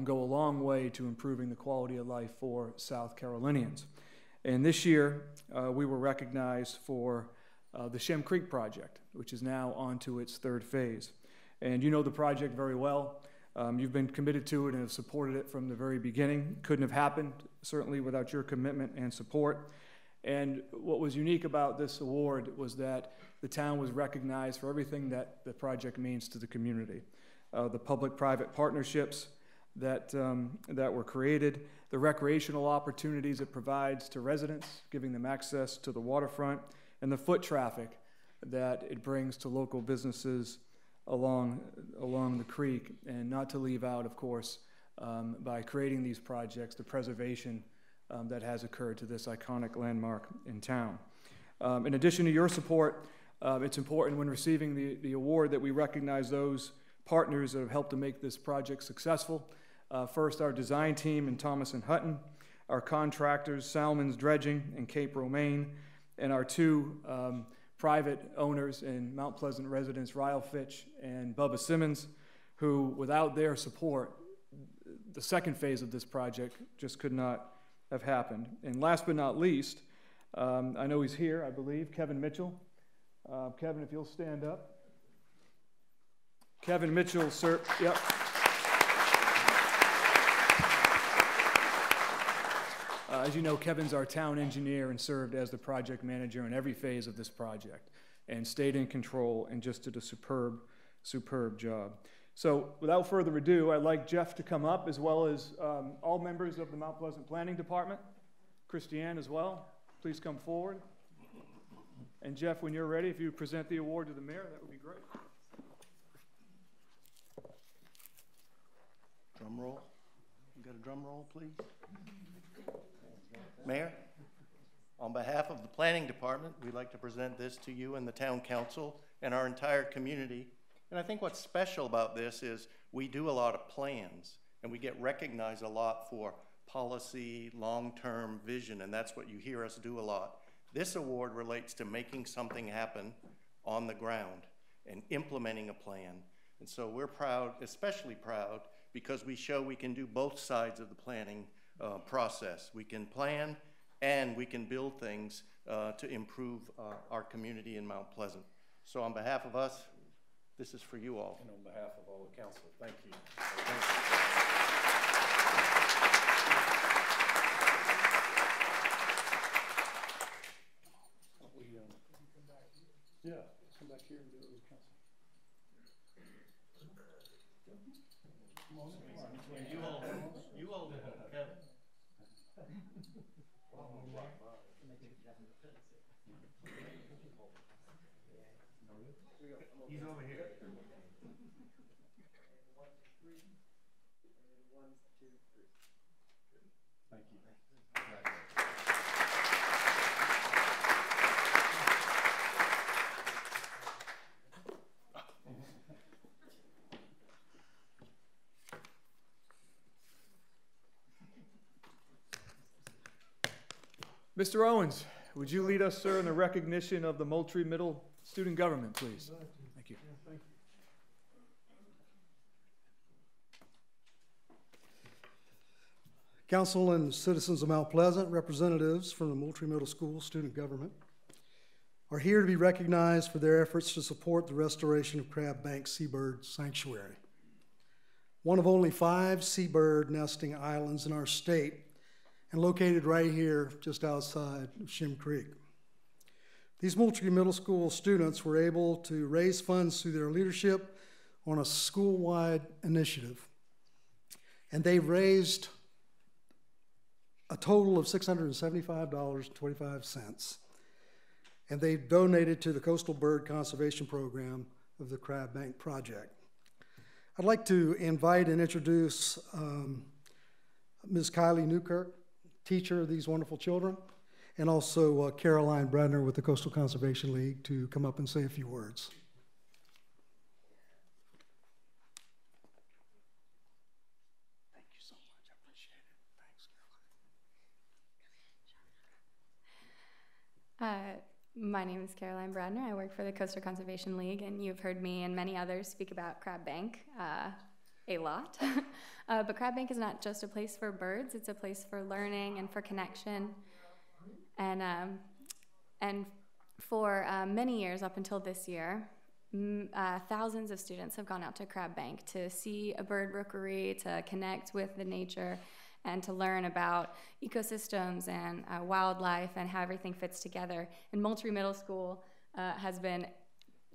go a long way to improving the quality of life for South Carolinians. And this year, we were recognized for the Shem Creek project, which is now on to its third phase. And you know the project very well. You've been committed to it and have supported it from the very beginning. Couldn't have happened, certainly, without your commitment and support. And what was unique about this award was that the town was recognized for everything that the project means to the community. The public-private partnerships that were created, the recreational opportunities it provides to residents, giving them access to the waterfront, and the foot traffic that it brings to local businesses along the creek, and not to leave out, of course, by creating these projects, the preservation that has occurred to this iconic landmark in town. In addition to your support, it's important when receiving the award that we recognize those partners that have helped to make this project successful. First, our design team in Thomas and Hutton, our contractors, Salmon's Dredging and Cape Romaine, and our two private owners and Mount Pleasant residents, Ryle Fitch and Bubba Simmons, who, without their support, the second phase of this project just could not have happened. And last but not least, I know he's here, I believe, Kevin Mitchell. Kevin, if you'll stand up. Kevin Mitchell, sir. Yep. As you know, Kevin's our town engineer and served as the project manager in every phase of this project and stayed in control and just did a superb, superb job. So without further ado, I'd like Jeff to come up, as well as all members of the Mount Pleasant Planning Department. Christiane as well. Please come forward. And Jeff, when you're ready, if you present the award to the mayor, that would be great. Drum roll. You got a drum roll, please? Mayor, on behalf of the Planning Department, we'd like to present this to you and the Town Council and our entire community. And I think what's special about this is we do a lot of plans and we get recognized a lot for policy, long-term vision, and that's what you hear us do a lot. This award relates to making something happen on the ground and implementing a plan. And so we're proud, especially proud, because we show we can do both sides of the planning process. We can plan and we can build things to improve our community in Mount Pleasant. So on behalf of us, this is for you all. And on behalf of all the council, thank you. Thank you. Yeah, come back here and do it with council. Come on. You all, Kevin. He's over here. Thank you. Mr. Owens, would you lead us, sir, in the recognition of the Moultrie Middle student government, please? Thank you. Yeah, thank you. Council and citizens of Mount Pleasant, representatives from the Moultrie Middle School student government are here to be recognized for their efforts to support the restoration of Crab Bank Seabird Sanctuary, one of only 5 seabird nesting islands in our state and located right here just outside of Shem Creek. These Moultrie Middle School students were able to raise funds through their leadership on a school-wide initiative, and they raised a total of $675.25, and they donated to the Coastal Bird Conservation Program of the Crab Bank Project. I'd like to invite and introduce Ms. Kylie Newkirk, teacher of these wonderful children, and also Caroline Bradner with the Coastal Conservation League to come up and say a few words. Thank you so much. I appreciate it. Thanks, Caroline. My name is Caroline Bradner. I work for the Coastal Conservation League, and you've heard me and many others speak about Crab Bank a lot. But Crab Bank is not just a place for birds, it's a place for learning and for connection. And for many years up until this year, thousands of students have gone out to Crab Bank to see a bird rookery, to connect with the nature, and to learn about ecosystems and wildlife and how everything fits together. And Moultrie Middle School has been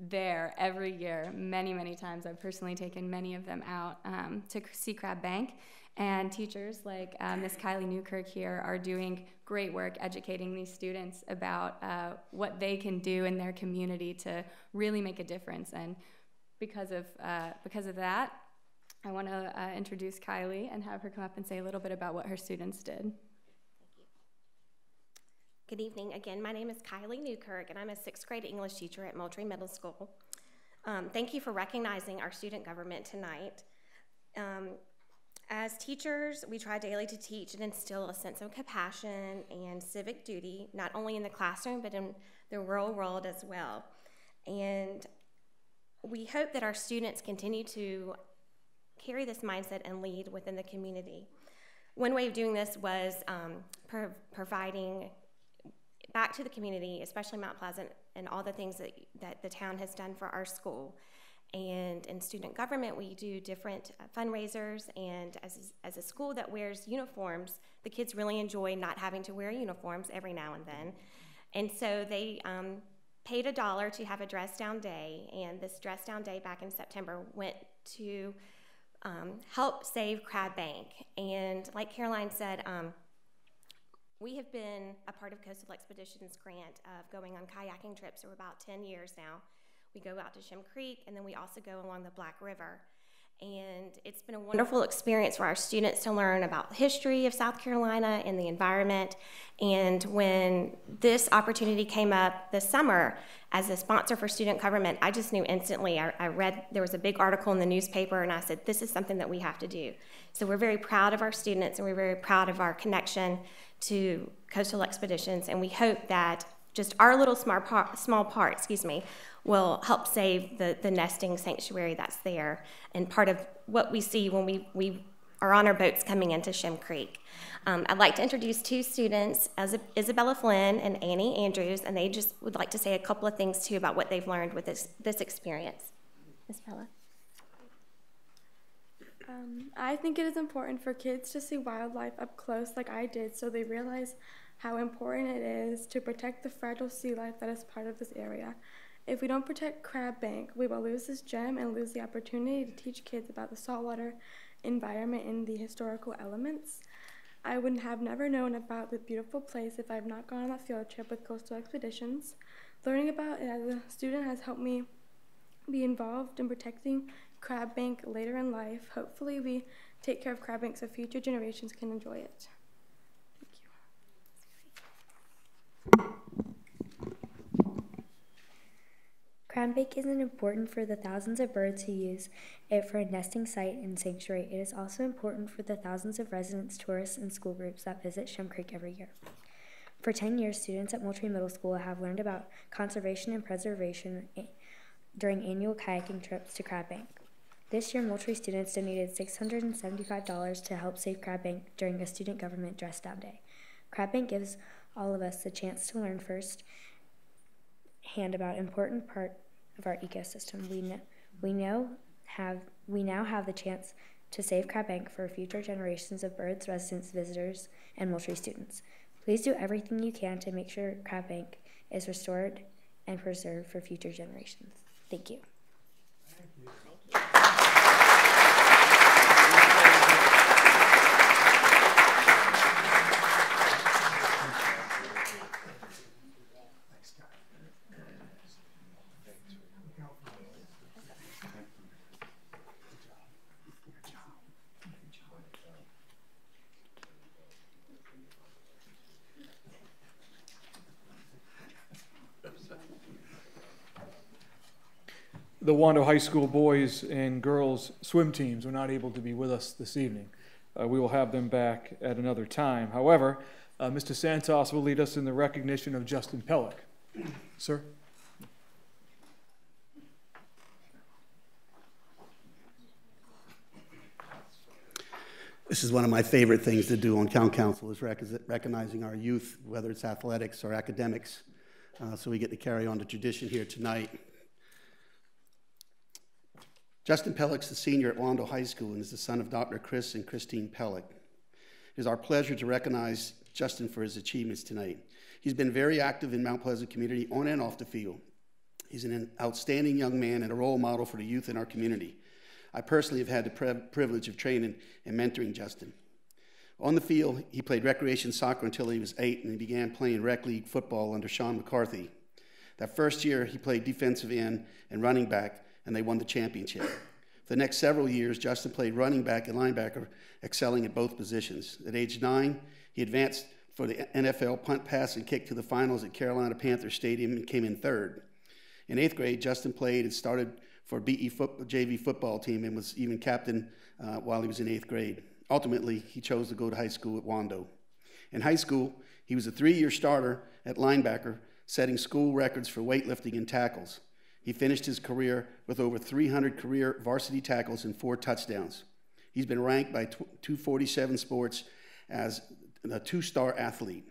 there every year, many, many times. I've personally taken many of them out to see Crab Bank. And teachers like Ms. Kylie Newkirk here are doing great work educating these students about what they can do in their community to really make a difference. And because of that, I want to introduce Kylie and have her come up and say a little bit about what her students did. Thank you. Good evening. Again, my name is Kylie Newkirk, and I'm a 6th grade English teacher at Moultrie Middle School. Thank you for recognizing our student government tonight. As teachers, we try daily to teach and instill a sense of compassion and civic duty, not only in the classroom, but in the real world as well. And we hope that our students continue to carry this mindset and lead within the community. One way of doing this was providing back to the community, especially Mount Pleasant, and all the things that the town has done for our school. And in student government, we do different fundraisers, and as a school that wears uniforms, the kids really enjoy not having to wear uniforms every now and then. And so they paid $1 to have a dress down day, and this dress down day back in September went to help save Crab Bank. And like Caroline said, we have been a part of Coastal Expeditions grant of going on kayaking trips for about 10 years now. We go out to Shem Creek, and then we also go along the Black River. And it's been a wonderful experience for our students to learn about the history of South Carolina and the environment. And when this opportunity came up this summer as a sponsor for student government, I just knew instantly. I read, there was a big article in the newspaper, and I said, this is something that we have to do. So we're very proud of our students, and we're very proud of our connection to Coastal Expeditions, and we hope that just our little small part, will help save the nesting sanctuary that's there, and part of what we see when we are on our boats coming into Shem Creek. I'd like to introduce two students, Isabella Flynn and Annie Andrews, and they just would like to say a couple of things too about what they've learned with this experience. Isabella. I think it is important for kids to see wildlife up close like I did, so they realize how important it is to protect the fragile sea life that is part of this area. If we don't protect Crab Bank, we will lose this gem and lose the opportunity to teach kids about the saltwater environment and the historical elements. I would have never known about the beautiful place if I have not gone on that field trip with Coastal Expeditions. Learning about it as a student has helped me be involved in protecting Crab Bank later in life. Hopefully we take care of Crab Bank so future generations can enjoy it. Crab Bank isn't important for the thousands of birds who use it for a nesting site and sanctuary. It is also important for the thousands of residents, tourists, and school groups that visit Shem Creek every year. For 10 years, students at Moultrie Middle School have learned about conservation and preservation during annual kayaking trips to Crab Bank. This year, Moultrie students donated $675 to help save Crab Bank during a student government dress down day. Crab Bank gives all of us the chance to learn firsthand about an important part of our ecosystem. We now have the chance to save Crab Bank for future generations of birds, residents, visitors, and Moultrie students. Please do everything you can to make sure Crab Bank is restored and preserved for future generations. Thank you. Thank you. The Wando High School boys and girls swim teams were not able to be with us this evening. We will have them back at another time. However, Mr. Santos will lead us in the recognition of Justin Pellick. Sir? This is one of my favorite things to do on town council, is recognizing our youth, whether it's athletics or academics. So we get to carry on the tradition here tonight. Justin Pellick's a senior at Wando High School and is the son of Dr. Chris and Christine Pellick. It is our pleasure to recognize Justin for his achievements tonight. He's been very active in Mount Pleasant community on and off the field. He's an outstanding young man and a role model for the youth in our community. I personally have had the privilege of training and mentoring Justin. On the field, he played recreation soccer until he was 8, and he began playing rec league football under Sean McCarthy. That first year, he played defensive end and running back, and they won the championship. For the next several years, Justin played running back and linebacker, excelling at both positions. At age 9, he advanced for the NFL punt, pass, and kick to the finals at Carolina Panthers Stadium and came in 3rd. In 8th grade, Justin played and started for BE JV football team and was even captain while he was in 8th grade. Ultimately, he chose to go to high school at Wando. In high school, he was a 3-year starter at linebacker, setting school records for weightlifting and tackles. He finished his career with over 300 career varsity tackles and 4 touchdowns. He's been ranked by 247 Sports as a 2-star athlete.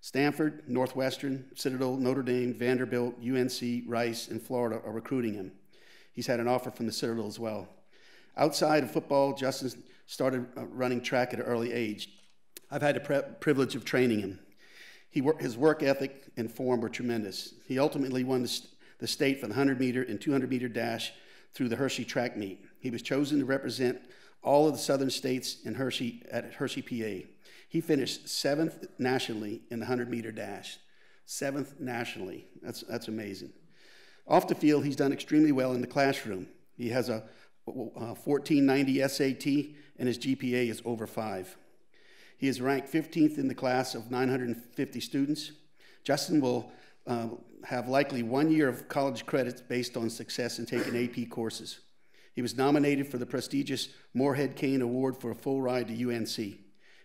Stanford, Northwestern, Citadel, Notre Dame, Vanderbilt, UNC, Rice, and Florida are recruiting him. He's had an offer from the Citadel as well. Outside of football, Justin started running track at an early age. I've had the privilege of training him. His work ethic and form were tremendous. He ultimately won the state for the 100-meter and 200-meter dash through the Hershey track meet. He was chosen to represent all of the southern states in Hershey at Hershey, PA. He finished 7th nationally in the 100-meter dash. 7th nationally. That's amazing. Off the field, he's done extremely well in the classroom. He has a 1490 SAT, and his GPA is over 5. He is ranked 15th in the class of 950 students. Justin will have likely 1 year of college credits based on success in taking AP courses. He was nominated for the prestigious Moorhead Kane Award for a full ride to UNC.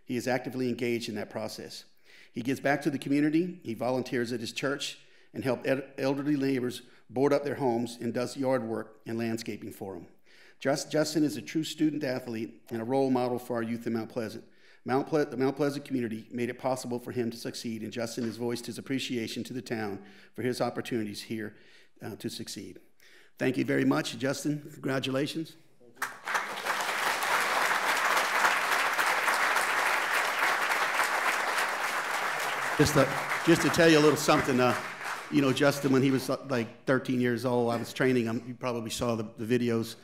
He is actively engaged in that process. He gives back to the community. He volunteers at his church and helps elderly neighbors board up their homes and does yard work and landscaping for them. Justin is a true student athlete and a role model for our youth in Mount Pleasant. The Mount Pleasant community made it possible for him to succeed, and Justin has voiced his appreciation to the town for his opportunities here to succeed. Thank you very much, Justin. Congratulations. Just to tell you a little something, you know, Justin, when he was like 13 years old, I was training him. You probably saw the videos.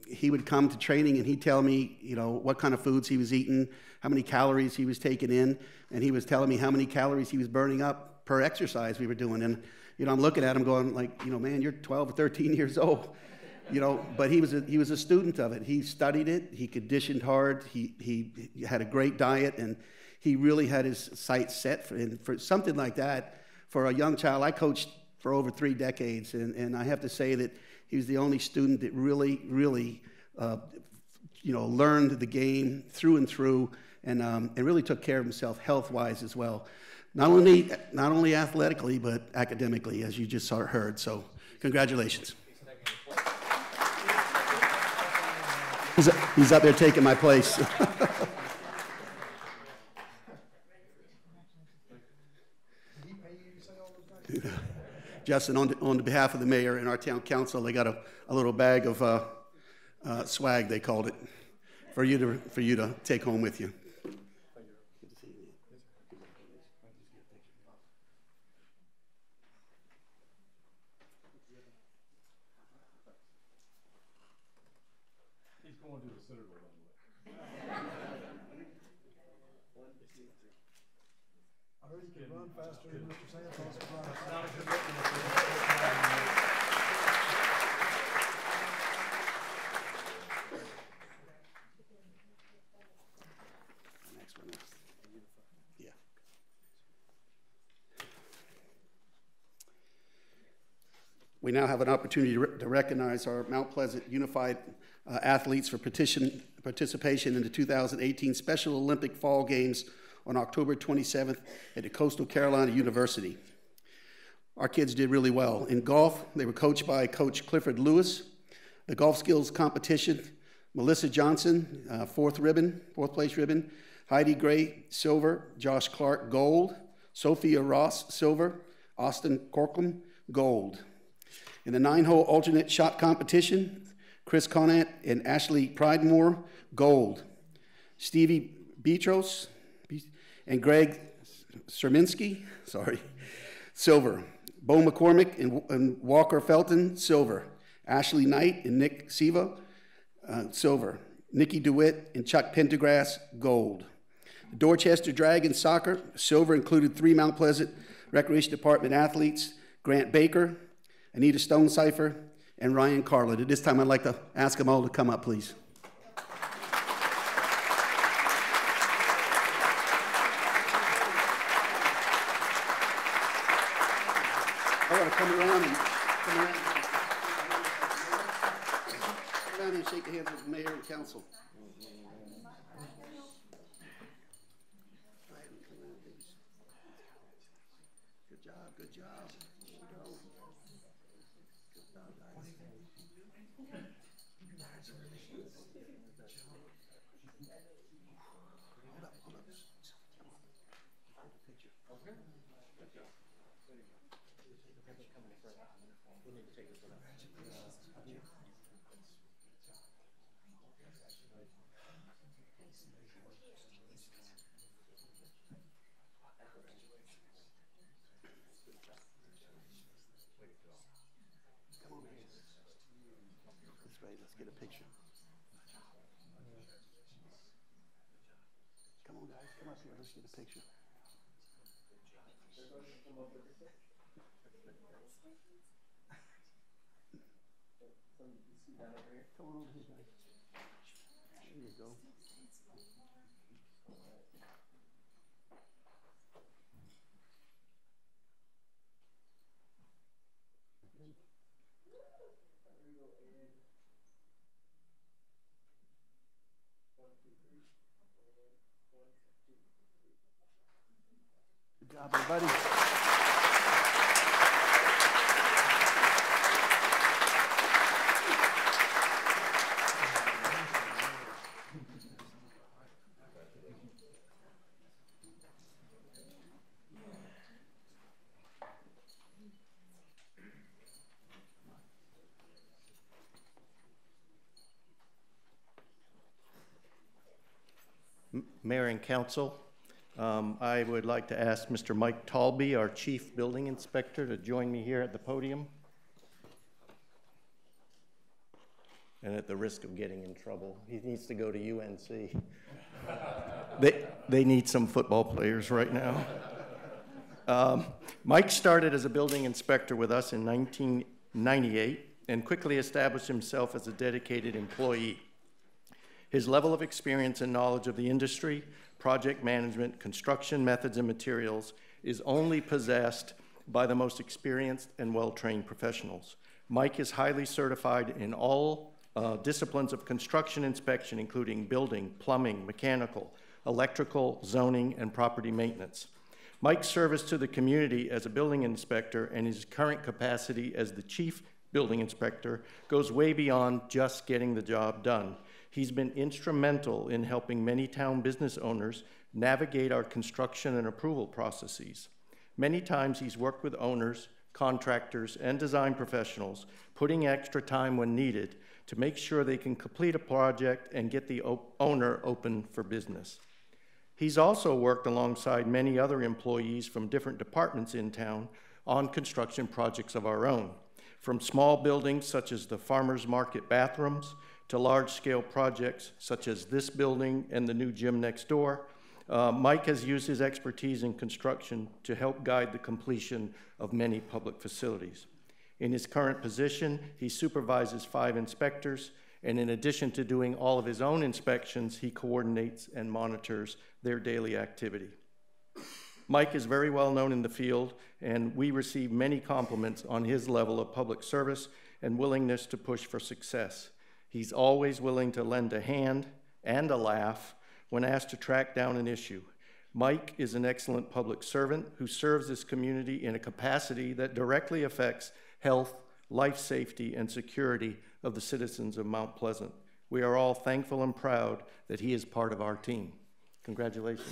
He would come to training and he'd tell me, you know, what kind of foods he was eating, how many calories he was taking in, and he was telling me how many calories he was burning up per exercise we were doing. And, you know, I'm looking at him going like, you know, man, you're 12 or 13 years old, you know, but he was a student of it. He studied it. He conditioned hard. He had a great diet, and he really had his sights set for something like that. For a young child, I coached for over 3 decades, and I have to say that he was the only student that really, you know, learned the game through and through, and really took care of himself health-wise as well. Not only athletically, but academically, as you just heard. So, congratulations. He's up there taking my place. Justin, on behalf of the mayor and our town council, they got a little bag of swag, they called it, for you to take home with you. He's going to the Citadel, by the way. I heard you can run faster than Mr. Santos. We now have an opportunity to recognize our Mount Pleasant Unified athletes for participation in the 2018 Special Olympic Fall Games on October 27th at the Coastal Carolina University. Our kids did really well. In golf, they were coached by Coach Clifford Lewis. The golf skills competition Melissa Johnson, fourth place ribbon. Heidi Gray, silver. Josh Clark, gold. Sophia Ross, silver. Austin Corcoran, gold. In the 9-hole alternate shot competition, Chris Conant and Ashley Pridemore, gold. Stevie Petros and Greg Serminski, silver. Bo McCormick and Walker Felton, silver. Ashley Knight and Nick Siva, silver. Nikki DeWitt and Chuck Pendergrass, gold. Dorchester Dragons soccer, silver, included 3 Mount Pleasant Recreation Department athletes, Grant Baker, Anita Stonecipher, and Ryan Carlin. At this time, I'd like to ask them all to come up, please. I want to come around and shake hands with the mayor and council. Good job, good job. Let's get a picture. Come on, guys, come up here. Let's get a picture. Come on over here, guys. There you go. Good job, everybody. Mayor and Council, I would like to ask Mr. Mike Talby, our Chief Building Inspector, to join me here at the podium. And at the risk of getting in trouble, he needs to go to UNC. They need some football players right now. Mike started as a building inspector with us in 1998 and quickly established himself as a dedicated employee. His level of experience and knowledge of the industry, project management, construction methods, and materials is only possessed by the most experienced and well-trained professionals. Mike is highly certified in all disciplines of construction inspection, including building, plumbing, mechanical, electrical, zoning, and property maintenance. Mike's service to the community as a building inspector and his current capacity as the chief building inspector goes way beyond just getting the job done. He's been instrumental in helping many town business owners navigate our construction and approval processes. Many times he's worked with owners, contractors, and design professionals, putting extra time when needed to make sure they can complete a project and get the owner open for business. He's also worked alongside many other employees from different departments in town on construction projects of our own, from small buildings such as the Farmers Market bathrooms to large-scale projects such as this building and the new gym next door. Mike has used his expertise in construction to help guide the completion of many public facilities. In his current position, he supervises 5 inspectors, and in addition to doing all of his own inspections, he coordinates and monitors their daily activity. Mike is very well known in the field, and we receive many compliments on his level of public service and willingness to push for success. He's always willing to lend a hand and a laugh when asked to track down an issue. Mike is an excellent public servant who serves this community in a capacity that directly affects health, life safety, and security of the citizens of Mount Pleasant. We are all thankful and proud that he is part of our team. Congratulations.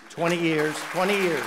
20 years, 20 years.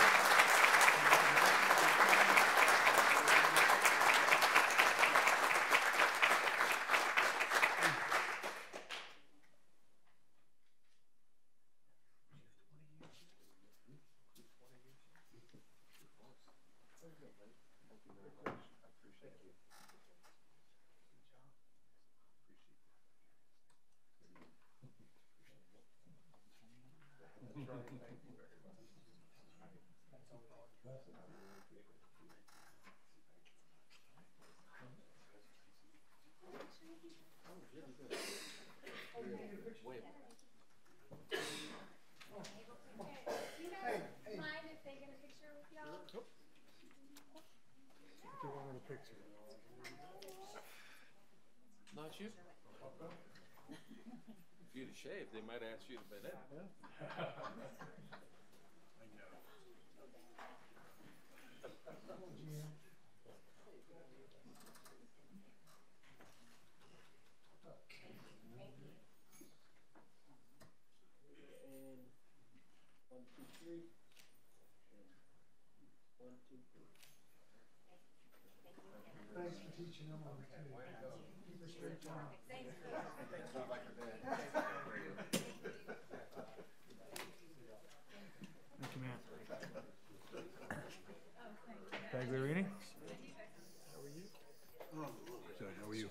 Not you? If you'd have shaved, they might ask you to bend in. One, two, three. One, two, three. Thanks for teaching them on the Keep her straight down. Thank you, ma'am. Bagliarini? Good, how are you?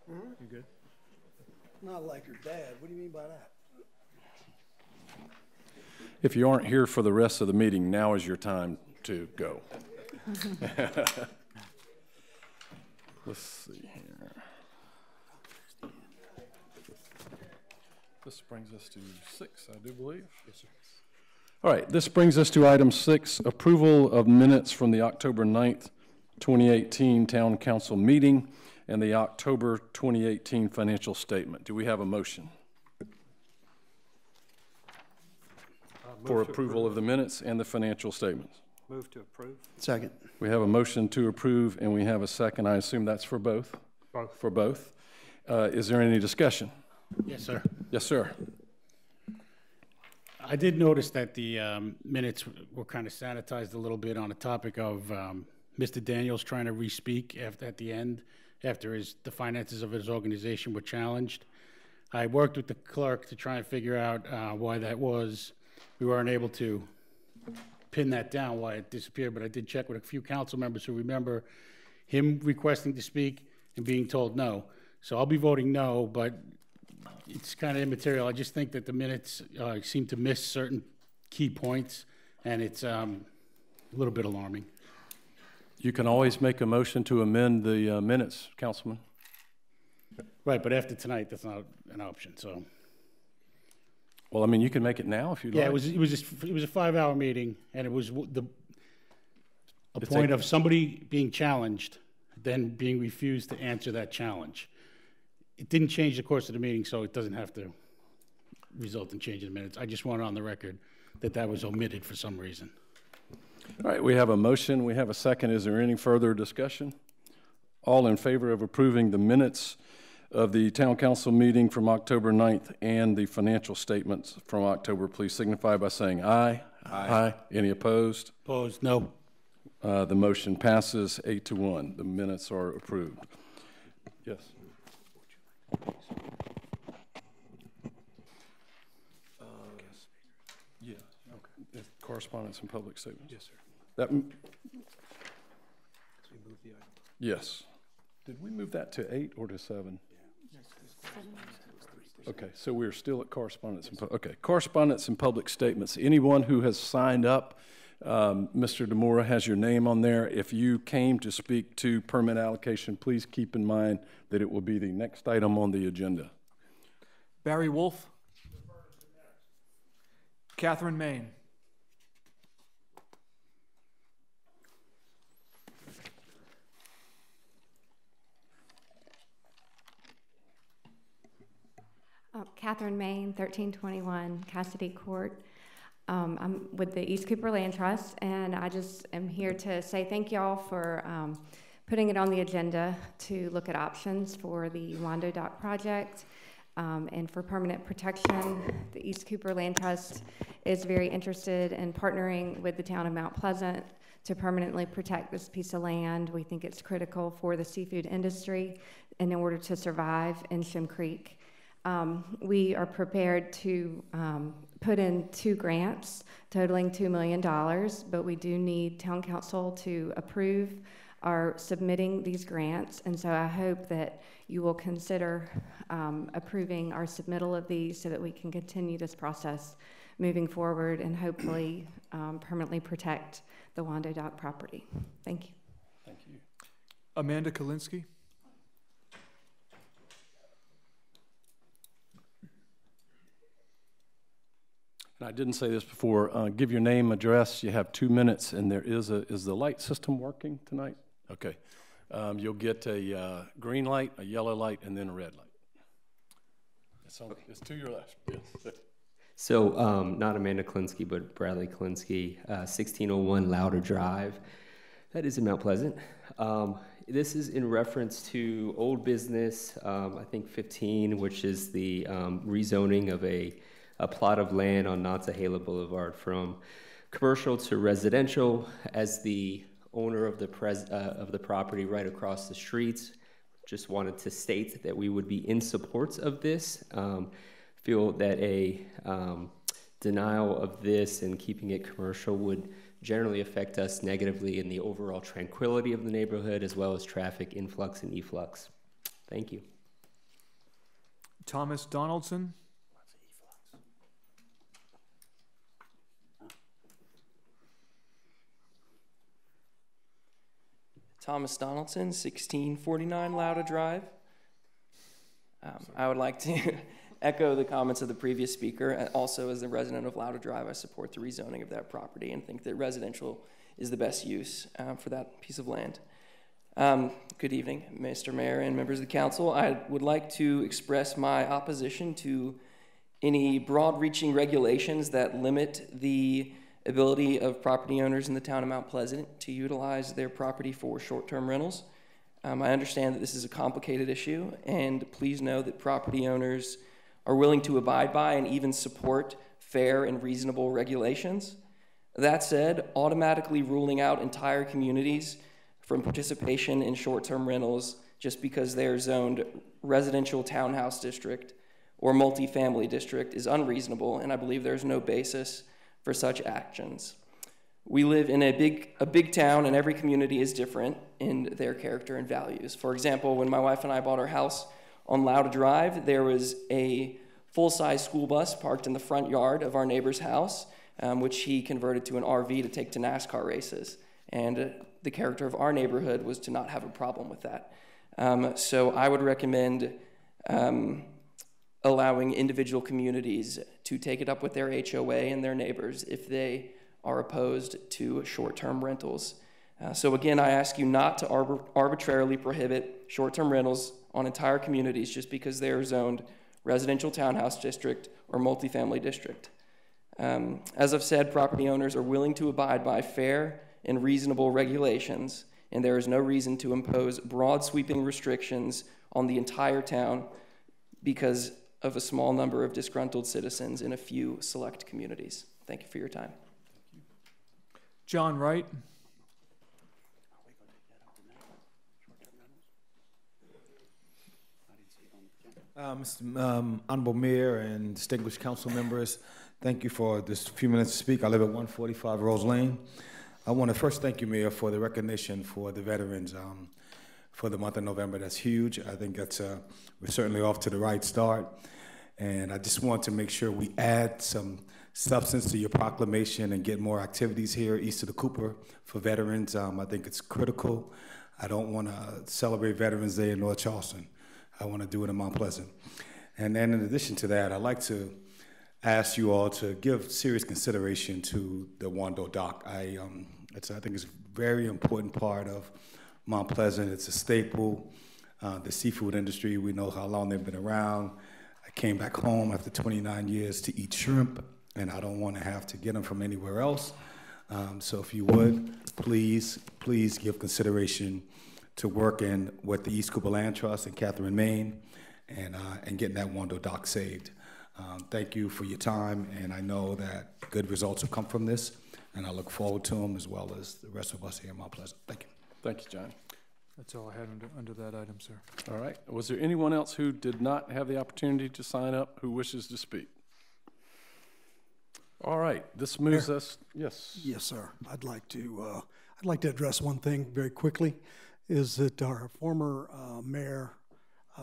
You good? Not like her dad. What do you mean by that? If you aren't here for the rest of the meeting, now is your time to go. Let's see here. This brings us to 6, I do believe. Yes, sir. All right, this brings us to item 6, approval of minutes from the October 9th, 2018 Town Council meeting and the October 2018 financial statement. Do we have a motion for approval of the minutes and the financial statements? Move to approve. Second. We have a motion to approve, and we have a second. I assume that's for both? Both. For both. Is there any discussion? Yes, sir. Yes, sir. I did notice that the minutes were kind of sanitized a little bit on the topic of Mr. Daniels trying to re-speak at the end after the finances of his organization were challenged. I worked with the clerk to try and figure out why that was. We weren't able to pin that down, why it disappeared, but I did check with a few council members who remember him requesting to speak and being told no. So I'll be voting no, but it's kind of immaterial. I just think that the minutes seem to miss certain key points, and it's a little bit alarming. You can always make a motion to amend the minutes, Councilman. Right, but after tonight, that's not an option, so. Well, I mean, you can make it now if you'd like. Yeah, it was a 5-hour meeting, and it was a point of somebody being challenged, then being refused to answer that challenge. It didn't change the course of the meeting, so it doesn't have to result in changing the minutes. I just want it on the record that that was omitted for some reason. All right, we have a motion, we have a second. Is there any further discussion? All in favor of approving the minutes of the Town Council meeting from October 9th and the financial statements from October, please signify by saying aye. Aye. Aye. Any opposed? Opposed? No. The motion passes 8-1. The minutes are approved. Yes. Yeah. Okay. Correspondence and public statements. Yes, sir. That. So we move the item. Yes. Did we move that to 8 or to 7? Okay, so we're still at correspondence and correspondence and public statements. Anyone who has signed up, Mr. DeMora has your name on there. If you came to speak to permit allocation, please keep in mind that it will be the next item on the agenda. Barry Wolf. Catherine Main. Catherine Main, 1321 Cassidy Court. I'm with the East Cooper Land Trust, and I just am here to say thank y'all for putting it on the agenda to look at options for the Wando Dock project. And for permanent protection, the East Cooper Land Trust is very interested in partnering with the town of Mount Pleasant to permanently protect this piece of land. We think it's critical for the seafood industry in order to survive in Shem Creek. We are prepared to put in 2 grants totaling $2 million, but we do need town council to approve our submitting these grants, and so I hope that you will consider approving our submittal of these so that we can continue this process moving forward and hopefully permanently protect the Wando Dock property. Thank you. Thank you. Amanda Kalinsky. And I didn't say this before. Give your name, address. You have 2 minutes, and there is the light system working tonight? Okay. You'll get a green light, a yellow light, and then a red light. It's to your left. Yes. So, not Amanda Kalinsky, but Bradley Kalinsky, 1601 Louder Drive. That is in Mount Pleasant. This is in reference to old business, I think 15, which is the rezoning of a plot of land on Nantahala Boulevard from commercial to residential. As the owner of the property right across the street, just wanted to state that we would be in support of this. Feel that a denial of this and keeping it commercial would generally affect us negatively in the overall tranquility of the neighborhood, as well as traffic influx and efflux. Thank you. Thomas Donaldson. Thomas Donaldson, 1649 Louder Drive. I would like to echo the comments of the previous speaker. Also, as a resident of Louder Drive, I support the rezoning of that property and think that residential is the best use for that piece of land. Good evening, Mr. Mayor and members of the council. I would like to express my opposition to any broad-reaching regulations that limit the ability of property owners in the town of Mount Pleasant to utilize their property for short-term rentals. I understand that this is a complicated issue, and please know that property owners are willing to abide by and even support fair and reasonable regulations. That said, automatically ruling out entire communities from participation in short-term rentals just because they're zoned residential townhouse district or multifamily district is unreasonable, and I believe there's no basis for such actions. We live in a big town, and every community is different in their character and values. For example, when my wife and I bought our house on Louder Drive, there was a full-size school bus parked in the front yard of our neighbor's house, which he converted to an RV to take to NASCAR races. And the character of our neighborhood was to not have a problem with that. So I would recommend allowing individual communities to take it up with their HOA and their neighbors if they are opposed to short-term rentals. So again, I ask you not to arbitrarily prohibit short-term rentals on entire communities just because they are zoned residential townhouse district or multifamily district. As I've said, property owners are willing to abide by fair and reasonable regulations, and there is no reason to impose broad sweeping restrictions on the entire town because of a small number of disgruntled citizens in a few select communities. Thank you for your time. John Wright. Mr. Honorable Mayor and distinguished council members, thank you for this few minutes to speak. I live at 145 Rose Lane. I want to first thank you, Mayor, for the recognition for the veterans for the month of November. That's huge. I think that's we're certainly off to the right start. And I just want to make sure we add some substance to your proclamation and get more activities here east of the Cooper for veterans. I think it's critical. I don't want to celebrate Veterans Day in North Charleston. I want to do it in Mount Pleasant. And then in addition to that, I'd like to ask you all to give serious consideration to the Wando Dock. I think it's a very important part of Mount Pleasant. It's a staple. The seafood industry, we know how long they've been around. I came back home after 29 years to eat shrimp, and I don't want to have to get them from anywhere else. So if you would, please give consideration to working with the East Cooper Land Trust and Catherine Main and getting that Wando dock saved. Thank you for your time, and I know that good results will come from this, and I look forward to them as well as the rest of us here in Mount Pleasant. Thank you. Thank you, John. That's all I had under that item, sir. All right. Was there anyone else who did not have the opportunity to sign up who wishes to speak? All right. This moves us. Yes. Yes, sir. I'd like to address one thing very quickly. Is that our former mayor,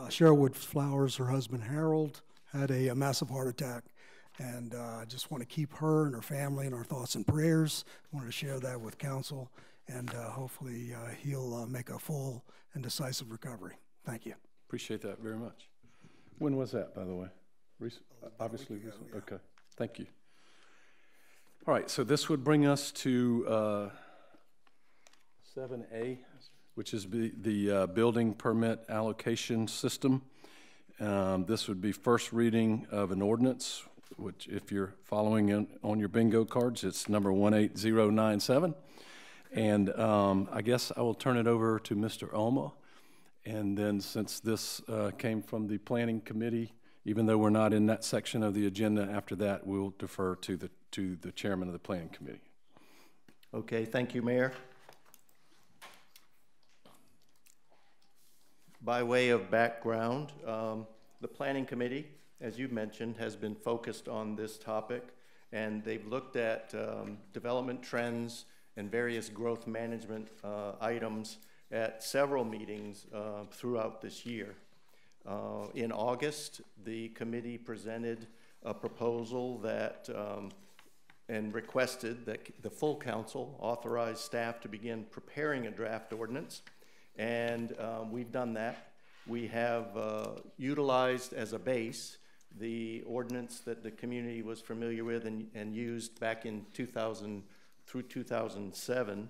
Cheryl Wood Flowers, her husband Harold, had a massive heart attack. And I just want to keep her and her family in our thoughts and prayers. I wanted to share that with council, and hopefully he'll make a full and decisive recovery. Thank you. Appreciate that very much. When was that, by the way? Obviously, recent. Yeah. Okay. Thank you. All right, so this would bring us to 7A, which is the building permit allocation system. This would be first reading of an ordinance, which if you're following on your bingo cards, it's number 18097. And I guess I will turn it over to Mr. Oma. And then since this came from the planning committee, even though we're not in that section of the agenda, after that we'll defer to the chairman of the planning committee. Okay, thank you, Mayor. By way of background, the planning committee, as you mentioned, has been focused on this topic, and they've looked at development trends and various growth management items at several meetings throughout this year. In August, the committee presented a proposal that and requested that the full council authorize staff to begin preparing a draft ordinance, and we've done that. We have utilized as a base the ordinance that the community was familiar with and used back in 2000 through 2007,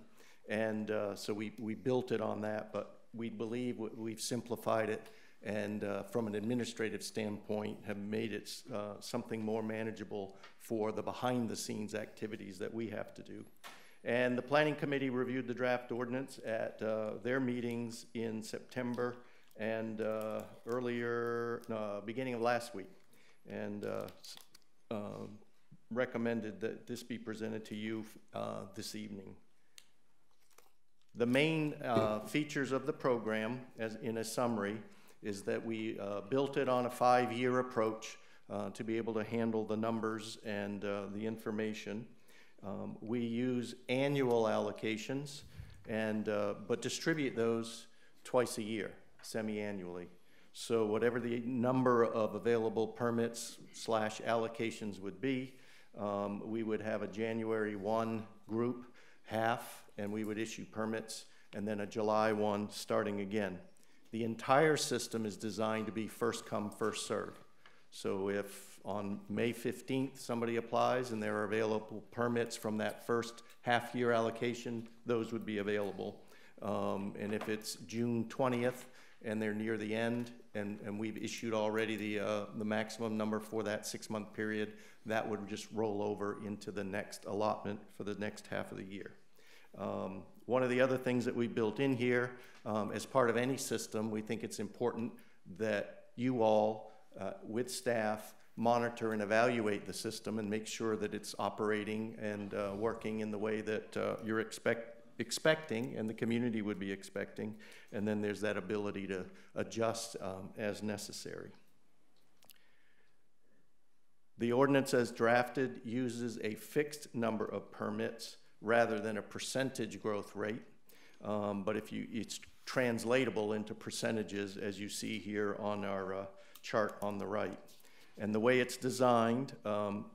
and so we built it on that, but we believe we've simplified it and from an administrative standpoint have made it something more manageable for the behind-the-scenes activities that we have to do. And the planning committee reviewed the draft ordinance at their meetings in September and beginning of last week, and recommended that this be presented to you this evening. The main features of the program, as in a summary, is that we built it on a 5-year approach to be able to handle the numbers and the information. We use annual allocations, and but distribute those twice a year, semi-annually. So whatever the number of available permits / allocations would be, we would have a January 1 group, half, and we would issue permits, and then a July 1 starting again. The entire system is designed to be first come, first served. So if on May 15th somebody applies and there are available permits from that first half-year allocation, those would be available. And if it's June 20th and they're near the end, and we've issued already the maximum number for that 6-month period, that would just roll over into the next allotment for the next half of the year. One of the other things that we built in here, as part of any system, we think it's important that you all, with staff, monitor and evaluate the system and make sure that it's operating and working in the way that you're expecting and the community would be expecting, and then there's that ability to adjust as necessary. The ordinance as drafted uses a fixed number of permits rather than a percentage growth rate, but it's translatable into percentages, as you see here on our chart on the right. And the way it's designed,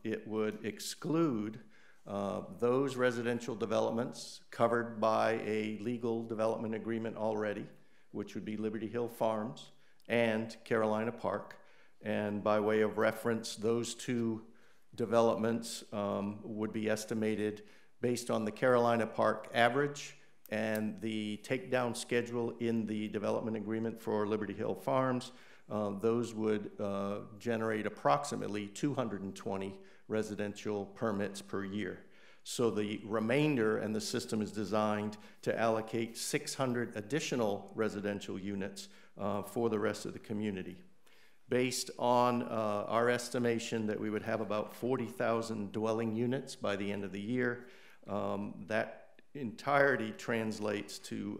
it would exclude those residential developments covered by a legal development agreement already, which would be Liberty Hill Farms and Carolina Park. And by way of reference, those two developments would be estimated based on the Carolina Park average and the takedown schedule in the development agreement for Liberty Hill Farms. Those would generate approximately 220 residential permits per year. So the remainder, and the system is designed to allocate 600 additional residential units for the rest of the community. Based on our estimation that we would have about 40,000 dwelling units by the end of the year, that entirety translates to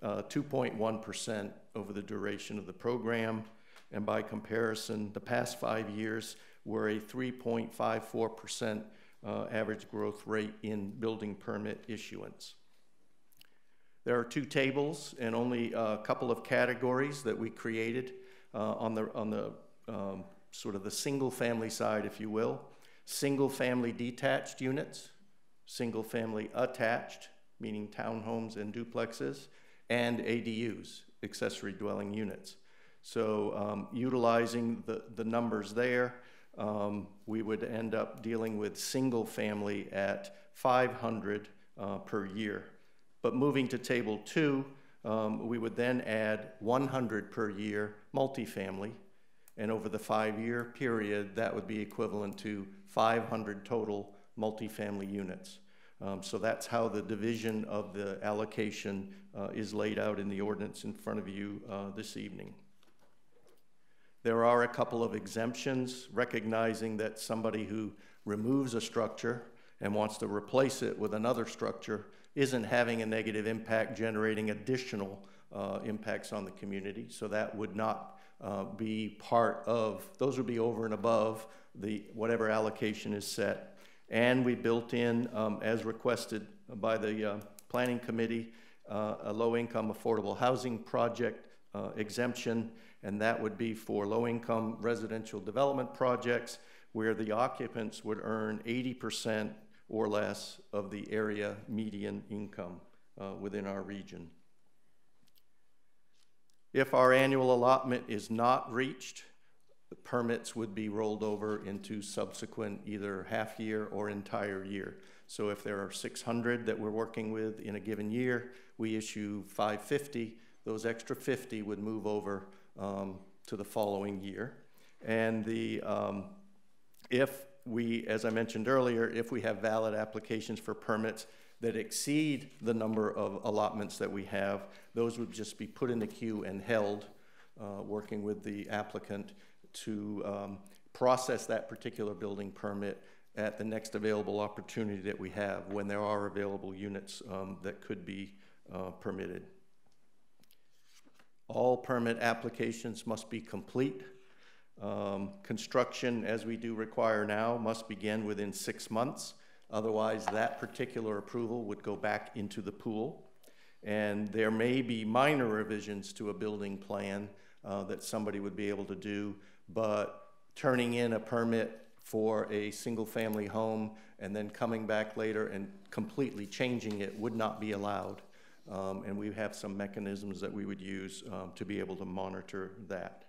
2.1% over the duration of the program. And by comparison, the past 5 years were a 3.54% average growth rate in building permit issuance. There are 2 tables and only a couple of categories that we created on the sort of the single family side, if you will. Single family detached units, single family attached, meaning townhomes and duplexes, and ADUs, accessory dwelling units. So utilizing the numbers there, we would end up dealing with single family at 500 per year. But moving to table 2, we would then add 100 per year multifamily, and over the 5-year period, that would be equivalent to 500 total multifamily units. So that's how the division of the allocation is laid out in the ordinance in front of you this evening. There are a couple of exemptions, recognizing that somebody who removes a structure and wants to replace it with another structure isn't having a negative impact, generating additional impacts on the community. So that would not be part of, those would be over and above the whatever allocation is set. And we built in, as requested by the Planning Committee, a low-income affordable housing project exemption, and that would be for low-income residential development projects where the occupants would earn 80% or less of the area median income within our region. If our annual allotment is not reached, the permits would be rolled over into subsequent either half-year or entire year. So if there are 600 that we're working with in a given year, we issue 550. Those extra 50 would move over to the following year. And if we, as I mentioned earlier, if we have valid applications for permits that exceed the number of allotments that we have, those would just be put in the queue and held, working with the applicant to process that particular building permit at the next available opportunity that we have when there are available units that could be permitted. All permit applications must be complete. Construction, as we do require now, must begin within 6 months. Otherwise, that particular approval would go back into the pool. And there may be minor revisions to a building plan that somebody would be able to do, but turning in a permit for a single-family home and then coming back later and completely changing it would not be allowed. And we have some mechanisms that we would use to be able to monitor that.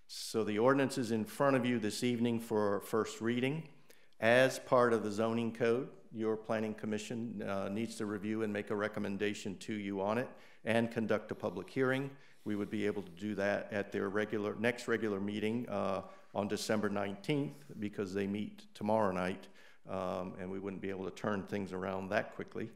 So the ordinance is in front of you this evening for first reading. As part of the zoning code, your planning commission needs to review and make a recommendation to you on it and conduct a public hearing. We would be able to do that at their next regular meeting on December 19th because they meet tomorrow night, and we wouldn't be able to turn things around that quickly.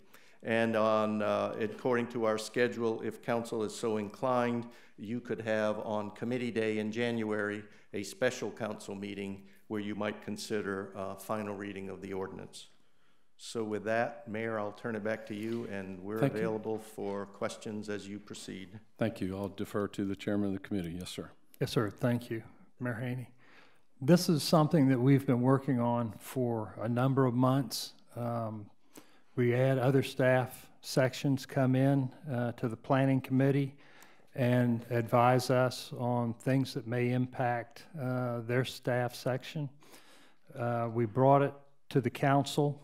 And according to our schedule, if council is so inclined, you could have on committee day in January a special council meeting where you might consider final reading of the ordinance. So with that, Mayor, I'll turn it back to you, and we're available for questions as you proceed. Thank you. I'll defer to the chairman of the committee. Yes, sir. Yes, sir. Thank you, Mayor Haney. This is something that we've been working on for a number of months. We had other staff sections come in to the planning committee and advise us on things that may impact their staff section. We brought it to the council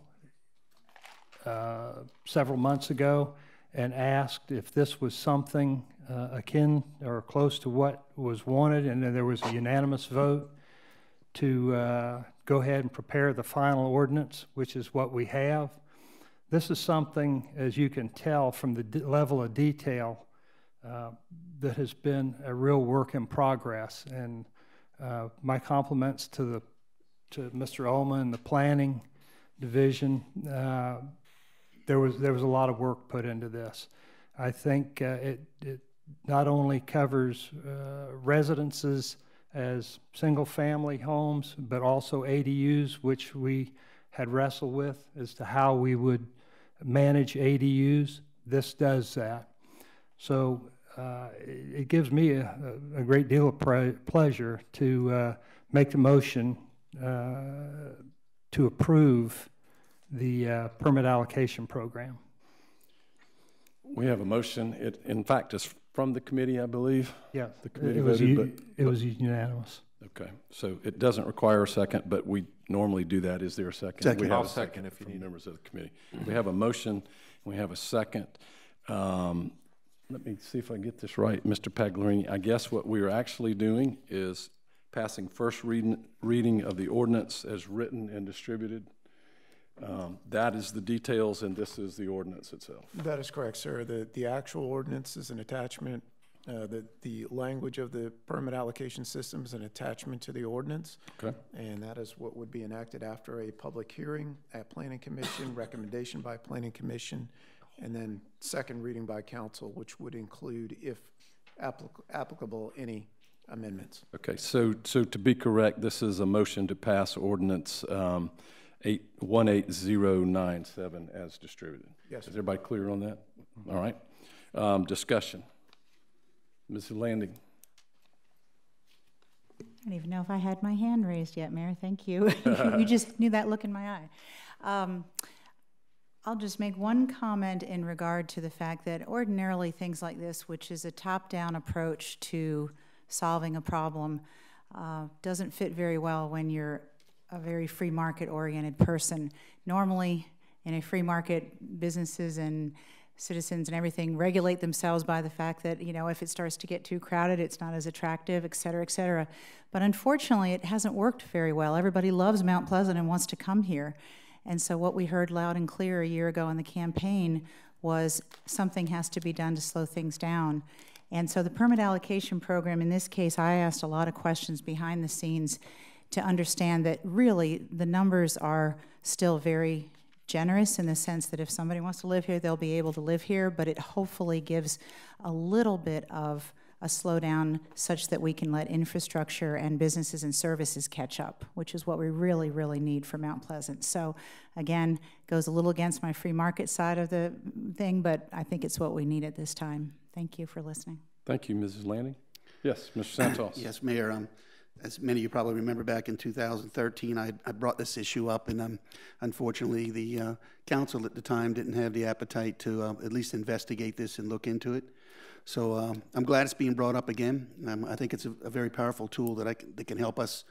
several months ago and asked if this was something akin or close to what was wanted, and then there was a unanimous vote to go ahead and prepare the final ordinance, which is what we have. This is something, as you can tell from the level of detail, that has been a real work in progress. And my compliments to Mr. Ullman and the planning division. There was a lot of work put into this. I think it not only covers residences as single-family homes, but also ADUs, which we had wrestled with as to how we would manage ADUs. This does that. So it gives me a great deal of pleasure to make the motion to approve the permit allocation program. We have a motion. It, in fact, is from the committee, I believe. Yes, the committee it was unanimous. Okay, so it doesn't require a second, but we normally do that. Is there a second? Second. We have I'll a second if you need. Members of the committee. We have a motion. We have a second. Let me see if I get this right, Mr. Pagliarini. I guess what we are actually doing is passing first reading of the ordinance as written and distributed. That is the details, and this is the ordinance itself. That is correct, sir. The actual ordinance is an attachment. The language of the permit allocation system is an attachment to the ordinance. Okay. And that is what would be enacted after a public hearing at Planning Commission, recommendation by Planning Commission, and then second reading by council, which would include, if applicable, any amendments. Okay, so to be correct, this is a motion to pass ordinance 18097 as distributed. Yes. Is everybody clear on that? All right. Discussion. Mrs. Landing. I don't even know if I had my hand raised yet, Mayor. Thank you. You just knew that look in my eye. I'll just make one comment in regard to the fact that ordinarily things like this, which is a top-down approach to solving a problem, doesn't fit very well when you're a very free market-oriented person. Normally, in a free market, businesses and citizens and everything regulate themselves by the fact that, you know, if it starts to get too crowded, it's not as attractive, et cetera, et cetera. But unfortunately, it hasn't worked very well. Everybody loves Mount Pleasant and wants to come here. And so what we heard loud and clear a year ago in the campaign was something has to be done to slow things down. And so the permit allocation program, in this case, I asked a lot of questions behind the scenes to understand that really the numbers are still very generous in the sense that if somebody wants to live here, they'll be able to live here, but it hopefully gives a little bit of a slowdown such that we can let infrastructure and businesses and services catch up, which is what we really, really need for Mount Pleasant. So again, goes a little against my free market side of the thing, but I think it's what we need at this time. Thank you for listening. Thank you, Mrs. Landing. Yes, Mr. Santos. Yes, Mayor. As many of you probably remember, back in 2013, I brought this issue up, and unfortunately, the council at the time didn't have the appetite to at least investigate this and look into it. So I'm glad it's being brought up again. I think it's a very powerful tool that can help us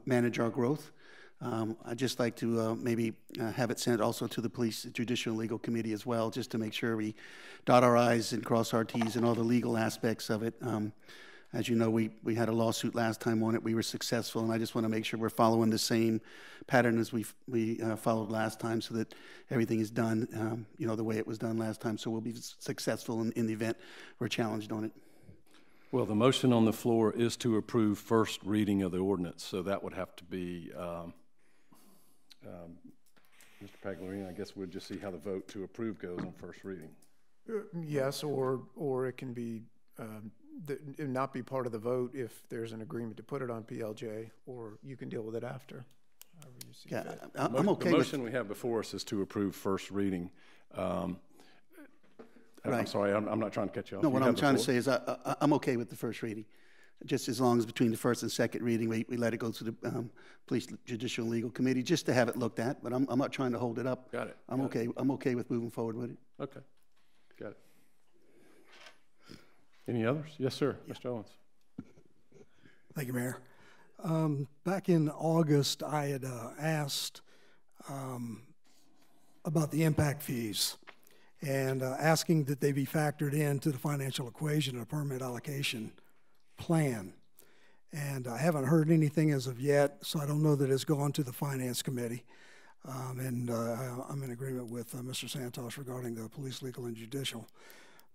manage our growth. I'd just like to maybe have it sent also to the Police Judicial and Legal Committee as well, just to make sure we dot our I's and cross our T's and all the legal aspects of it. As you know, we had a lawsuit last time on it. We were successful, and I just want to make sure we're following the same pattern as we followed last time, so that everything is done, you know, the way it was done last time. So we'll be successful in the event we're challenged on it. Well, the motion on the floor is to approve first reading of the ordinance, so that would have to be, Mr. Pagliarini, I guess we'll just see how the vote to approve goes on first reading. Yes, or it can be not be part of the vote if there's an agreement to put it on PLJ, or you can deal with it after. You see Yeah, fit. I'm okay. The motion we have before us is to approve first reading. I'm sorry, I'm not trying to cut you off. No, what I'm trying to say is I'm okay with the first reading, just as long as between the first and second reading we let it go to the Police Judicial and Legal Committee just to have it looked at. But I'm not trying to hold it up. Got it. I'm okay with moving forward with it. Okay, got it. Any others? Yes, sir. Mr. Owens. Thank you, Mayor. Back in August, I had asked about the impact fees and asking that they be factored into the financial equation of a permit allocation plan. And I haven't heard anything as of yet, so I don't know that it's gone to the Finance Committee. I'm in agreement with Mr. Santos regarding the Police, Legal, and Judicial.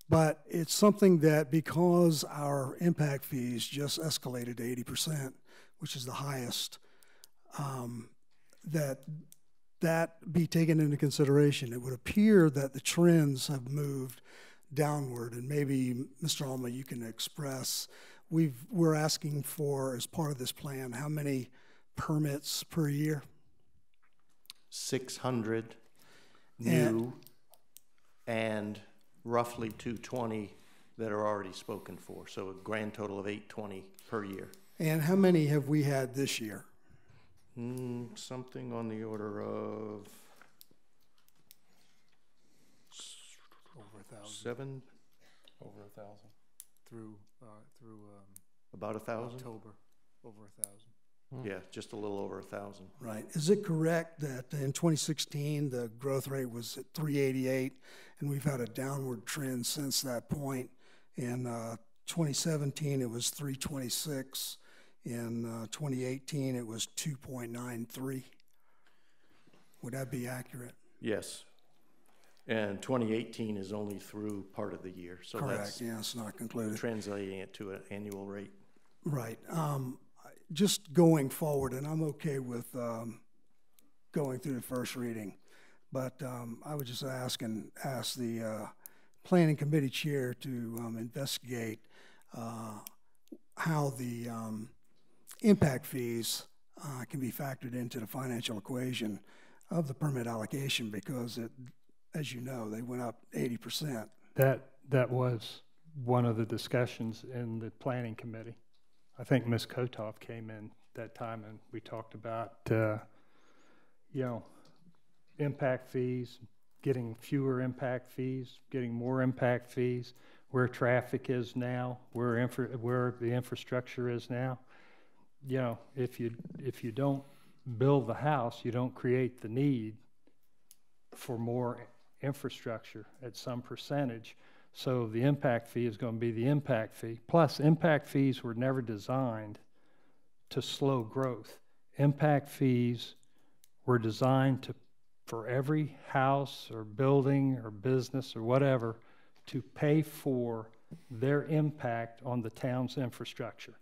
But it's something that, because our impact fees just escalated to 80%, which is the highest, that that be taken into consideration? It would appear that the trends have moved downward, and maybe, Mr. Alma, you can express, we're asking for, as part of this plan, how many permits per year? 600 new and roughly 220 that are already spoken for, so a grand total of 820 per year. And how many have we had this year? Something on the order of over 1,000. 7. Over 1,000. Through about 1,000. October, over 1,000. Yeah, just a little over 1,000. Right. Is it correct that in 2016 the growth rate was at 388, and we've had a downward trend since that point? In 2017 it was 326. In 2018 it was 2.93. Would that be accurate? Yes. And 2018 is only through part of the year, so correct. That's yeah, it's not concluded. Translating it to an annual rate. Right. Just going forward, and I'm okay with going through the first reading, but I would just ask the Planning Committee Chair to investigate how the impact fees can be factored into the financial equation of the permit allocation, because as you know, they went up 80%. That was one of the discussions in the Planning Committee. I think Ms. Kotoff came in that time and we talked about, impact fees, getting fewer impact fees, getting more impact fees, where traffic is now, where the infrastructure is now. If you don't build the house, you don't create the need for more infrastructure at some percentage. So the impact fee is going to be the impact fee. Plus, impact fees were never designed to slow growth. Impact fees were designed for every house or building or business or whatever to pay for their impact on the town's infrastructure.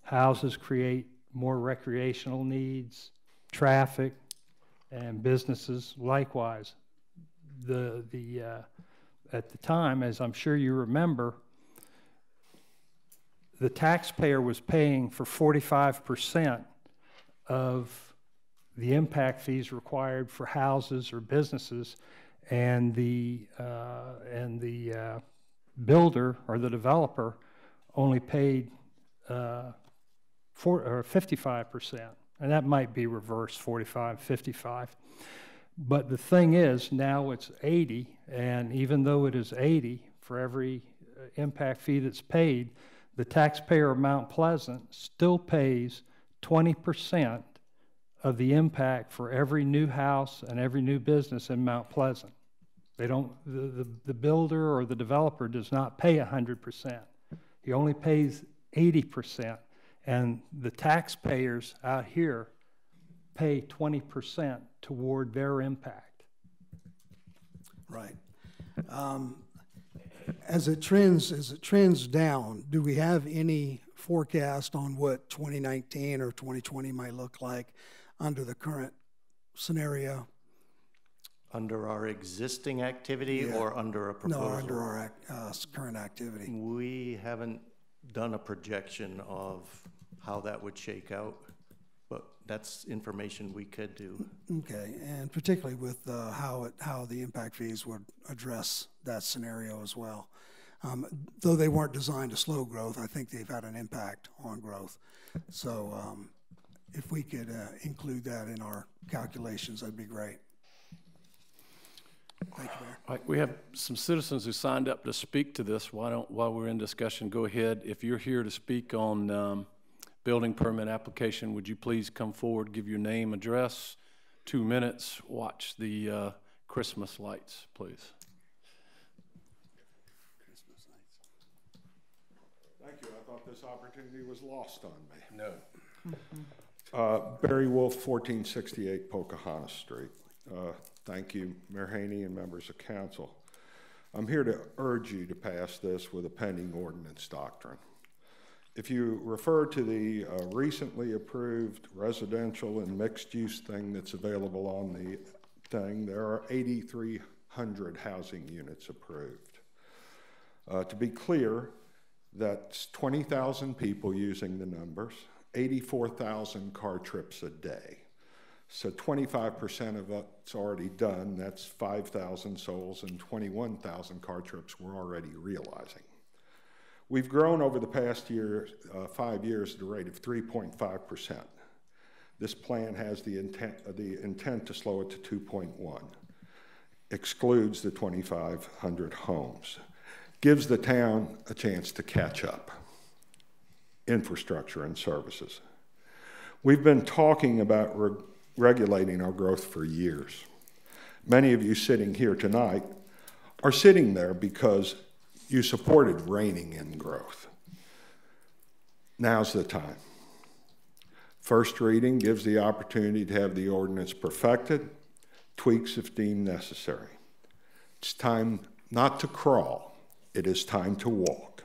Houses create more recreational needs, traffic, and businesses likewise. At the time, as I'm sure you remember, the taxpayer was paying for 45% of the impact fees required for houses or businesses, and the builder or the developer only paid 55%, and that might be reversed, 45, 55. But the thing is, now it's 80, and even though it is 80 for every impact fee that's paid, the taxpayer of Mount Pleasant still pays 20% of the impact for every new house and every new business in Mount Pleasant. They don't, the builder or the developer does not pay 100%. He only pays 80%, and the taxpayers out here pay 20% toward their impact. Right. As it trends down, do we have any forecast on what 2019 or 2020 might look like under the current scenario? Under our existing activity or under a proposal? No, under our current activity. We haven't done a projection of how that would shake out, but that's information we could do. Okay, and particularly with how the impact fees would address that scenario as well. Though they weren't designed to slow growth, I think they've had an impact on growth. So if we could include that in our calculations, that'd be great. Thank you, Mayor. All right, we have some citizens who signed up to speak to this. While we're in discussion, go ahead. If you're here to speak on building permit application, would you please come forward, give your name, address, 2 minutes, watch the Christmas lights, please. Christmas lights. Thank you. I thought this opportunity was lost on me. No. Barry Wolf, 1468 Pocahontas Street. Thank you, Mayor Haney and members of council. I'm here to urge you to pass this with a pending ordinance doctrine. if you refer to the recently approved residential and mixed-use thing that's available on the thing, there are 8,300 housing units approved. To be clear, that's 20,000 people using the numbers, 84,000 car trips a day. So 25% of it's already done. That's 5,000 souls and 21,000 car trips we're already realizing. We've grown over the past year, 5 years at a rate of 3.5%. This plan has the intent to slow it to 2.1. Excludes the 2,500 homes. Gives the town a chance to catch up. Infrastructure and services. We've been talking about regulating our growth for years. Many of you sitting here tonight are sitting there because you supported reining in growth. Now's the time. First reading gives the opportunity to have the ordinance perfected, tweaks if deemed necessary. It's time not to crawl, it is time to walk.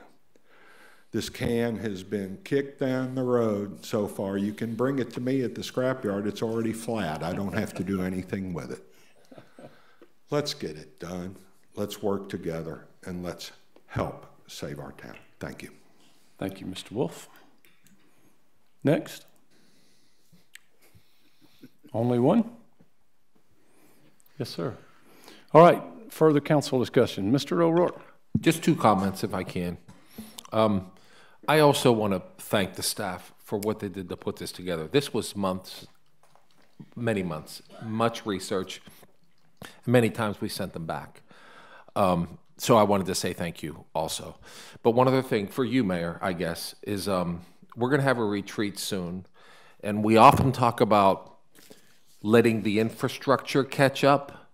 This can has been kicked down the road so far. You can bring it to me at the scrapyard. It's already flat. I don't have to do anything with it. Let's get it done. Let's work together, and let's help save our town. Thank you. Thank you, Mr. Wolf. Next. Only one? Yes, sir. All right, further council discussion. Mr. O'Rourke. Just 2 comments, if I can. I also want to thank the staff for what they did to put this together. This was months, many months, much research. Many times we sent them back. So I wanted to say thank you also. But one other thing for you, Mayor, I guess, is we're going to have a retreat soon. And we often talk about letting the infrastructure catch up.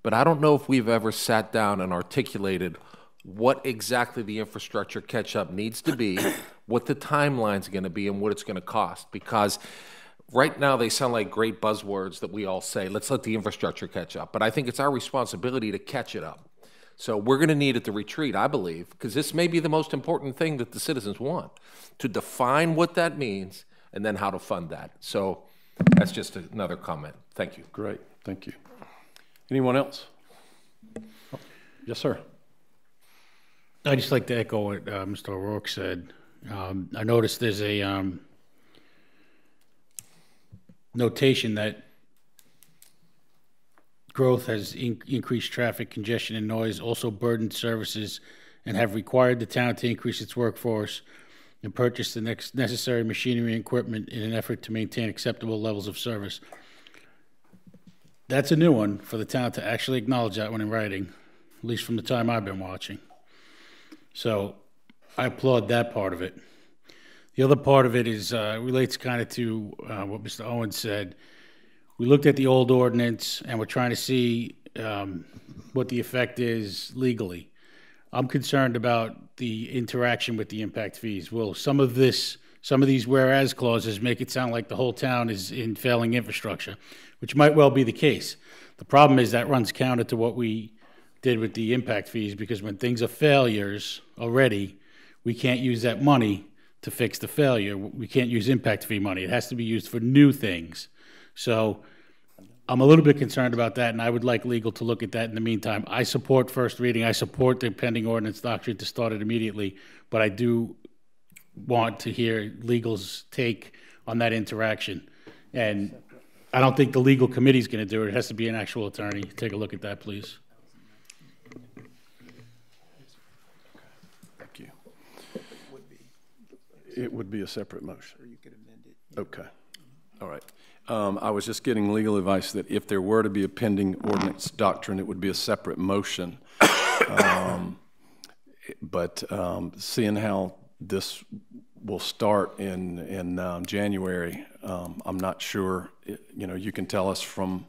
But I don't know if we've ever sat down and articulated what exactly the infrastructure catch-up needs to be, what the timeline's going to be, and what it's going to cost. Because right now they sound like great buzzwords that we all say, let's let the infrastructure catch up. But I think it's our responsibility to catch it up. So we're going to need at the retreat, I believe, because this may be the most important thing that the citizens want, to define what that means and then how to fund that. So that's just another comment. Thank you. Great. Thank you. Anyone else? Oh, yes, sir. I'd just like to echo what Mr. O'Rourke said. I noticed there's a notation that growth has increased traffic, congestion, and noise, also burdened services, and have required the town to increase its workforce and purchase the necessary machinery and equipment in an effort to maintain acceptable levels of service. That's a new one for the town to actually acknowledge that one in writing, at least from the time I've been watching. So I applaud that part of it. The other part of it is relates kind of to what Mr. Owens said. We looked at the old ordinance and we're trying to see what the effect is legally. I'm concerned about the interaction with the impact fees. Will some of these whereas clauses make it sound like the whole town is in failing infrastructure, which might well be the case. The problem is that runs counter to what we did with the impact fees, because when things are failures already, we can't use that money to fix the failure. We can't use impact fee money. It has to be used for new things. So I'm a little bit concerned about that, and I would like legal to look at that in the meantime. I support first reading. I support the pending ordinance doctrine to start it immediately, but I do want to hear legal's take on that interaction. And I don't think the legal committee is going to do it. It has to be an actual attorney. Take a look at that, please. Thank you. It would be a separate motion. Or you could amend it. Okay. All right. I was just getting legal advice that if there were to be a pending ordinance doctrine, it would be a separate motion. But seeing how this will start in January, I'm not sure. You can tell us from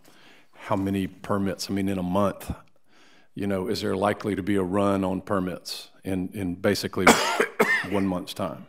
how many permits. I mean, in a month, is there likely to be a run on permits in basically 1 month's time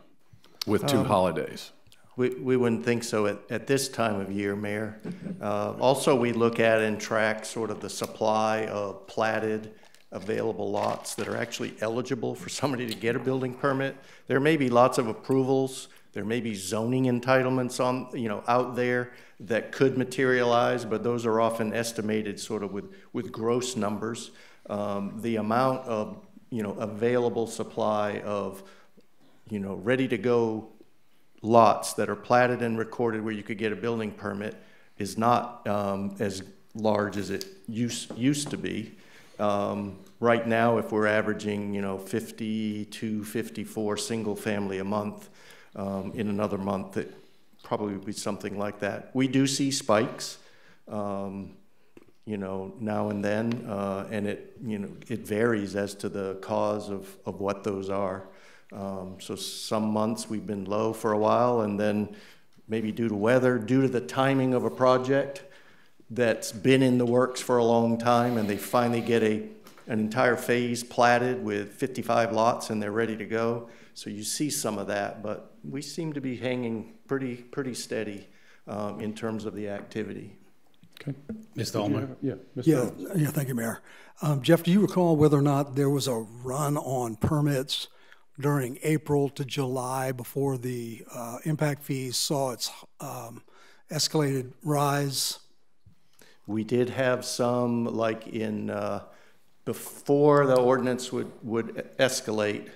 with 2 holidays? We wouldn't think so at this time of year, Mayor. Also, we look at and track sort of the supply of platted available lots that are actually eligible for somebody to get a building permit. There may be lots of approvals. There may be zoning entitlements on, out there that could materialize, but those are often estimated sort of with gross numbers. The amount of, available supply of, ready to go lots that are platted and recorded where you could get a building permit is not as large as it used to be. Right now, if we're averaging, 50 to 54 single family a month, in another month, it probably would be something like that. We do see spikes, now and then, and it varies as to the cause of what those are. So some months we've been low for a while, and then maybe due to weather, due to the timing of a project that's been in the works for a long time, and they finally get an entire phase platted with 55 lots and they're ready to go. So you see some of that, but we seem to be hanging pretty steady in terms of the activity. Okay. Mr. Ulmer. Yeah. Yeah, thank you, Mayor. Jeff, do you recall whether or not there was a run on permits during April to July before the impact fees saw its escalated rise? We did have some, like in before the ordinance would escalate.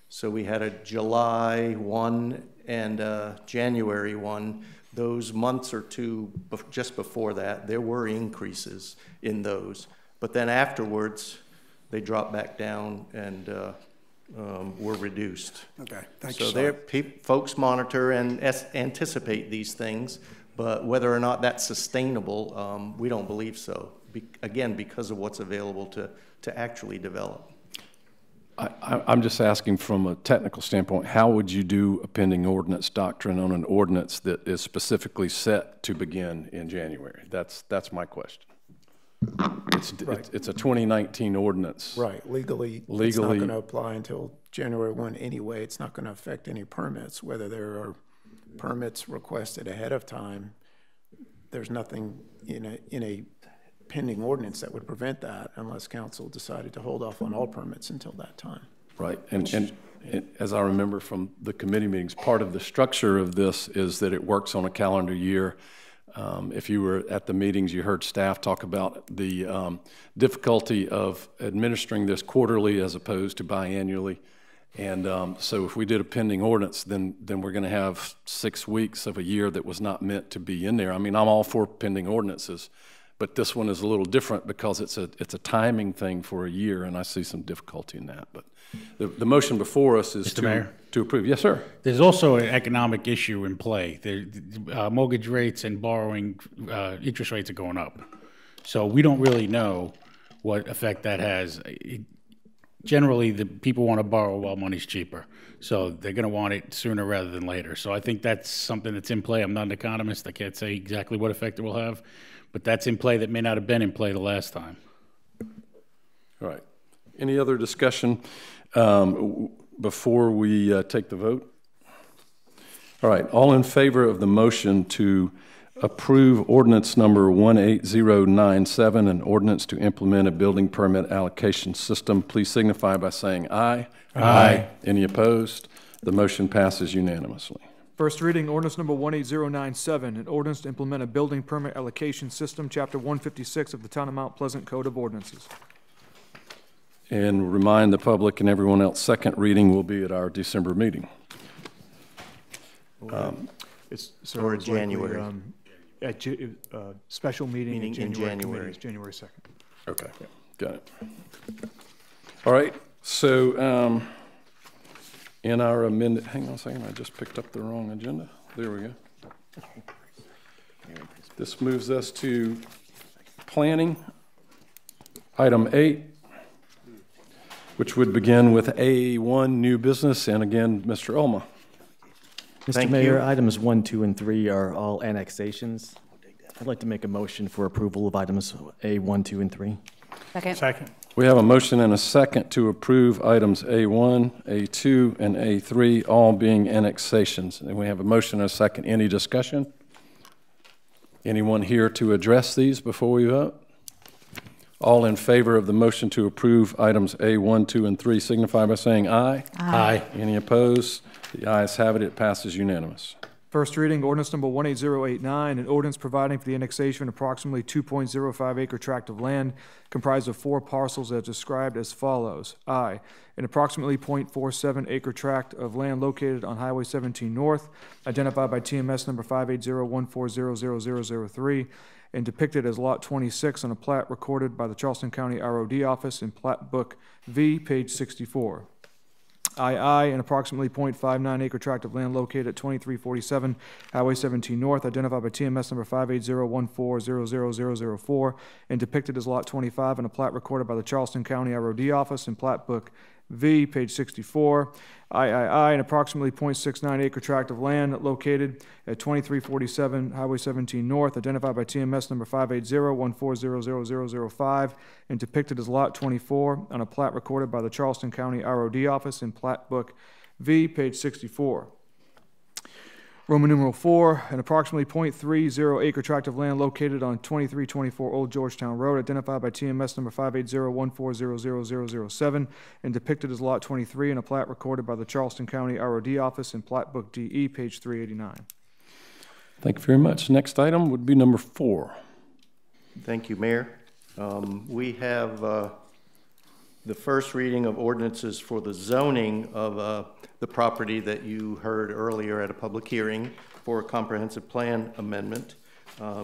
So we had a July 1 and a January 1. Those months or two just before that, there were increases in those. But then afterwards, they dropped back down and were reduced. Okay, thank you. you. So folks monitor and anticipate these things, but whether or not that's sustainable, we don't believe so. Again, because of what's available to actually develop. I'm just asking from a technical standpoint, how would you do a pending ordinance doctrine on an ordinance that is specifically set to begin in January? That's my question. It's a 2019 ordinance. Right. Legally, it's not going to apply until January 1 anyway. It's not going to affect any permits, whether there are permits requested ahead of time. There's nothing in a pending ordinance that would prevent that unless council decided to hold off on all permits until that time. Right, and as I remember from the committee meetings, part of the structure of this is that it works on a calendar year. If you were at the meetings, you heard staff talk about the difficulty of administering this quarterly as opposed to biannually. And so if we did a pending ordinance, then we're going to have 6 weeks of a year that was not meant to be in there. I mean, I'm all for pending ordinances, but this one is a little different because it's a timing thing for a year, and I see some difficulty in that. But the motion before us is to approve. Yes, sir. There's also an economic issue in play. Mortgage rates and borrowing interest rates are going up. So we don't really know what effect that has. Generally, the people want to borrow while money's cheaper. So they're going to want it sooner rather than later. So I think that's something that's in play. I'm not an economist. I can't say exactly what effect it will have. But that's in play that may not have been in play the last time. All right. Any other discussion before we take the vote? All right. All in favor of the motion to approve ordinance number 18097, an ordinance to implement a building permit allocation system, please signify by saying aye. Aye. Any opposed? The motion passes unanimously. First reading, ordinance number 18097, an ordinance to implement a building permit allocation system, Chapter 156 of the Town of Mount Pleasant Code of Ordinances. And remind the public and everyone else, second reading will be at our December meeting. It's or January. Special meeting in January. It's January 2nd. Okay, got it. All right, so in our amended, hang on a second, I just picked up the wrong agenda. There we go. This moves us to planning, item 8, which would begin with A1, new business, and again, Mr. Ulma. Mr. Mayor, items 1, 2, and 3 are all annexations. I'd like to make a motion for approval of items A1, 2, and 3. Second. We have a motion and a second to approve items A1, A2, and A3, all being annexations. And we have a motion and a second. Any discussion? Anyone here to address these before we vote? All in favor of the motion to approve items A1, 2, and 3 signify by saying aye. Aye. Any opposed? The ayes have it. It passes unanimous. First reading, ordinance number 18089, an ordinance providing for the annexation of approximately 2.05 acre tract of land comprised of 4 parcels as described as follows. I, an approximately 0.47 acre tract of land located on Highway 17 North, identified by TMS number 58014000003, and depicted as Lot 26 on a plat recorded by the Charleston County ROD Office in Plat Book V, page 64. II, an approximately 0.59 acre tract of land located at 2347 Highway 17 North, identified by TMS number 58014000004, and depicted as Lot 25 on a plat recorded by the Charleston County ROD Office in Plat Book V, page 64. III, an approximately 0.69 acre tract of land located at 2347 Highway 17 North, identified by TMS number 58014000005, and depicted as Lot 24 on a plat recorded by the Charleston County ROD Office in Plat Book V, page 64. Roman numeral 4, an approximately 0.30 acre tract of land located on 2324 Old Georgetown Road, identified by TMS number 58014000007, and depicted as Lot 23 in a plat recorded by the Charleston County ROD Office in Plat Book DE, page 389. Thank you very much. Next item would be number 4. Thank you, Mayor. We have the first reading of ordinances for the zoning of the property that you heard earlier at a public hearing for a comprehensive plan amendment.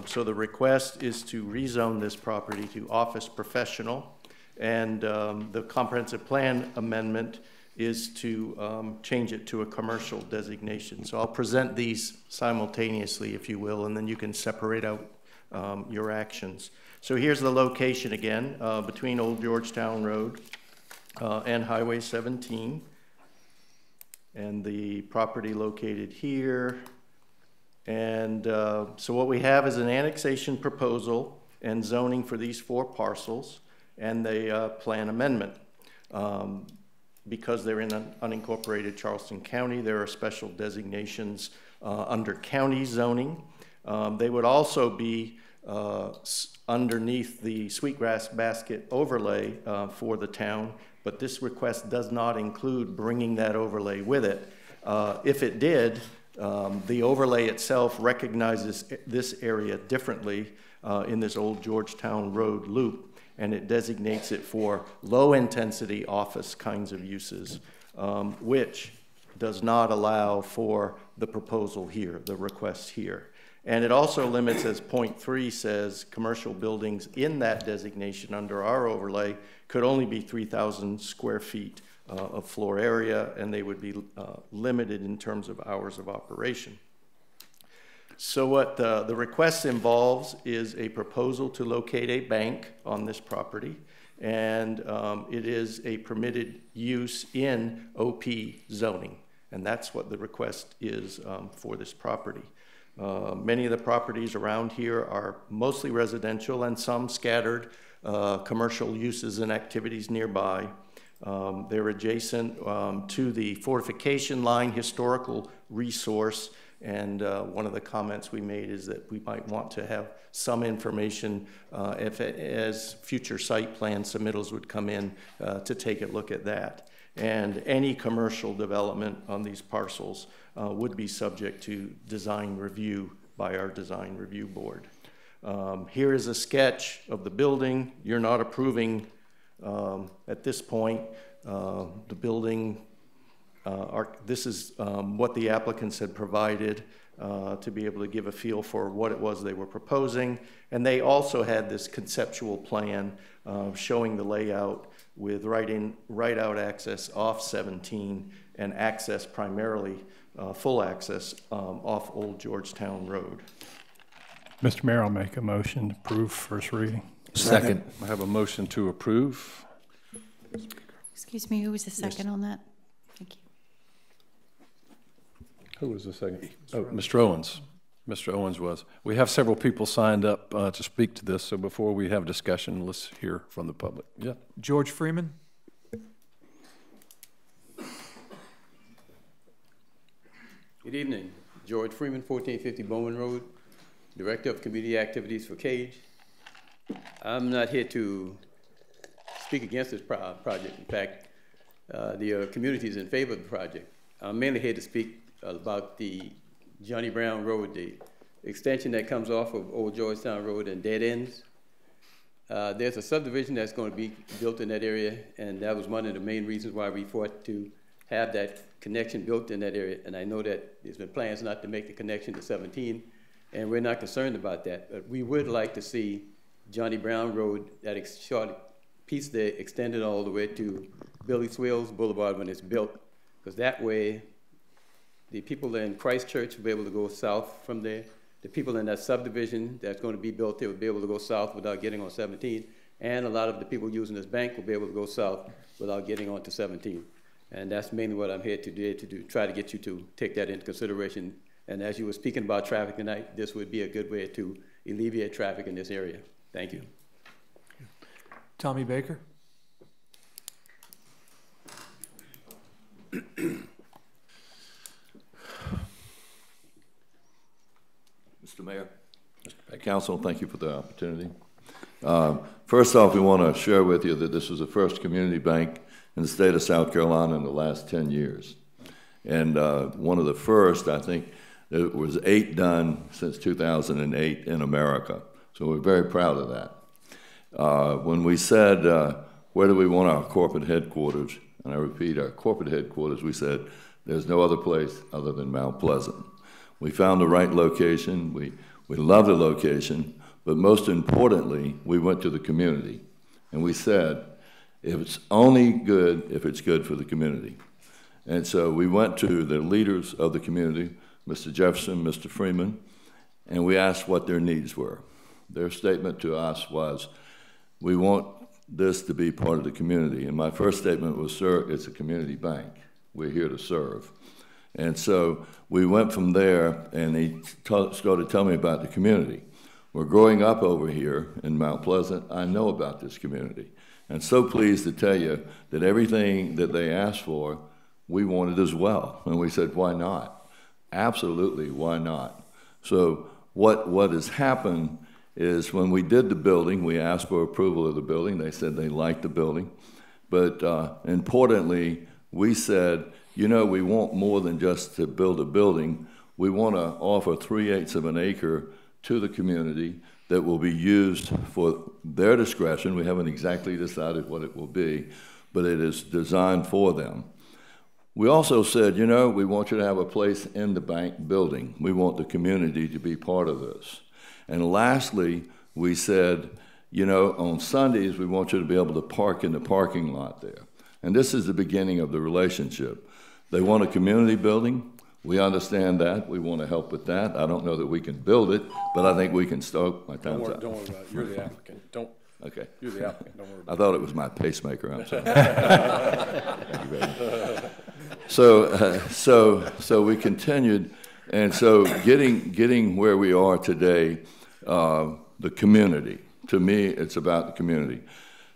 So the request is to rezone this property to office professional, and the comprehensive plan amendment is to change it to a commercial designation. So I'll present these simultaneously, if you will, and then you can separate out your actions. So here's the location again, between Old Georgetown Road and Highway 17. And the property located here. And so what we have is an annexation proposal and zoning for these 4 parcels and the plan amendment. Because they're in an unincorporated Charleston County, there are special designations under county zoning. They would also be underneath the Sweetgrass Basket overlay for the town, but this request does not include bringing that overlay with it. If it did, the overlay itself recognizes this area differently in this Old Georgetown Road loop, and it designates it for low-intensity office kinds of uses, which does not allow for the proposal here, the request here. And it also limits, as point 3 says, commercial buildings in that designation under our overlay could only be 3,000 square feet of floor area, and they would be limited in terms of hours of operation. So what the request involves is a proposal to locate a bank on this property, and it is a permitted use in OP zoning, and that's what the request is for this property. Many of the properties around here are mostly residential and some scattered commercial uses and activities nearby. They're adjacent to the fortification line historical resource, and one of the comments we made is that we might want to have some information as future site plan submittals would come in to take a look at that. And any commercial development on these parcels would be subject to design review by our design review board. Here is a sketch of the building. You're not approving at this point the building. This is what the applicants had provided to be able to give a feel for what it was they were proposing. And they also had this conceptual plan showing the layout with right-out access off 17 and access primarily, full access off Old Georgetown Road. Mr. Mayor, I'll make a motion to approve first reading. Second. I have a motion to approve. Excuse me, who was the second on that? Thank you. Who was the second? Oh, Mr. Owens. Mr. Owens was. We have several people signed up to speak to this, so before we have discussion, let's hear from the public. Yeah. George Freeman. Good evening. George Freeman, 1450 Bowman Road, Director of Community Activities for CAGE. I'm not here to speak against this project. In fact, the community is in favor of the project. I'm mainly here to speak about the Johnny Brown Road, the extension that comes off of Old Georgetown Road and dead ends. There's a subdivision that's going to be built in that area, and that was one of the main reasons why we fought to have that connection built in that area. And I know that there's been plans not to make the connection to 17, and we're not concerned about that. But we would like to see Johnny Brown Road, that short piece there, extended all the way to Billy Swills Boulevard when it's built, because that way the people in Christchurch will be able to go south from there. The people in that subdivision that's going to be built there will be able to go south without getting on 17. And a lot of the people using this bank will be able to go south without getting onto 17. And that's mainly what I'm here today to do, try to get you to take that into consideration. And as you were speaking about traffic tonight, this would be a good way to alleviate traffic in this area. Thank you. Tommy Baker. Mr. Mayor, Council, thank you for the opportunity. First off, we want to share with you that this was the first community bank in the state of South Carolina in the last 10 years. And one of the first, I think, there was 8 done since 2008 in America. So we're very proud of that. When we said, where do we want our corporate headquarters, and I repeat, our corporate headquarters, we said, there's no other place other than Mount Pleasant. We found the right location. We love the location, but most importantly, we went to the community, and we said, it's only good if it's good for the community. And so we went to the leaders of the community, Mr. Jefferson, Mr. Freeman, and we asked what their needs were. Their statement to us was, we want this to be part of the community. And my first statement was, sir, it's a community bank. We're here to serve. And so we went from there, and he started telling me about the community. Well, growing up over here in Mount Pleasant, I know about this community. And so pleased to tell you that everything that they asked for, we wanted as well. And we said, why not? Absolutely, why not? So what has happened is when we did the building, we asked for approval of the building. They said they liked the building. But importantly, we said, you know, we want more than just to build a building. We want to offer 3/8 of an acre to the community that will be used for their discretion. We haven't exactly decided what it will be, but it is designed for them. We also said, you know, we want you to have a place in the bank building. We want the community to be part of this. And lastly, we said, you know, on Sundays, we want you to be able to park in the parking lot there. And this is the beginning of the relationship. They want a community building. We understand that. We want to help with that. I don't know that we can build it, but I think we can start. My time's up. Don't worry about it. You're the applicant. Don't. Okay. You're the applicant. Don't worry about I thought it was my pacemaker. I'm sorry. Thank you very much. So we continued, and so getting where we are today, the community. To me, it's about the community.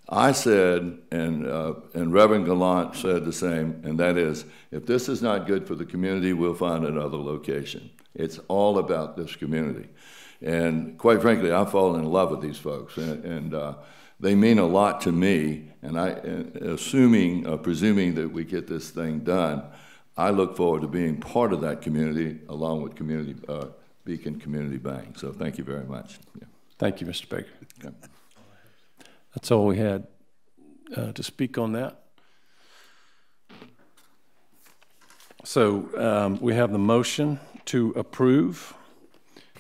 I said, and Reverend Gallant said the same, and that is, if this is not good for the community, we'll find another location. It's all about this community. And quite frankly, I've fallen in love with these folks, and they mean a lot to me, and presuming that we get this thing done, I look forward to being part of that community along with Beacon Community Bank. So thank you very much. Yeah. Thank you, Mr. Baker. Okay. That's all we had to speak on that. So we have the motion to approve.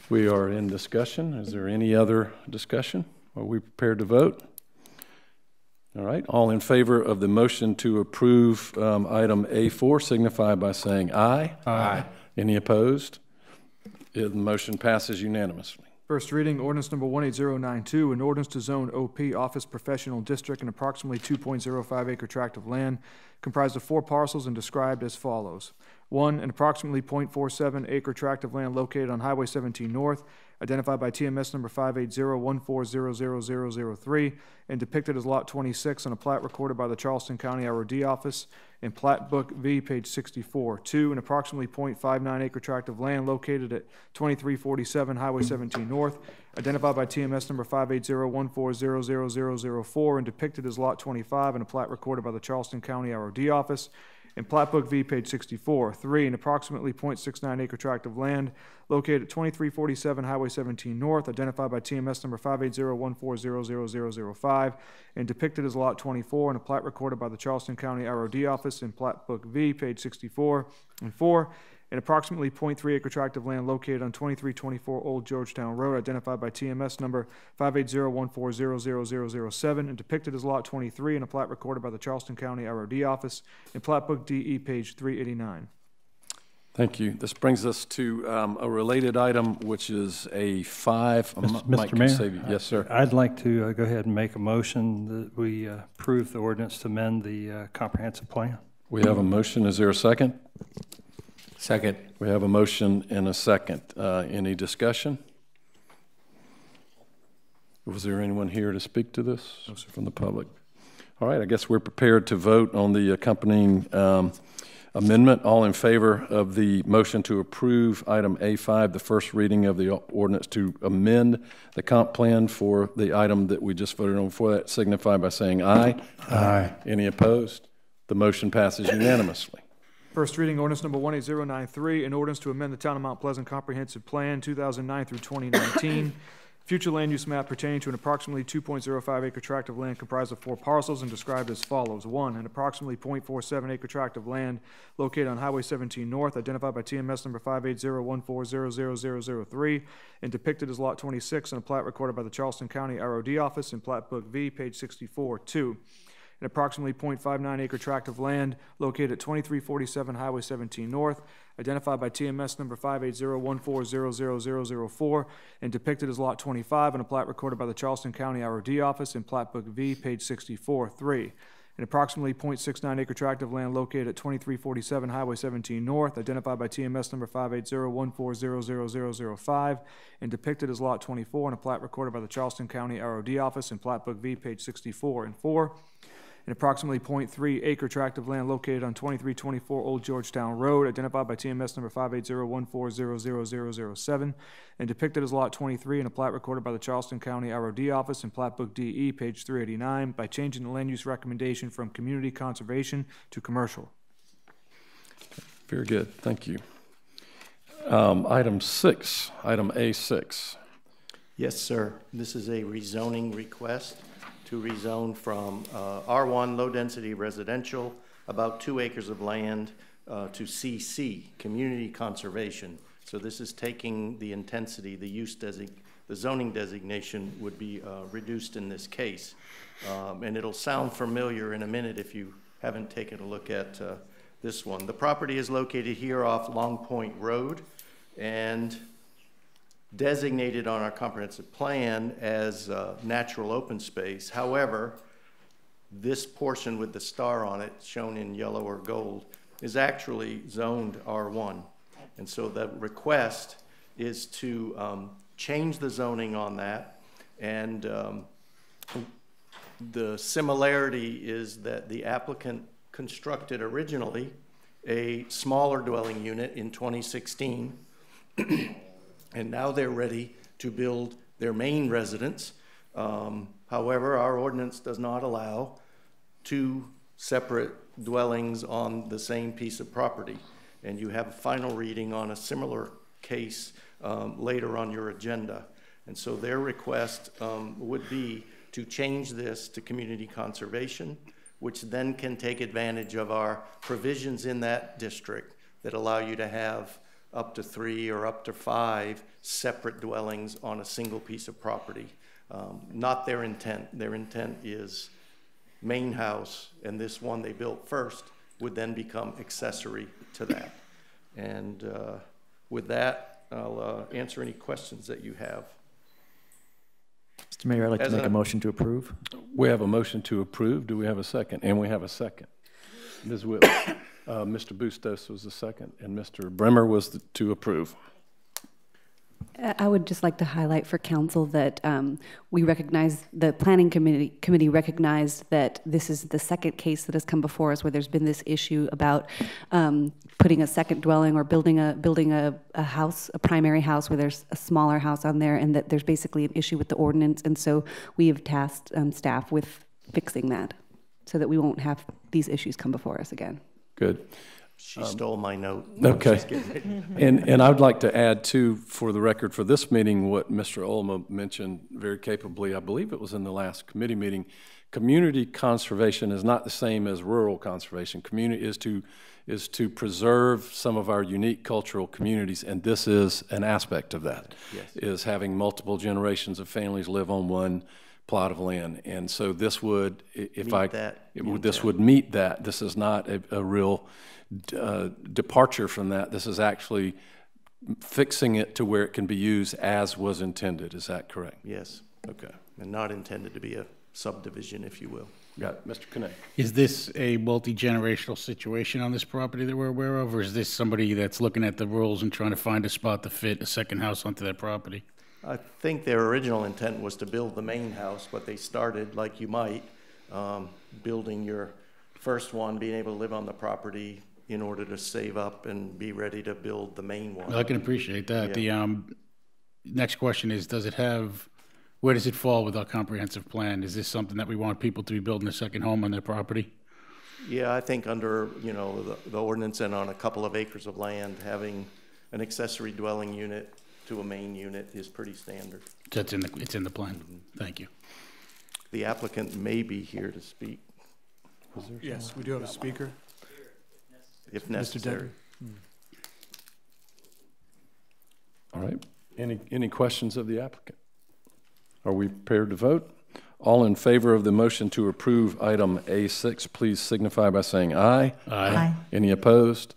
We are in discussion. Is there any other discussion? Are we prepared to vote? All right. All in favor of the motion to approve item A4 signify by saying aye. Aye. Any opposed? The motion passes unanimously. First reading, ordinance number 18092, an ordinance to zone OP Office Professional District an approximately 2.05 acre tract of land comprised of 4 parcels and described as follows. 1, an approximately 0.47 acre tract of land located on Highway 17 North, identified by TMS number 58014000003 and depicted as Lot 26 on a plat recorded by the Charleston County ROD Office in Plat Book V, page 64. 2, an approximately .59 acre tract of land located at 2347 Highway 17 North, identified by TMS number 58014000004 and depicted as Lot 25 in a plat recorded by the Charleston County ROD office. In Plat Book V, page 64. 3, an approximately .69 acre tract of land located at 2347 Highway 17 North, identified by TMS number 58014000005 and depicted as Lot 24 in a plat recorded by the Charleston County ROD office. In Plat Book V, page 64. And 4, an approximately .3 acre tract of land located on 2324 Old Georgetown Road, identified by TMS number 58014000007 and depicted as Lot 23 in a plat recorded by the Charleston County ROD office. In Plat Book DE, page 389. Thank you. This brings us to a related item, which is a 5. Mr. Mayor? Yes, sir. I'd like to go ahead and make a motion that we approve the ordinance to amend the comprehensive plan. We have a motion. Is there a second? Second. We have a motion and a second. Any discussion? Was there anyone here to speak to this from the public? All right, I guess we're prepared to vote on the accompanying amendment. All in favor of the motion to approve item A5, the first reading of the ordinance to amend the comp plan for the item that we just voted on before that, signify by saying aye. Aye. Any opposed? The motion passes unanimously. First reading ordinance number 18093, an ordinance to amend the Town of Mount Pleasant Comprehensive Plan 2009 through 2019. Future land use map pertaining to an approximately 2.05 acre tract of land comprised of 4 parcels and described as follows. 1, an approximately .47 acre tract of land located on Highway 17 North, identified by TMS number 58014000003 and depicted as Lot 26 in a plat recorded by the Charleston County ROD office in Plat Book V, page 64. 2, an approximately .59 acre tract of land located at 2347 Highway 17 North, identified by TMS number 58014000004 and depicted as Lot 25 in a plat recorded by the Charleston County ROD office in Plat Book V, page 64. 3, an approximately .69 acre tract of land located at 2347 Highway 17 North, identified by TMS number 58014000005 and depicted as Lot 24 in a plat recorded by the Charleston County ROD office in Plat Book V, page 64. And 4, an approximately .3 acre tract of land located on 2324 Old Georgetown Road, identified by TMS number 58014000007 and depicted as Lot 23 in a plat recorded by the Charleston County ROD office in Plat Book DE, page 389, by changing the land use recommendation from community conservation to commercial. Very good. Thank you. Item 6, item A6. Yes, sir. This is a rezoning request to rezone from R1 low-density residential, about 2 acres of land, to CC, community conservation. So this is taking the intensity, the zoning designation would be reduced in this case. And it'll sound familiar in a minute if you haven't taken a look at this one. The property is located here off Long Point Road and designated on our comprehensive plan as natural open space. However, this portion with the star on it, shown in yellow or gold, is actually zoned R1. And so the request is to change the zoning on that. And the similarity is that the applicant constructed originally a smaller dwelling unit in 2016. And now they're ready to build their main residence. However, our ordinance does not allow 2 separate dwellings on the same piece of property. And you have a final reading on a similar case later on your agenda. And so their request would be to change this to community conservation, which then can take advantage of our provisions in that district that allow you to have up to 3 or up to 5 separate dwellings on a single piece of property. Not their intent. Their intent is main house, and this one they built first would then become accessory to that. And with that, I'll answer any questions that you have. Mr. Mayor, I'd like to make a motion to approve. We have a motion to approve. Do we have a second? And we have a second. Ms. Whip. Mr. Bustos was the second, and Mr. Bremer was to approve. I would just like to highlight for council that we recognize, the planning committee recognized that this is the second case that has come before us where there's been this issue about putting a second dwelling or building a house, a primary house where there's a smaller house on there, and that there's basically an issue with the ordinance. And so we have tasked staff with fixing that so that we won't have these issues come before us again. Good. She stole my note. Okay. And I would like to add, too, for the record, for this meeting, what Mr. Olma mentioned very capably, I believe it was in the last committee meeting. Community conservation is not the same as rural conservation. Community is to preserve some of our unique cultural communities, and this is an aspect of that. Yes. Is having multiple generations of families live on one plot of land. And so this would, this would meet that. This is not a real departure from that. This is actually fixing it to where it can be used as was intended. Is that correct? Yes. Okay. And not intended to be a subdivision, if you will. Got it. Mr. Kane. Is this a multi-generational situation on this property that we're aware of, or is this somebody that's looking at the rules and trying to find a spot to fit a second house onto their property? I think their original intent was to build the main house, but they started, like you might, building your first one, being able to live on the property in order to save up and be ready to build the main one. I can appreciate that. Yeah. The next question is, where does it fall with our comprehensive plan? Is this something that we want people to be building a second home on their property? Yeah, I think under, the ordinance and on a couple of acres of land, having an accessory dwelling unit to a main unit is pretty standard. It's in the plan. Mm-hmm. Thank you. The applicant may be here to speak. Yes, we do have a speaker. If necessary. All right. Any questions of the applicant? Are we prepared to vote? All in favor of the motion to approve item A6, please signify by saying aye. Aye. Aye. Any opposed?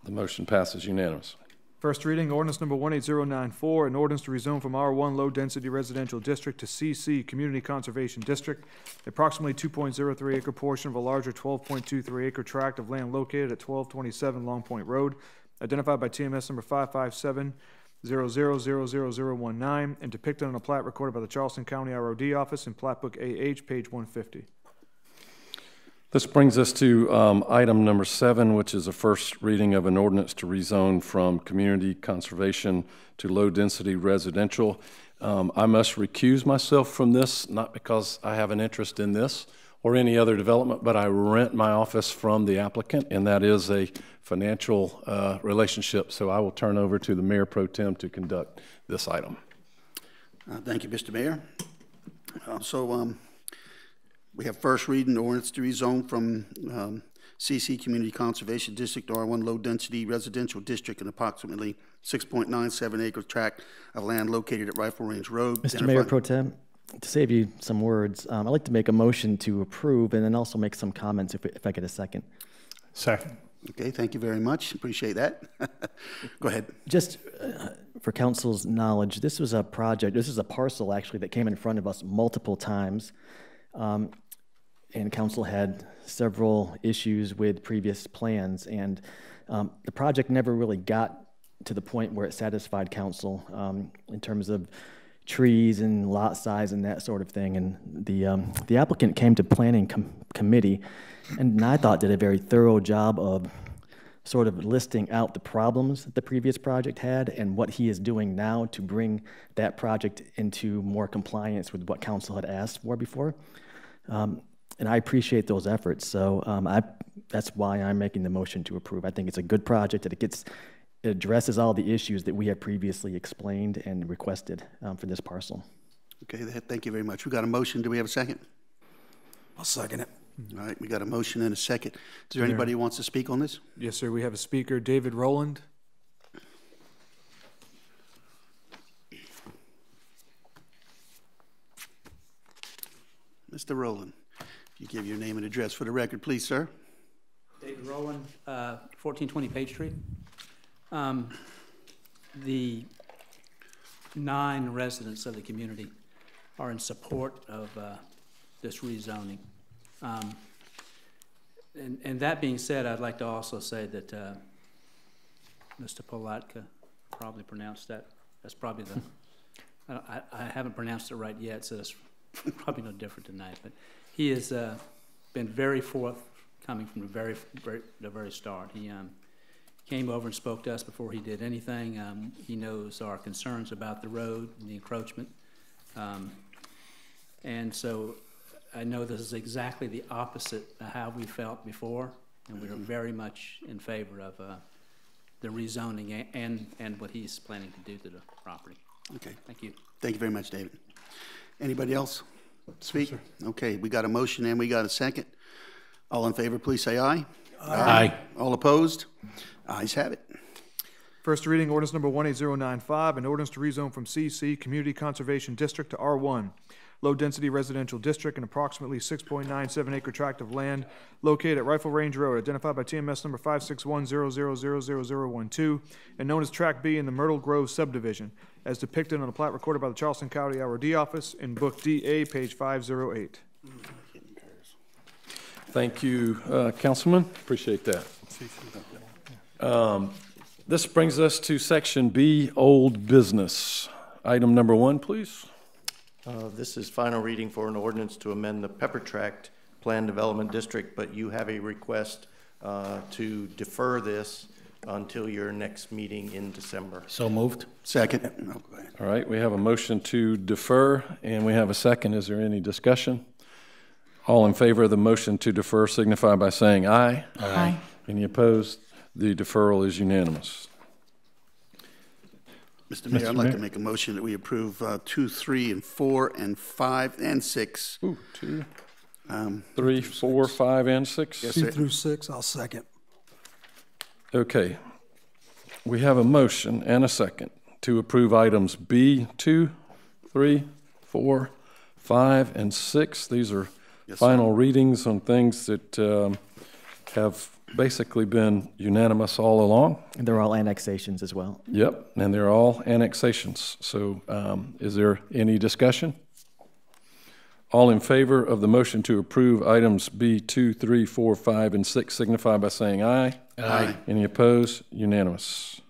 The motion passes unanimously. First reading, ordinance number 18094, an ordinance to rezone from R1 low-density residential district to CC Community Conservation District, approximately 2.03 acre portion of a larger 12.23 acre tract of land located at 1227 Long Point Road, identified by TMS number 557000019, and depicted on a plat recorded by the Charleston County ROD Office in Plat Book AH, page 150. This brings us to item number 7, which is a first reading of an ordinance to rezone from community conservation to low-density residential. I must recuse myself from this, not because I have an interest in this or any other development, but I rent my office from the applicant, and that is a financial relationship. So I will turn over to the Mayor Pro Tem to conduct this item. Thank you, Mr. Mayor. We have first reading ordinance to rezone from CC Community Conservation District to R1 Low Density Residential District, an approximately 6.97 acre tract of land located at Rifle Range Road. Mr. Mayor Pro Tem, to save you some words, I'd like to make a motion to approve and then also make some comments if I get a second. Second. Okay, thank you very much. Appreciate that. Go ahead. Just for council's knowledge, this is a parcel actually that came in front of us multiple times. And council had several issues with previous plans, and the project never really got to the point where it satisfied council in terms of trees and lot size and that sort of thing. And the applicant came to planning committee, and I thought did a very thorough job of sort of listing out the problems that the previous project had and what he is doing now to bring that project into more compliance with what council had asked for before. And I appreciate those efforts, so that's why I'm making the motion to approve. I think it's a good project, that it addresses all the issues that we have previously explained and requested for this parcel. Okay, thank you very much. We got a motion. Do we have a second? I'll second it. All right, we got a motion and a second. Is there anybody who wants to speak on this? Yes, sir. We have a speaker, David Rowland. Mr. Rowland, if you give your name and address for the record, please, sir. David Rowland, 1420 Page Street. The 9 residents of the community are in support of this rezoning. And that being said, I'd like to also say that Mr. Polatka probably pronounced that That's probably the, I haven't pronounced it right yet, so it's probably no different tonight. But he has been very forthcoming from the very start. He came over and spoke to us before he did anything. He knows our concerns about the road and the encroachment. And so I know this is exactly the opposite of how we felt before, and we are very much in favor of the rezoning and what he's planning to do to the property. Okay. Thank you. Thank you very much, David. Anybody else speak? Okay, we got a motion and we got a second. All in favor, please say aye. Aye. All opposed? Ayes have it. First reading, ordinance number 18095, an ordinance to rezone from CC Community Conservation District to R1, low-density residential district, an approximately 6.97 acre tract of land located at Rifle Range Road, identified by TMS number 56100000012, and known as Tract B in the Myrtle Grove subdivision, as depicted on the plat recorded by the Charleston County ROD office in Book DA, page 508. Thank you, Councilman. Appreciate that. This brings us to Section B, Old Business. Item number 1, please. This is final reading for an ordinance to amend the Pepper Tract Plan Development District, but you have a request to defer this until your next meeting in December. So moved. Second. All right, we have a motion to defer, and we have a second. Is there any discussion? All in favor of the motion to defer signify by saying aye. Aye. Any opposed? The deferral is unanimous. Mr. Mayor, I'd like to make a motion that we approve 2, 3, and 4, and 5, and 6. Ooh, 2, 3, 4, 5, and 6? Yes, 2 sir. through 6, I'll second. Okay. We have a motion and a second to approve items B, 2, 3, 4, 5, and 6. These are final readings on things that have basically been unanimous all along. And they're all annexations as well. Yep, and they're all annexations. So is there any discussion? All in favor of the motion to approve items B, 2, 3, 4, 5, and 6 signify by saying aye. Aye. Any opposed? Unanimous.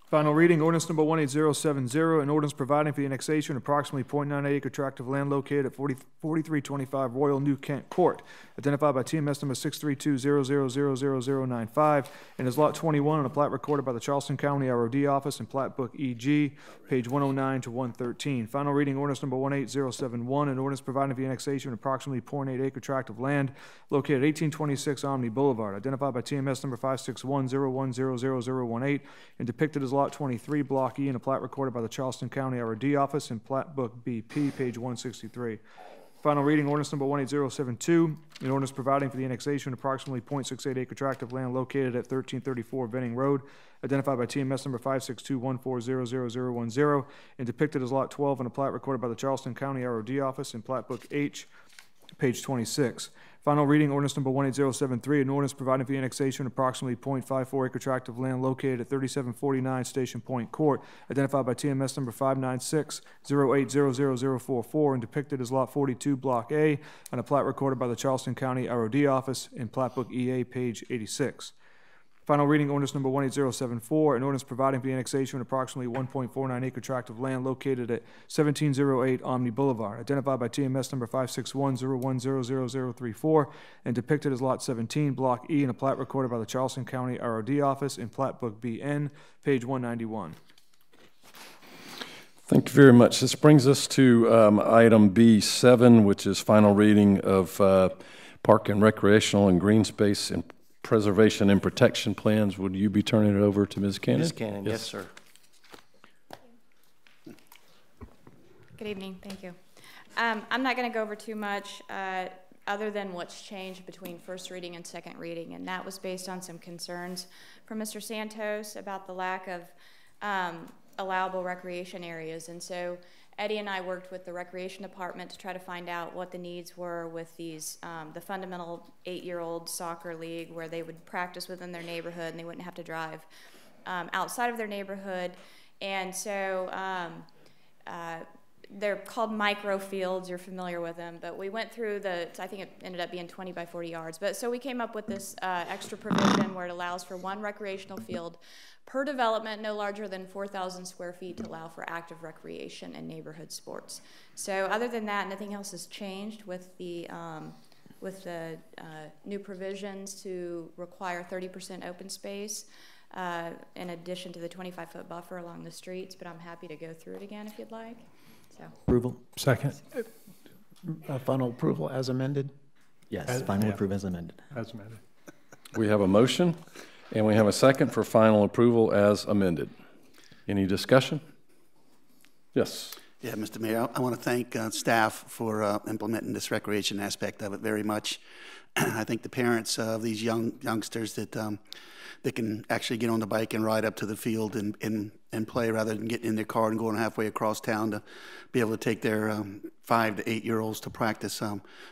Final reading, ordinance number 18070, an ordinance providing for the annexation of approximately 0.98 acre tract of land located at 4325 Royal New Kent Court, identified by TMS number 63200000095, and is lot 21 on a plat recorded by the Charleston County ROD office in Plat Book EG, page 109 to 113. Final reading, ordinance number 18071, an ordinance providing for the annexation of approximately 0.8 acre tract of land located at 1826 Omni Boulevard, identified by TMS number 56101000018, and depicted as lot 23, Block E, in a plat recorded by the Charleston County ROD office in Plat Book BP, page 163. Final reading, ordinance number 18072, an ordinance providing for the annexation of approximately 0.68 acre tract of land located at 1334 Venning Road, identified by TMS number 56214000010, and depicted as lot 12 in a plat recorded by the Charleston County ROD office in Plat Book H, page 26. Final reading, ordinance number 18073, an ordinance providing for the annexation of approximately 0.54 acre tract of land located at 3749 Station Point Court, identified by TMS number 59608000044, and depicted as lot 42, Block A, on a plat recorded by the Charleston County ROD office in Plat Book EA, page 86. Final reading, ordinance number 18074, an ordinance providing for the annexation of approximately 1.49 acre tract of land located at 1708 Omni Boulevard, identified by TMS number 56101000034, and depicted as lot 17, Block E, in a plat recorded by the Charleston County ROD office in Plat Book BN, page 191. Thank you very much. This brings us to item B7, which is final reading of Park and Recreational and Green Space and Preservation and Protection Plans. Would you be turning it over to Ms. Cannon? Ms. Cannon, yes, sir. Good evening, thank you. I'm not going to go over too much other than what's changed between first reading and second reading, and that was based on some concerns from Mr. Santos about the lack of allowable recreation areas. And so Eddie and I worked with the Recreation Department to try to find out what the needs were with these, the fundamental 8-year-old soccer league where they would practice within their neighborhood and they wouldn't have to drive outside of their neighborhood. And so they're called microfields. You're familiar with them, but we went through I think it ended up being 20 by 40 yards. But so we came up with this extra provision where it allows for one recreational field per development, no larger than 4,000 square feet, to allow for active recreation and neighborhood sports. So other than that, nothing else has changed with the new provisions to require 30% open space in addition to the 25-foot buffer along the streets. But I'm happy to go through it again if you'd like. So. Approval. Second. Final approval as amended? Yes, final approval as amended. As amended. We have a motion, and we have a second for final approval as amended. Any discussion? Yes. Yeah, Mr. Mayor, I want to thank staff for implementing this recreation aspect of it very much. I think the parents of these youngsters that can actually get on the bike and ride up to the field and play rather than getting in their car and going halfway across town to be able to take their 5 to 8 year olds to practice.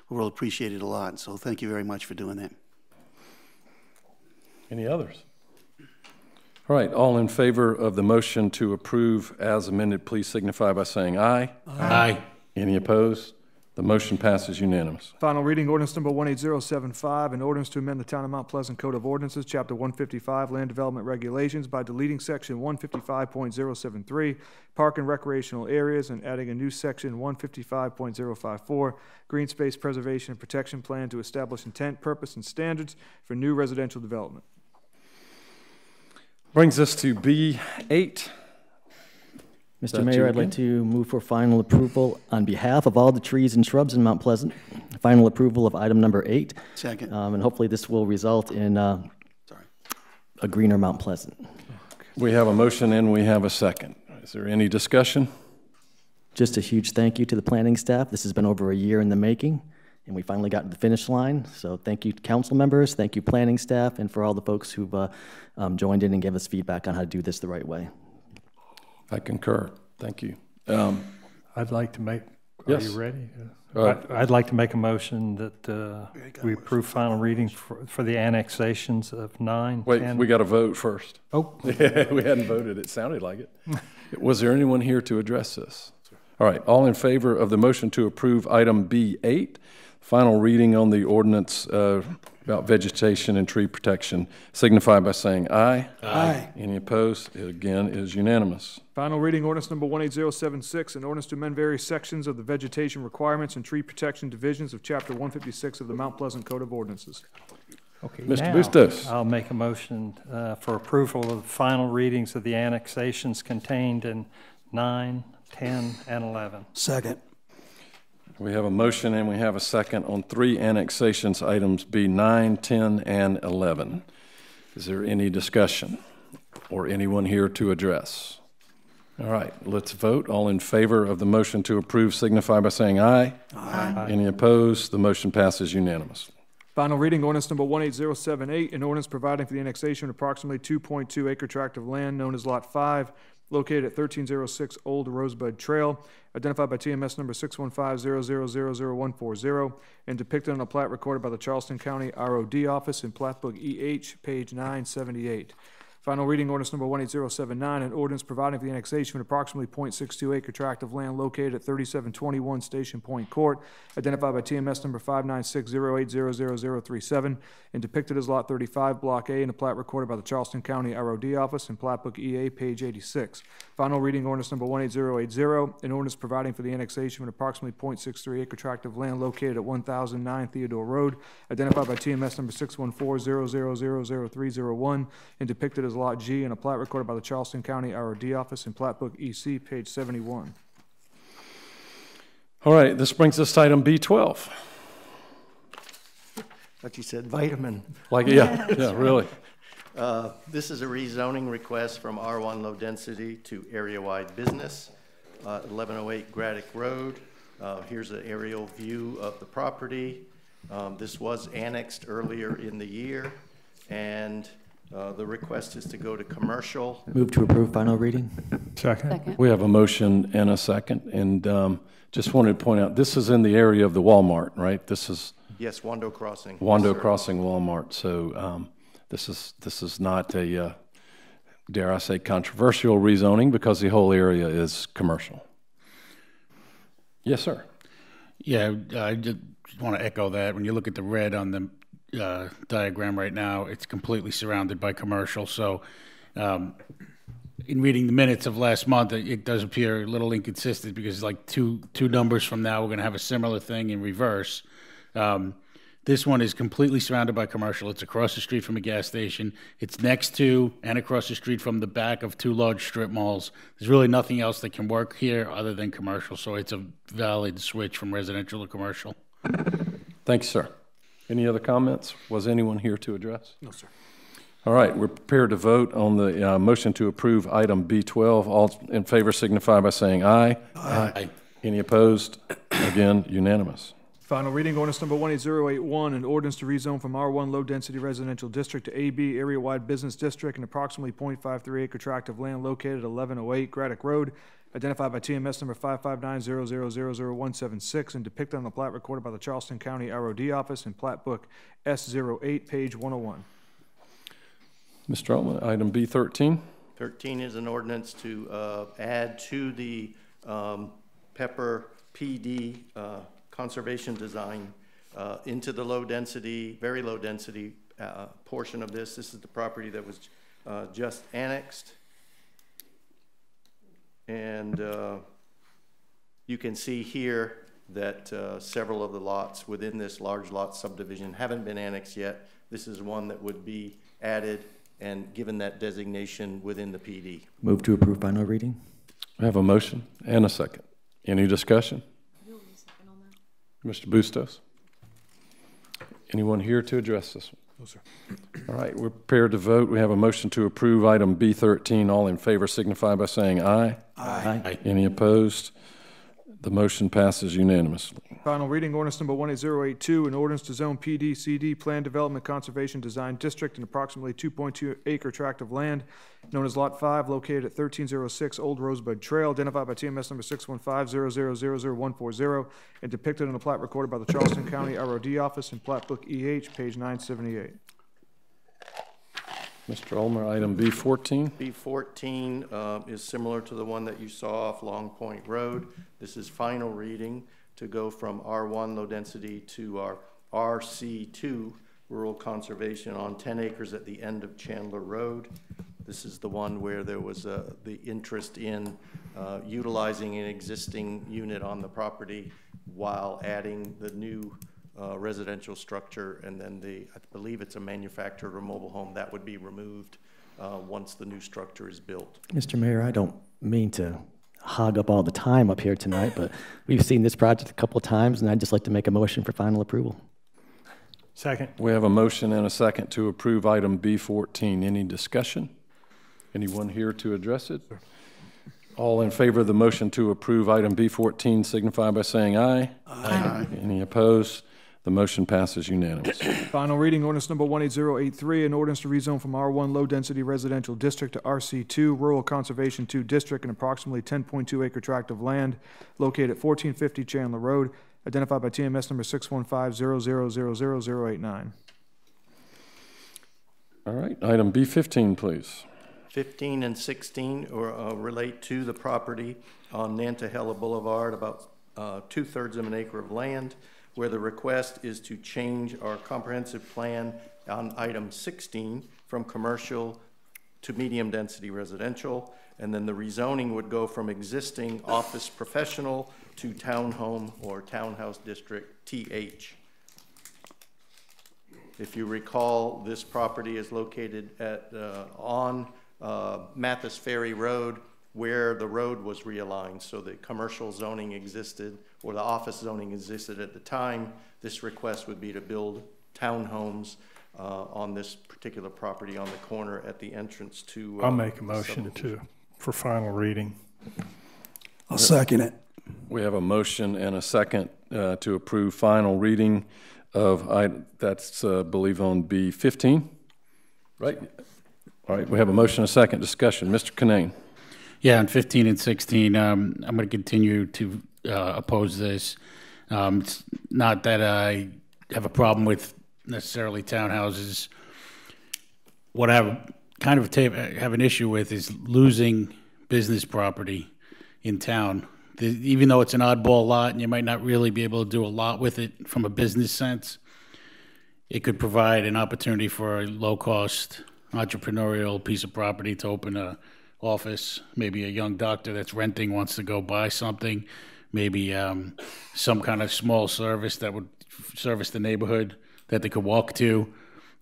We'll appreciate it a lot. So thank you very much for doing that. Any others? All right, all in favor of the motion to approve as amended, please signify by saying aye. Aye. Any opposed? The motion passes unanimous. Final reading, ordinance number 18075, an ordinance to amend the Town of Mount Pleasant Code of Ordinances, Chapter 155, Land Development Regulations by deleting Section 155.073, Park and Recreational Areas, and adding a new Section 155.054, Green Space Preservation and Protection Plan to establish intent, purpose, and standards for new residential development. Brings us to B8. Mr. Mayor, I'd like to move for final approval on behalf of all the trees and shrubs in Mount Pleasant. Final approval of item number 8. Second. And hopefully this will result in a greener Mount Pleasant. We have a motion and we have a second. Is there any discussion? Just a huge thank you to the planning staff. This has been over a year in the making, and we finally got to the finish line. So thank you to council members, thank you planning staff, and for all the folks who've joined in and gave us feedback on how to do this the right way. I concur. Thank you. I'd like to make, yes. Are you ready? I'd like to make a motion that we approve final reading for the annexations of 9, Wait, 10. we got to vote first. Oh. We hadn't voted. It sounded like it. Was there anyone here to address this? All right, all in favor of the motion to approve item B8, final reading on the ordinance about vegetation and tree protection, signify by saying aye. Aye. Any opposed? It again is unanimous. Final reading, ordinance number 18076, an ordinance to amend various sections of the vegetation requirements and tree protection divisions of Chapter 156 of the Mount Pleasant Code of Ordinances. Okay, Mr. now Bustos. I'll make a motion for approval of the final readings of the annexations contained in 9, 10, and 11. Second. We have a motion and we have a second on 3 annexations, items B9, 10, and 11. Is there any discussion or anyone here to address? All right, let's vote. All in favor of the motion to approve signify by saying aye. Aye. Any opposed? The motion passes unanimously. Final reading, ordinance number 18078, an ordinance providing for the annexation of approximately 2.2 acre tract of land known as Lot 5, located at 1306 Old Rosebud Trail, identified by TMS number 61500000140, and depicted on a plat recorded by the Charleston County ROD Office in Plat Book EH, page 978. Final reading, ordinance number 18079, an ordinance providing for the annexation of approximately 0.62 acre tract of land located at 3721 Station Point Court, identified by TMS number 59608000037, and depicted as Lot 35, Block A, in a plat recorded by the Charleston County ROD Office in Plat Book EA, page 86. Final reading, ordinance number 18080, an ordinance providing for the annexation of an approximately 0.63 acre tract of land located at 1009 Theodore Road, identified by TMS number 61400000301, and depicted as Lot G in a plat recorded by the Charleston County ROD Office in Plat Book EC, page 71. All right, this brings us to item B12. But you said vitamin. Like, yeah, really. This is a rezoning request from R1 low density to area-wide business, 1108 Graddick Road. Here's an aerial view of the property. This was annexed earlier in the year, and the request is to go to commercial. Move to approve final reading. Second. We have a motion and a second, and just wanted to point out, this is in the area of the Walmart, right? This is Yes, Wando Crossing. Wando Crossing Walmart. So this is not a, dare I say, controversial rezoning because the whole area is commercial. Yes, sir. Yeah, I just want to echo that. When you look at the red on the diagram right now, it's completely surrounded by commercial. So in reading the minutes of last month, it does appear a little inconsistent because like two numbers from now, we're going to have a similar thing in reverse. This one is completely surrounded by commercial. It's across the street from a gas station. It's next to and across the street from the back of 2 large strip malls. There's really nothing else that can work here other than commercial, so it's a valid switch from residential to commercial. Thanks, sir. Any other comments? Was anyone here to address? No, sir. All right, we're prepared to vote on the motion to approve item B12. All in favor signify by saying aye. Aye. Any opposed? Again, unanimous. Final reading, ordinance number 18081, an ordinance to rezone from R1 low-density residential district to AB area-wide business district, an approximately .53 acre tract of land located at 1108 Graddock Road, identified by TMS number 55900000176 and depicted on the plat recorded by the Charleston County ROD office in plat book S08, page 101. Mr. Altman, item B13. 13 is an ordinance to add to the Pepper PD conservation design into the low density, very low density portion of this. This is the property that was just annexed. And you can see here that several of the lots within this large lot subdivision haven't been annexed yet. This is one that would be added and given that designation within the PD. Move to approve final reading. I have a motion and a second. Any discussion? Mr. Bustos? Anyone here to address this one? No, sir. All right, we're prepared to vote. We have a motion to approve item B13. All in favor signify by saying aye. Aye. Aye. Any opposed? The motion passes unanimously. Final reading, ordinance number 18082, an ordinance to zone PD/CD Plan Development Conservation Design District, an approximately 2.2 acre tract of land known as Lot 5, located at 1306 Old Rosebud Trail, identified by TMS number 61500000140, and depicted on a plat recorded by the Charleston County ROD office in plat book EH, page 978. Mr. Ulmer, item B14. B14 is similar to the one that you saw off Long Point Road. This is final reading to go from R1 low density to our RC2 rural conservation on 10 acres at the end of Chandler Road. This is the one where there was the interest in utilizing an existing unit on the property while adding the new residential structure, and then I believe it's a manufactured or mobile home that would be removed once the new structure is built. Mr. Mayor, I don't mean to hog up all the time up here tonight, but we've seen this project a couple of times, and I'd just like to make a motion for final approval. Second. We have a motion and a second to approve item B14. Any discussion? Anyone here to address it? All in favor of the motion to approve item B14 signify by saying aye. Aye. Any opposed? The motion passes unanimously. Final reading, ordinance number 18083, an ordinance to rezone from R1 low-density residential district to RC2 rural conservation 2 district, an approximately 10.2 acre tract of land located at 1450 Chandler Road, identified by TMS number 61500000089. All right, item B15, please. 15 and 16 relate to the property on Nantahala Boulevard, about 2/3 of an acre of land, where the request is to change our comprehensive plan on item 16 from commercial to medium density residential, and then the rezoning would go from existing office professional to townhome or townhouse district TH. If you recall, this property is located at on Mathis Ferry Road, where the road was realigned, so the commercial zoning existed, or the office zoning existed at the time. This request would be to build townhomes on this particular property on the corner at the entrance to I'll make a motion for final reading. I'll second it. We have a motion and a second to approve final reading of that's believe on B15, right? All right, we have a motion and a second. Discussion. Mr. Kinane. Yeah, on 15 and 16, I'm going to continue to oppose this. It's not that I have a problem with necessarily townhouses. What I have an issue with is losing business property in town Even though it's an oddball lot and you might not really be able to do a lot with it from a business sense, it could provide an opportunity for a low-cost entrepreneurial piece of property to open a office. Maybe a young doctor that's renting wants to go buy something. Maybe some kind of small service that would service the neighborhood that they could walk to.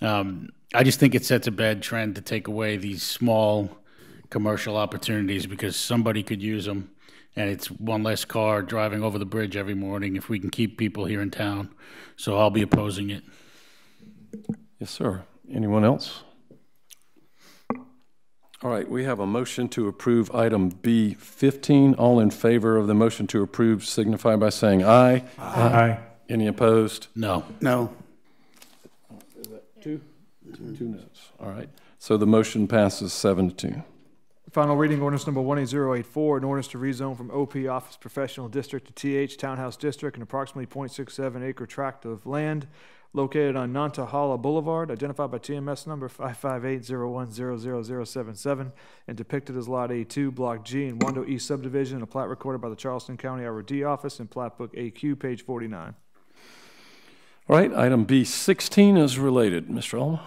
I just think it sets a bad trend to take away these small commercial opportunities because somebody could use them, and it's one less car driving over the bridge every morning if we can keep people here in town. So I'll be opposing it. Yes, sir. Anyone else? All right, we have a motion to approve item B15. All in favor of the motion to approve signify by saying aye. Aye. Any opposed? No. No. Is that two? Two noes. All right. So the motion passes 7-2. Final reading, ordinance number 18084, an ordinance to rezone from OP Office Professional District to TH Townhouse District, an approximately 0.67 acre tract of land located on Nantahala Boulevard, identified by TMS number 55801000077, and depicted as Lot A2, Block G, in Wando East subdivision, a plat recorded by the Charleston County ROD office in Plat Book AQ, page 49. All right, item B16 is related. Mr. Ulma?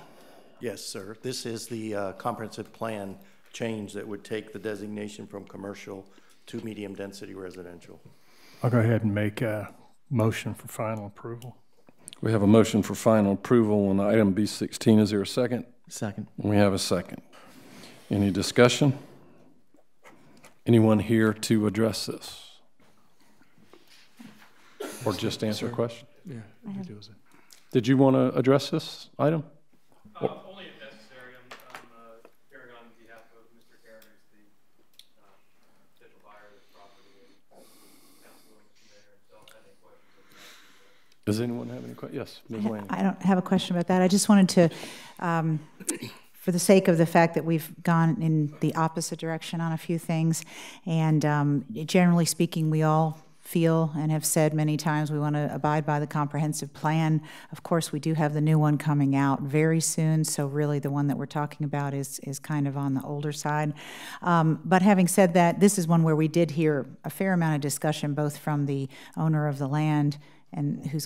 Yes, sir. This is the comprehensive plan change that would take the designation from commercial to medium-density residential. I'll go ahead and make a motion for final approval. We have a motion for final approval on item B16. Is there a second? Second. We have a second. Any discussion? Anyone here to address this? Or just answer a question? Yeah. Did you want to address this item? Only if necessary. I'm appearing on behalf of Mr. Garrett, who's the potential buyer of this property. Councilor, Mr. Mayor, himself had any questions. Does anyone have any questions? Yes, Ms. Lane. I don't have a question about that. I just wanted to, for the sake of the fact that we've gone in the opposite direction on a few things, and generally speaking, we all feel and have said many times we want to abide by the comprehensive plan. Of course, we do have the new one coming out very soon, so really the one that we're talking about is kind of on the older side. But having said that, this is one where we did hear a fair amount of discussion, both from the owner of the land and who's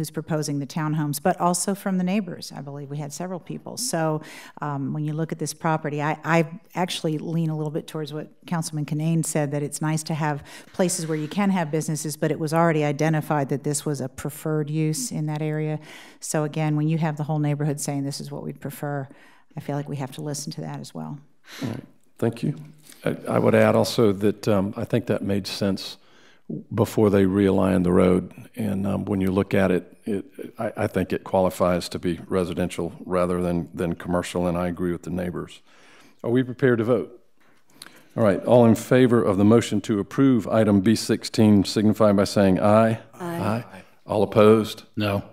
proposing the townhomes, but also from the neighbors. I believe we had several people. So when you look at this property, I actually lean a little bit towards what Councilman Kinane said, that it's nice to have places where you can have businesses, but it was already identified that this was a preferred use in that area. So again, when you have the whole neighborhood saying this is what we'd prefer, I feel like we have to listen to that as well. All right. Thank you. I would add also that I think that made sense before they realigned the road. And when you look at it, I think it qualifies to be residential rather than commercial, and I agree with the neighbors. Are we prepared to vote? All right, all in favor of the motion to approve item B16 signify by saying aye. Aye. All opposed? No.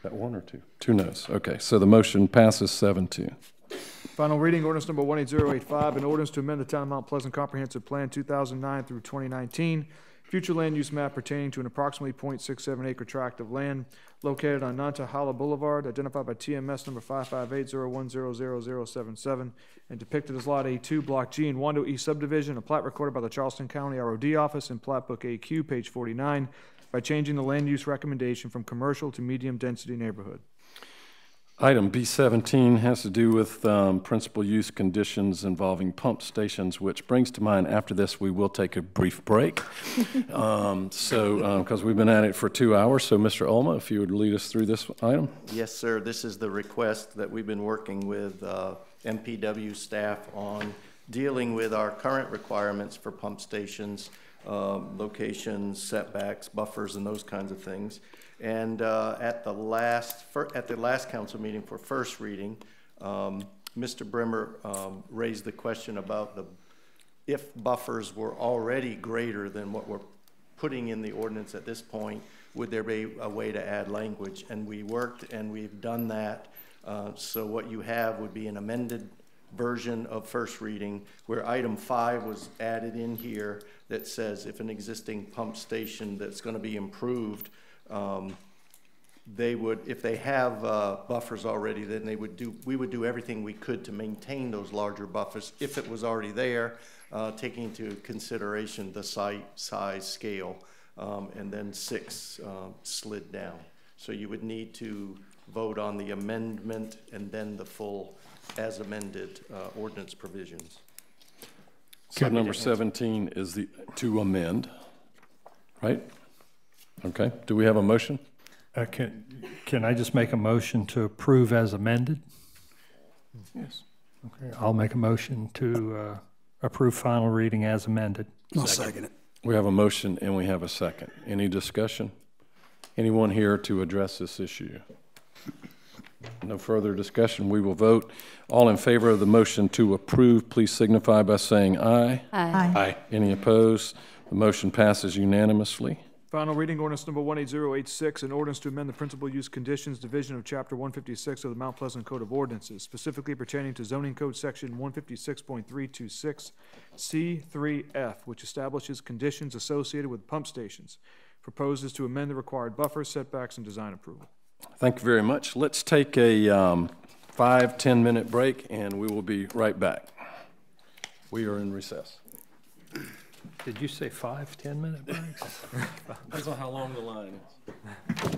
That one or two? Two noes. Okay, so the motion passes 7-2. Final reading, ordinance number 18085, an ordinance to amend the Town of Mount Pleasant Comprehensive Plan 2009 through 2019, future land use map pertaining to an approximately 0.67 acre tract of land located on Nantahala Boulevard, identified by TMS number 55801000077, and depicted as Lot A2, Block G, in Wando East subdivision, a plat recorded by the Charleston County ROD office in Plat Book AQ, page 49, by changing the land use recommendation from commercial to medium density neighborhood. Item B17 has to do with principal use conditions involving pump stations, which brings to mind after this we will take a brief break. Because we've been at it for 2 hours. So Mr. Ulma, if you would lead us through this item. Yes, sir. This is the request that we've been working with MPW staff on, dealing with our current requirements for pump stations, locations, setbacks, buffers, and those kinds of things. And at the last council meeting for first reading, Mr. Brimmer raised the question about if buffers were already greater than what we're putting in the ordinance at this point, would there be a way to add language? And we worked and we've done that. So what you have would be an amended version of first reading where item 5 was added in here that says if an existing pump station that's going to be improved, they would, if they have buffers already, then we would do everything we could to maintain those larger buffers if it was already there. taking into consideration the site size, scale, and then 6 slid down. So you would need to vote on the amendment and then the full as amended ordinance provisions. So number 17 is the to amend, right? Okay. Do we have a motion? Can I just make a motion to approve as amended? Yes. Okay, I'll make a motion to approve final reading as amended. I'll second it. We have a motion and we have a second. Any discussion? Anyone here to address this issue? No further discussion. We will vote. All in favor of the motion to approve, please signify by saying aye. Aye. Aye. Any opposed? The motion passes unanimously. Final reading, ordinance number 18086, an ordinance to amend the principal use conditions division of Chapter 156 of the Mount Pleasant Code of Ordinances, specifically pertaining to zoning code section 156.326 C3F, which establishes conditions associated with pump stations. Proposes to amend the required buffers, setbacks, and design approval. Thank you very much. Let's take a 5-10 minute break and we will be right back. We are in recess. Did you say 5-10 minute breaks? Depends on how long the line is.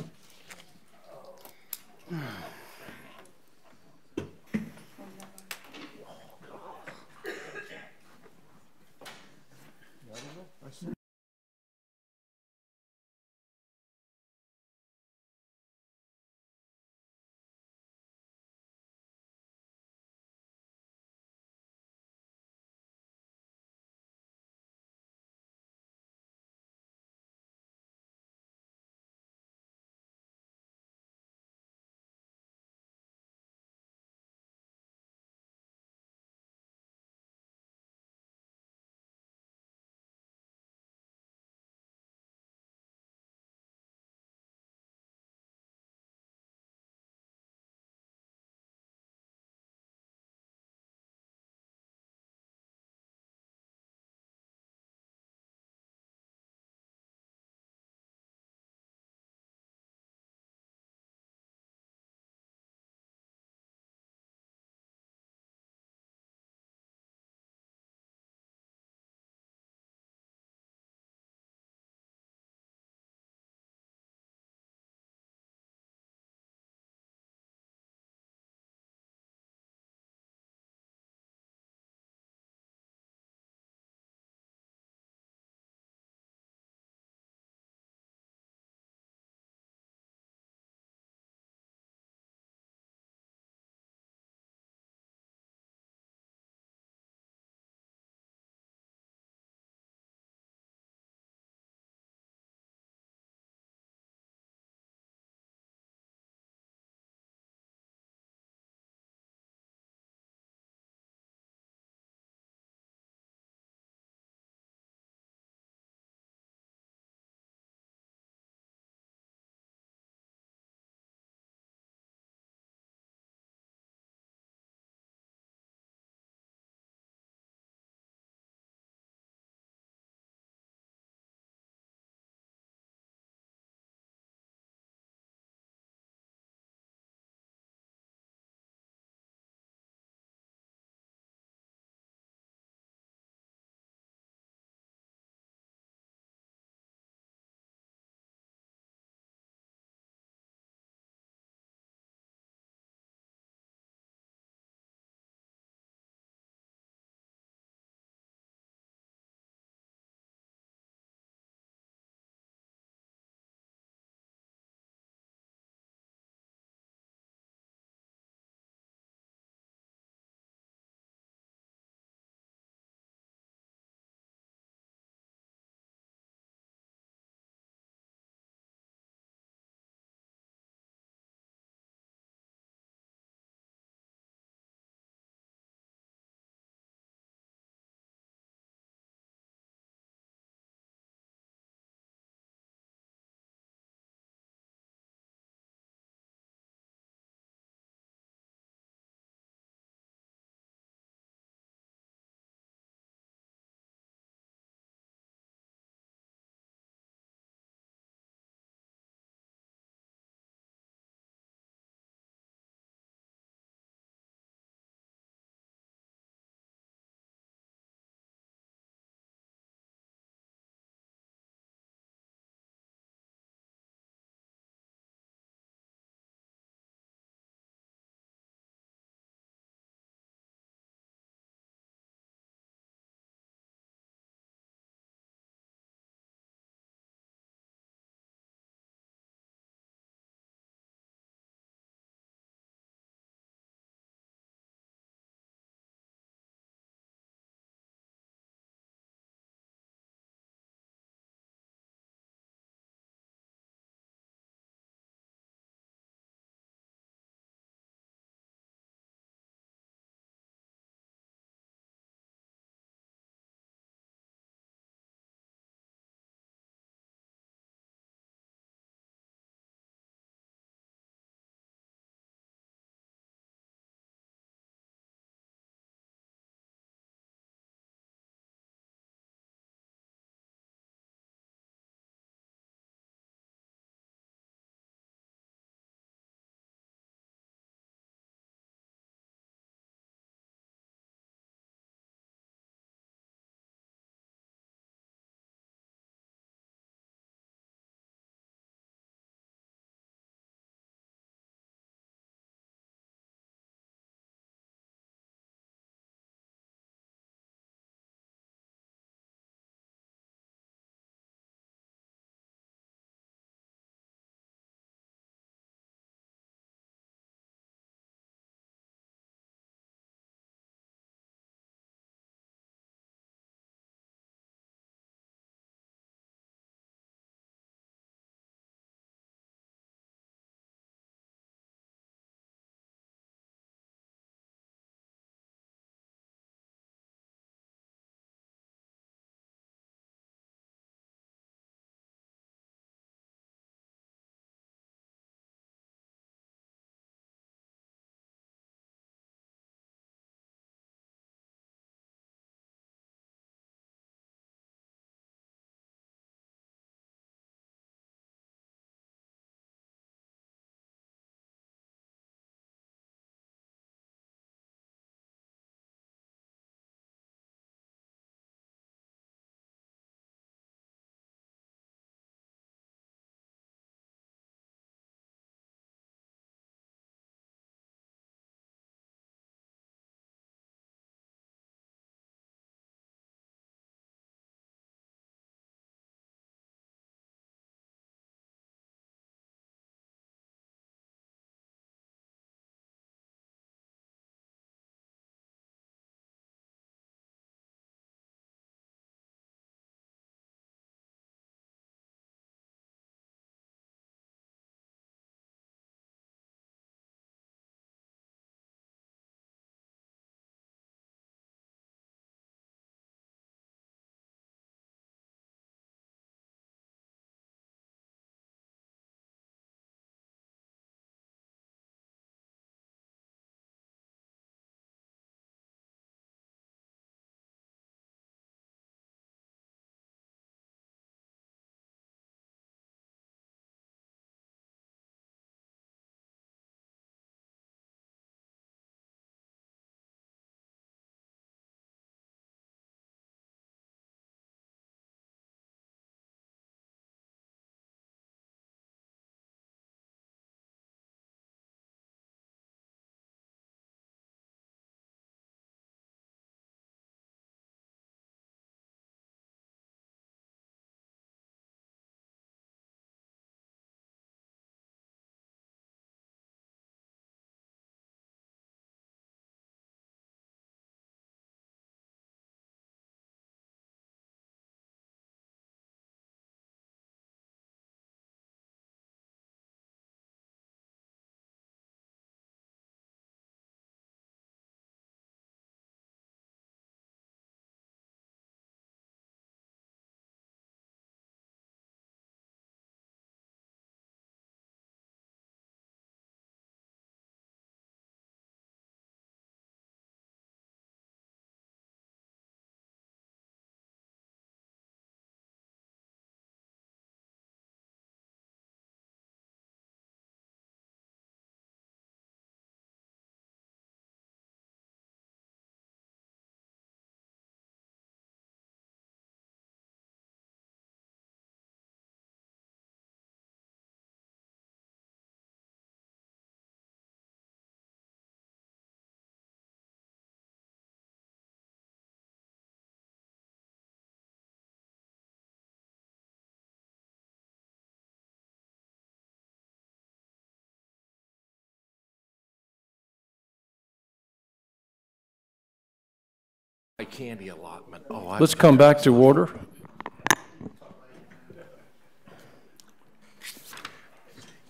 Candy allotment. Oh, Let's come back to order.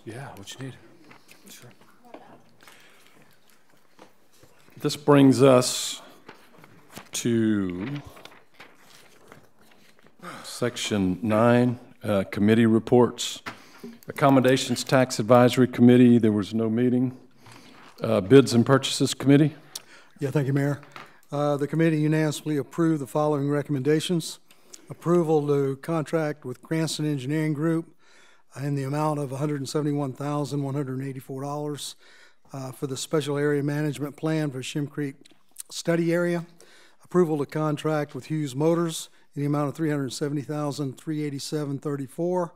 Yeah, what you need. Sure. This brings us to Section 9, committee reports. Accommodations Tax Advisory Committee, there was no meeting. Bids and Purchases Committee. Yeah, thank you, Mayor. The committee unanimously approved the following recommendations. Approval to contract with Cranston Engineering Group in the amount of $171,184 for the Special Area Management Plan for Shem Creek Study Area. Approval to contract with Hughes Motors in the amount of $370,387.34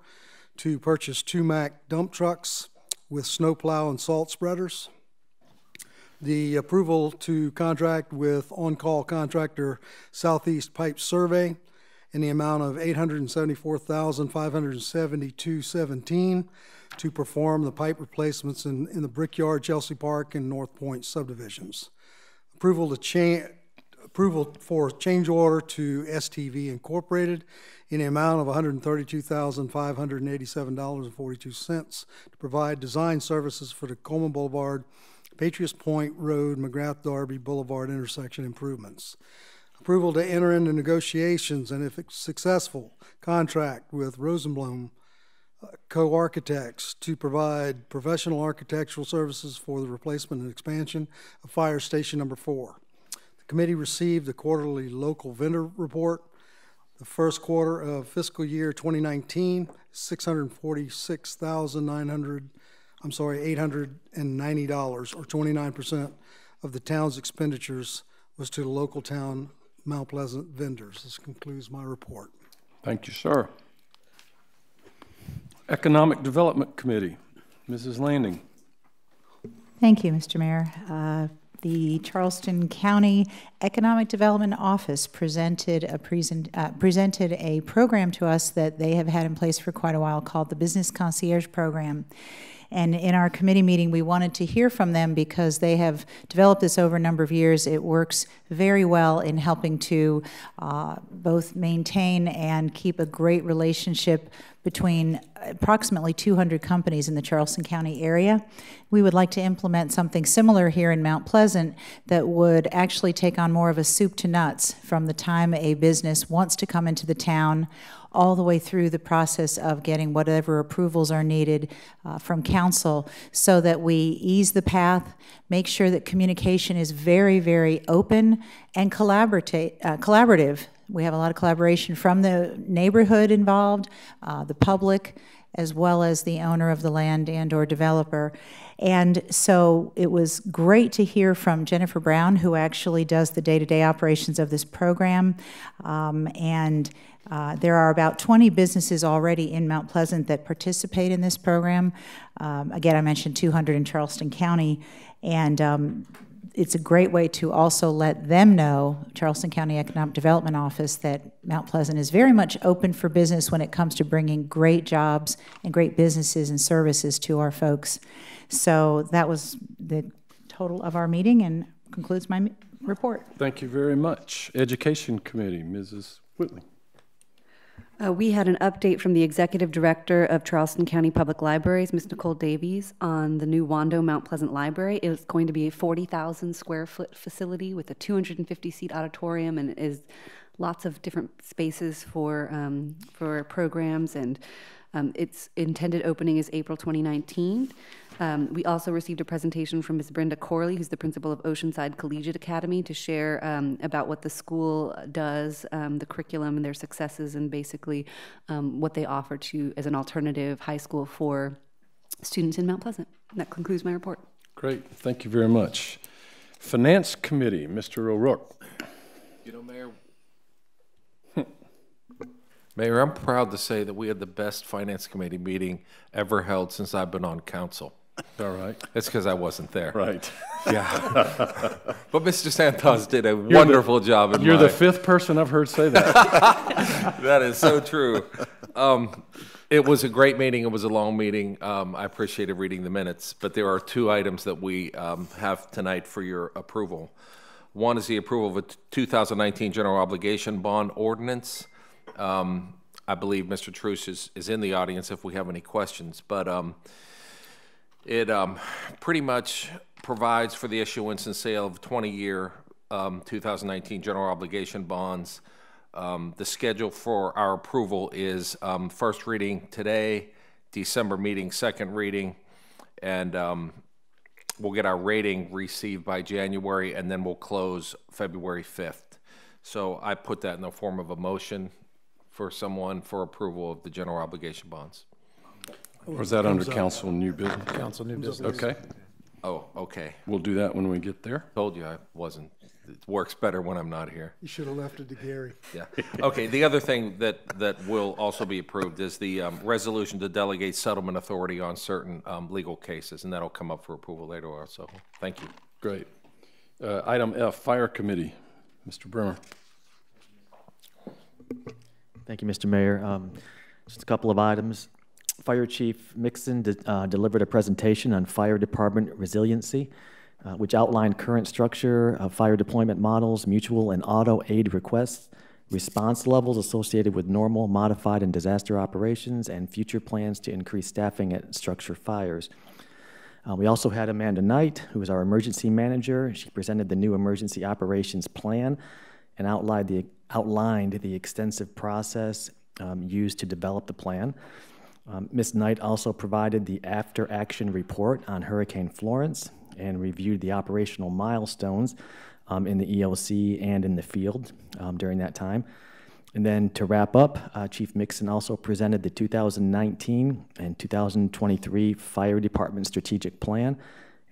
to purchase 2 Mack dump trucks with snowplow and salt spreaders. The approval to contract with on-call contractor Southeast Pipe Survey in the amount of $874,572.17 to perform the pipe replacements in the Brickyard, Chelsea Park, and North Point subdivisions. Approval for change order to STV Incorporated in the amount of $132,587.42 to provide design services for the Coleman Boulevard, Patriots Point Road, McGrath-Darby Boulevard intersection improvements. Approval to enter into negotiations and, if successful, contract with Rosenblum Co-Architects to provide professional architectural services for the replacement and expansion of Fire Station Number 4. The committee received the quarterly local vendor report. The first quarter of fiscal year 2019, $890, or 29% of the town's expenditures was to the local town Mount Pleasant vendors. This concludes my report. Thank you, sir. Economic Development Committee, Mrs. Landing. Thank you, Mr. Mayor. The Charleston County Economic Development Office presented a program to us that they have had in place for quite a while called the Business Concierge Program. And in our committee meeting, we wanted to hear from them because they have developed this over a number of years. It works very well in helping to both maintain and keep a great relationship between approximately 200 companies in the Charleston County area. We would like to implement something similar here in Mount Pleasant that would actually take on more of a soup to nuts from the time a business wants to come into the town all the way through the process of getting whatever approvals are needed from council, so that we ease the path, make sure that communication is very, very open and collaborative. We have a lot of collaboration from the neighborhood involved, the public, as well as the owner of the land and or developer. And so it was great to hear from Jennifer Brown, who actually does the day-to-day operations of this program. There are about 20 businesses already in Mount Pleasant that participate in this program. Again, I mentioned 200 in Charleston County, and it's a great way to also let them know, Charleston County Economic Development Office, that Mount Pleasant is very much open for business when it comes to bringing great jobs and great businesses and services to our folks. So that was the total of our meeting and concludes my report. Thank you very much. Education Committee, Mrs. Whitley. We had an update from the Executive Director of Charleston County Public Libraries, Ms. Nicole Davies, on the new Wando Mount Pleasant Library. It is going to be a 40,000 square foot facility with a 250 seat auditorium, and is lots of different spaces for programs, and its intended opening is April 2019. We also received a presentation from Ms. Brenda Corley, who's the principal of Oceanside Collegiate Academy, to share about what the school does, the curriculum and their successes, and basically what they offer as an alternative high school for students in Mount Pleasant. And that concludes my report. Great, thank you very much. Finance Committee, Mr. O'Rourke. You know, Mayor, I'm proud to say that we had the best Finance Committee meeting ever held since I've been on council. All right. It's because I wasn't there. Right. Yeah. But Mr. Santos did a wonderful job. You're the fifth person I've heard say that. That is so true. It was a great meeting. It was a long meeting. I appreciated reading the minutes, but there are two items that we have tonight for your approval. One is the approval of a 2019 general obligation bond ordinance. I believe Mr. Truce is in the audience if we have any questions, but it pretty much provides for the issuance and sale of 20-year 2019 general obligation bonds. The schedule for our approval is first reading today, December meeting, second reading, and we'll get our rating received by January, and then we'll close February 5th. So I put that in the form of a motion for someone for approval of the general obligation bonds. Or is that under council new business? Council new business. Okay. Oh, okay. We'll do that when we get there. Told you I wasn't. It works better when I'm not here. You should have left it to Gary. Yeah. Okay, the other thing that will also be approved is the resolution to delegate settlement authority on certain legal cases, and that'll come up for approval later also. Thank you. Great. Item F, Fire Committee. Mr. Bremer. Thank you, Mr. Mayor. Just a couple of items. Fire Chief Mixon delivered a presentation on fire department resiliency, which outlined current structure of fire deployment models, mutual and auto aid requests, response levels associated with normal, modified, and disaster operations, and future plans to increase staffing at structure fires. We also had Amanda Knight, who is our emergency manager. She presented the new emergency operations plan and outlined the extensive process used to develop the plan. Ms. Knight also provided the after-action report on Hurricane Florence and reviewed the operational milestones in the EOC and in the field during that time. And then to wrap up, Chief Mixon also presented the 2019 and 2023 Fire Department Strategic Plan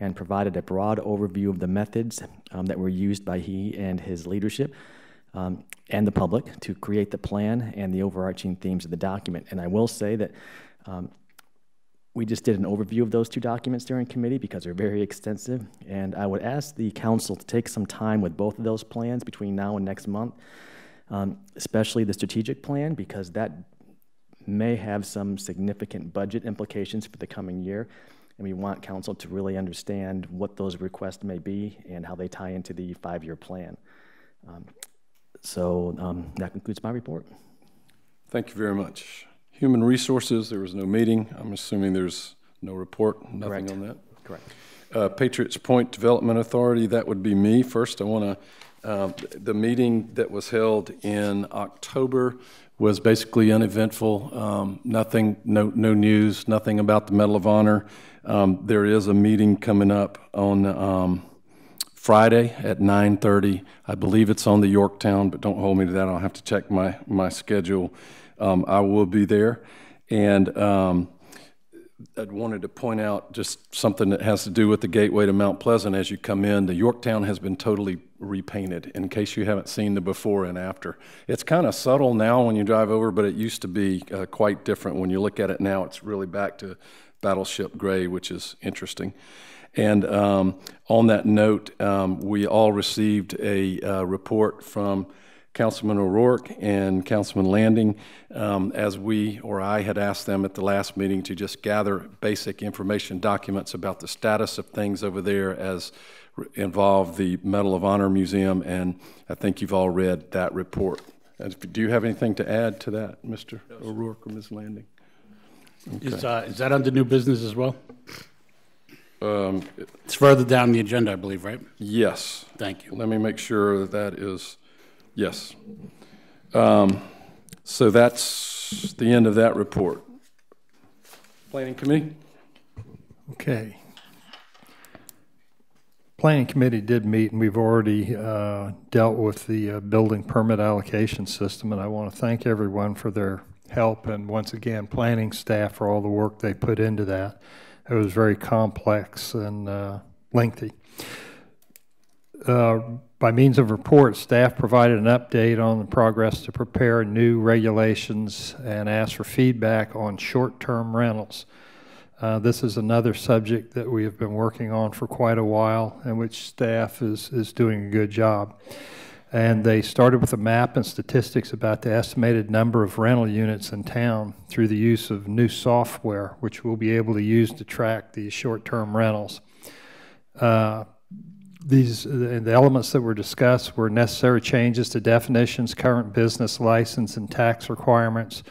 and provided a broad overview of the methods that were used by he and his leadership and the public to create the plan and the overarching themes of the document. And I will say that we just did an overview of those two documents during committee because they're very extensive, and I would ask the council to take some time with both of those plans between now and next month, especially the strategic plan, because that may have some significant budget implications for the coming year, and we want council to really understand what those requests may be and how they tie into the 5-year plan. That concludes my report. Thank you very much. Human Resources, there was no meeting. I'm assuming there's no report, nothing on that? Correct. Patriots Point Development Authority, that would be me. First, I want to, the meeting that was held in October was basically uneventful. Nothing, no news, nothing about the Medal of Honor. There is a meeting coming up on Friday at 9:30. I believe it's on the Yorktown, but don't hold me to that. I'll have to check my schedule. I will be there. And I wanted to point out just something that has to do with the gateway to Mount Pleasant as you come in. The Yorktown has been totally repainted, in case you haven't seen the before and after. It's kind of subtle now when you drive over, but it used to be quite different. When you look at it now, it's really back to battleship gray, which is interesting. And on that note, we all received a report from Councilman O'Rourke and Councilman Landing, as I had asked them at the last meeting to just gather basic information documents about the status of things over there as involved the Medal of Honor Museum, and I think you've all read that report. Do you have anything to add to that, Mr. O'Rourke or Ms. Landing? Okay. Is that under new business as well? It's further down the agenda, I believe, right? Yes. Thank you. Let me make sure that is, yes. So that's the end of that report. Planning Committee? Okay. Planning Committee did meet, and we've already dealt with the building permit allocation system, and I want to thank everyone for their help, and once again, planning staff for all the work they put into that. It was very complex and lengthy. By means of report, staff provided an update on the progress to prepare new regulations and asked for feedback on short-term rentals. This is another subject that we have been working on for quite a while, and which staff is doing a good job. And they started with a map and statistics about the estimated number of rental units in town through the use of new software, which we'll be able to use to track these short-term rentals. the elements that were discussed were necessary changes to definitions, current business license and tax requirements,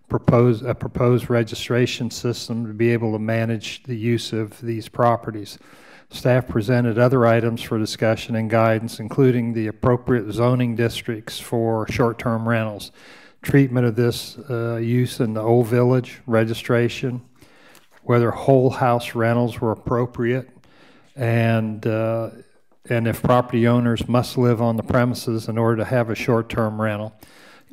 a proposed registration system to be able to manage the use of these properties. Staff presented other items for discussion and guidance, including the appropriate zoning districts for short-term rentals, treatment of this use in the Old Village, registration, whether whole house rentals were appropriate, and if property owners must live on the premises in order to have a short-term rental.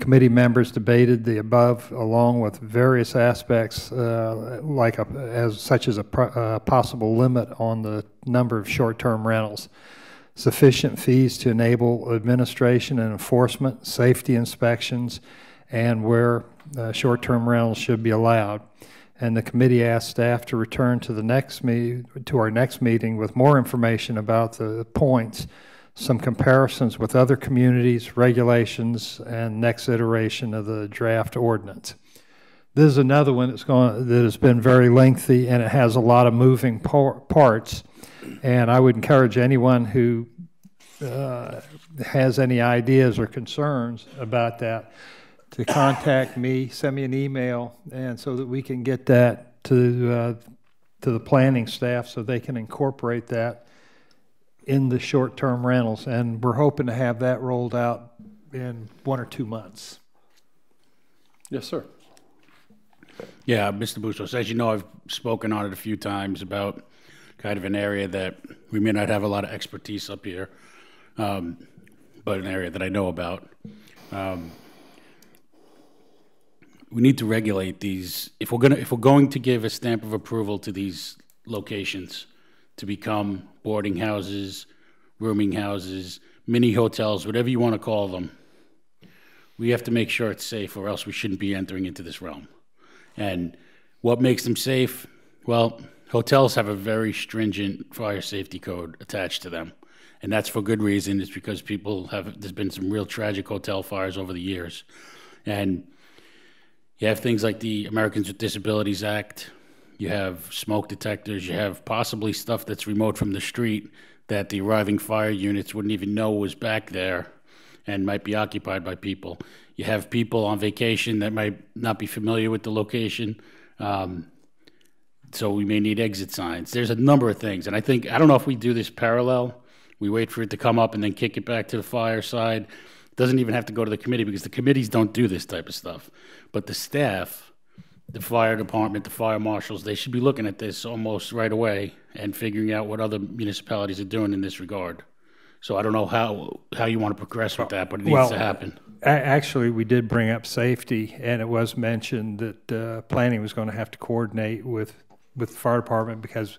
Committee members debated the above along with various aspects such as a possible limit on the number of short-term rentals, sufficient fees to enable administration and enforcement, safety inspections, and where short-term rentals should be allowed. And the committee asked staff to return to our next meeting with more information about the points, some comparisons with other communities, regulations, and next iteration of the draft ordinance. This is another one that has been very lengthy, and it has a lot of moving parts. And I would encourage anyone who has any ideas or concerns about that to contact me, send me an email, and so that we can get that to the planning staff so they can incorporate that in the short-term rentals. And we're hoping to have that rolled out in 1 or 2 months. Yes, sir. Yeah, Mr. Bustos, as you know, I've spoken on it a few times about kind of an area that we may not have a lot of expertise up here, but an area that I know about. We need to regulate these. If we're going to give a stamp of approval to these locations to become boarding houses, rooming houses, mini hotels, whatever you want to call them, we have to make sure it's safe, or else we shouldn't be entering into this realm. And what makes them safe? Well, hotels have a very stringent fire safety code attached to them. And that's for good reason. It's because there's been some real tragic hotel fires over the years. And you have things like the Americans with Disabilities Act, you have smoke detectors, you have possibly stuff that's remote from the street that the arriving fire units wouldn't even know was back there and might be occupied by people. You have people on vacation that might not be familiar with the location, so we may need exit signs. There's a number of things, and I don't know if we do this parallel. We wait for it to come up and then kick it back to the fire side. It doesn't even have to go to the committee because the committees don't do this type of stuff. But the staff, the fire department, the fire marshals, they should be looking at this almost right away and figuring out what other municipalities are doing in this regard. So I don't know how you want to progress with that, but it needs to happen. Actually, we did bring up safety, and it was mentioned that planning was going to have to coordinate with the fire department, because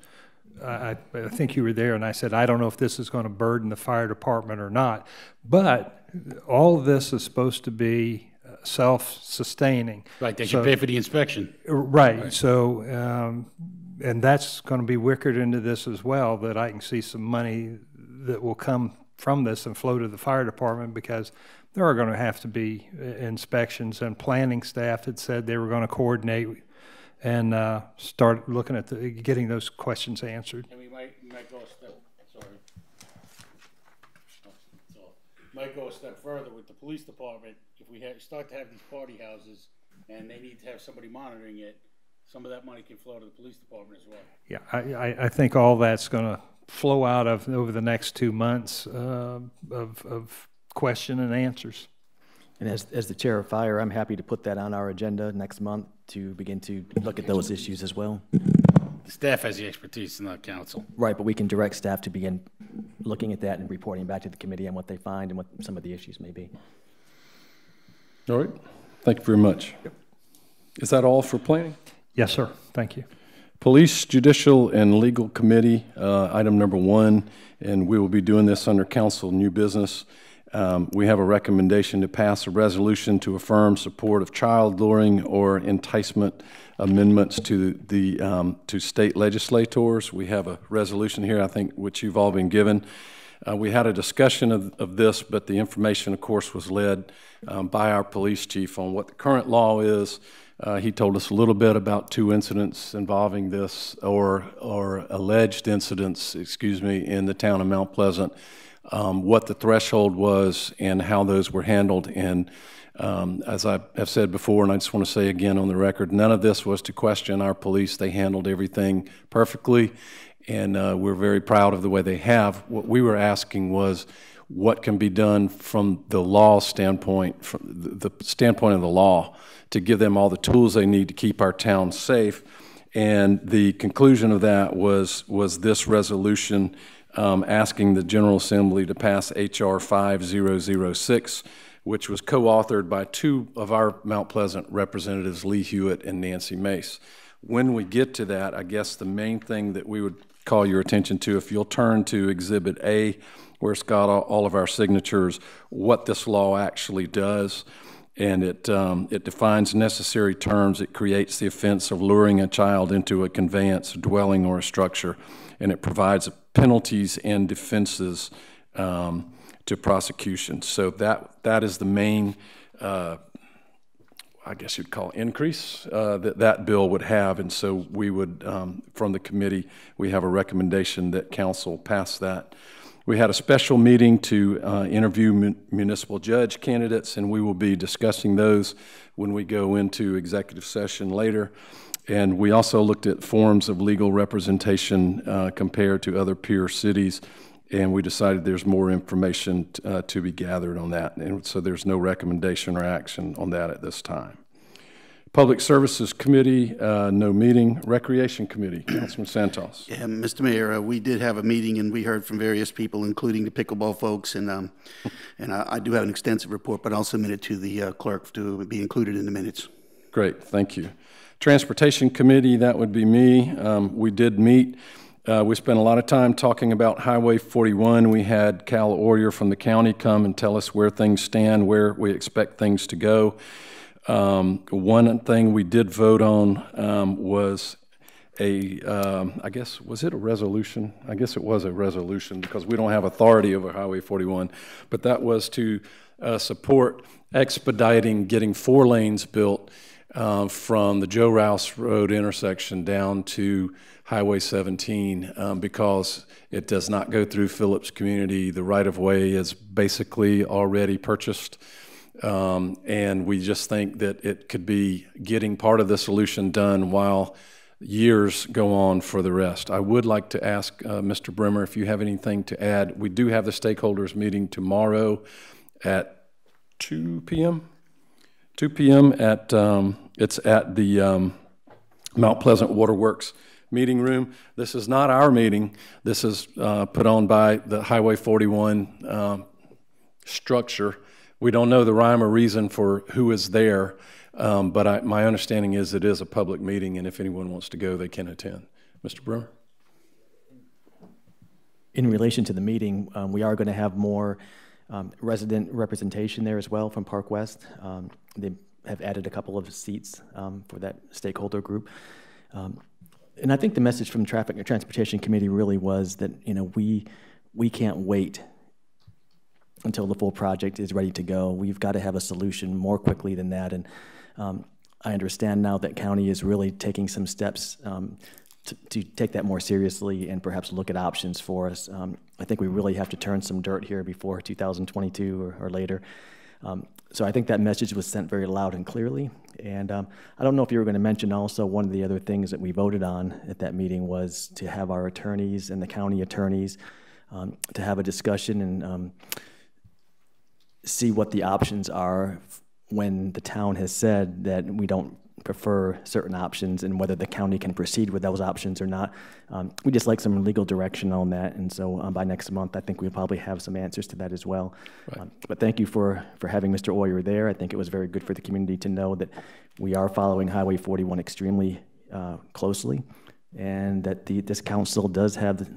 I think you were there, and I said, I don't know if this is going to burden the fire department or not. But all of this is supposed to be self-sustaining. Right, they should pay for the inspection. Right. So, and that's going to be wickered into this as well, that I can see some money that will come from this and flow to the fire department, because there are going to have to be inspections, and planning staff had said they were going to coordinate and start looking at getting those questions answered. And we might go a step, might go a step further with the police department. If we start to have these party houses and they need to have somebody monitoring it, some of that money can flow to the police department as well. Yeah, I think all that's going to flow out of over the next 2 months of question and answers. And as the chair of fire, I'm happy to put that on our agenda next month to begin to look at those issues as well. The staff has the expertise, not council. Right, but we can direct staff to begin looking at that and reporting back to the committee on what they find and what some of the issues may be. All right. Thank you very much. Yep. Is that all for planning? Yes, sir. Thank you. Police, Judicial, and Legal Committee, item number 1, and we will be doing this under council new business. We have a recommendation to pass a resolution to affirm support of child luring or enticement amendments to the to state legislators. We have a resolution here, I think, which you've all been given. We had a discussion of this, but the information, of course, was led by our police chief on what the current law is, He told us a little bit about 2 incidents involving this, or alleged incidents, excuse me, in the town of Mount Pleasant, what the threshold was and how those were handled. And as I have said before, and I just want to say again on the record, none of this was to question our police. They handled everything perfectly, and we're very proud of the way they have. What we were asking was what can be done from the law standpoint, from the standpoint of the law, to give them all the tools they need to keep our town safe. And the conclusion of that was this resolution asking the General Assembly to pass H.R. 5006, which was co-authored by 2 of our Mount Pleasant representatives, Lee Hewitt and Nancy Mace. When we get to that, I guess the main thing that we would call your attention to, if you'll turn to Exhibit A, where it's got all of our signatures, what this law actually does. And it defines necessary terms. It creates the offense of luring a child into a conveyance, a dwelling, or a structure, and it provides penalties and defenses to prosecution. So that is the main, I guess you'd call increase that bill would have. And so we would, from the committee, we have a recommendation that council pass that. We had a special meeting to interview municipal judge candidates, and we will be discussing those when we go into executive session later. And we also looked at forms of legal representation compared to other peer cities, and we decided there's more information to be gathered on that. And so there's no recommendation or action on that at this time. Public Services Committee, no meeting. Recreation Committee, Councilman Santos. Yeah, Mr. Mayor, we did have a meeting, and we heard from various people, including the pickleball folks, and I do have an extensive report, but I'll submit it to the clerk to be included in the minutes. Great, thank you. Transportation Committee, that would be me. We did meet. We spent a lot of time talking about Highway 41. We had Cal Orier from the county come and tell us where things stand, where we expect things to go. One thing we did vote on was I guess, was it a resolution? I guess it was a resolution because we don't have authority over Highway 41, but that was to support expediting getting 4 lanes built from the Joe Rouse Road intersection down to Highway 17 because it does not go through Phillips community. The right-of-way is basically already purchased. And we just think that it could be getting part of the solution done while years go on for the rest. I would like to ask Mr. Brimmer if you have anything to add. We do have the stakeholders meeting tomorrow at 2 p.m. 2 p.m. at it's at the Mount Pleasant Waterworks meeting room. This is not our meeting. This is put on by the Highway 41 structure. We don't know the rhyme or reason for who is there, but my understanding is it is a public meeting, and if anyone wants to go, they can attend. Mr. Brewer? In relation to the meeting, we are going to have more resident representation there as well from Park West. They have added a couple of seats for that stakeholder group. And I think the message from Traffic and Transportation Committee really was that, you know, we can't wait until the full project is ready to go. We've got to have a solution more quickly than that. And I understand now that county is really taking some steps to take that more seriously and perhaps look at options for us. I think we really have to turn some dirt here before 2022 or later. So I think that message was sent very loud and clearly. And I don't know if you were going to mention also one of the other things that we voted on at that meeting was to have our attorneys and the county attorneys to have a discussion and see what the options are when the town has said that we don't prefer certain options and whether the county can proceed with those options or not. We just like some legal direction on that, and so by next month I think we'll probably have some answers to that as well. Right. But thank you for having Mr. Orier there. I think it was very good for the community to know that we are following Highway 41 extremely closely, and that this council does have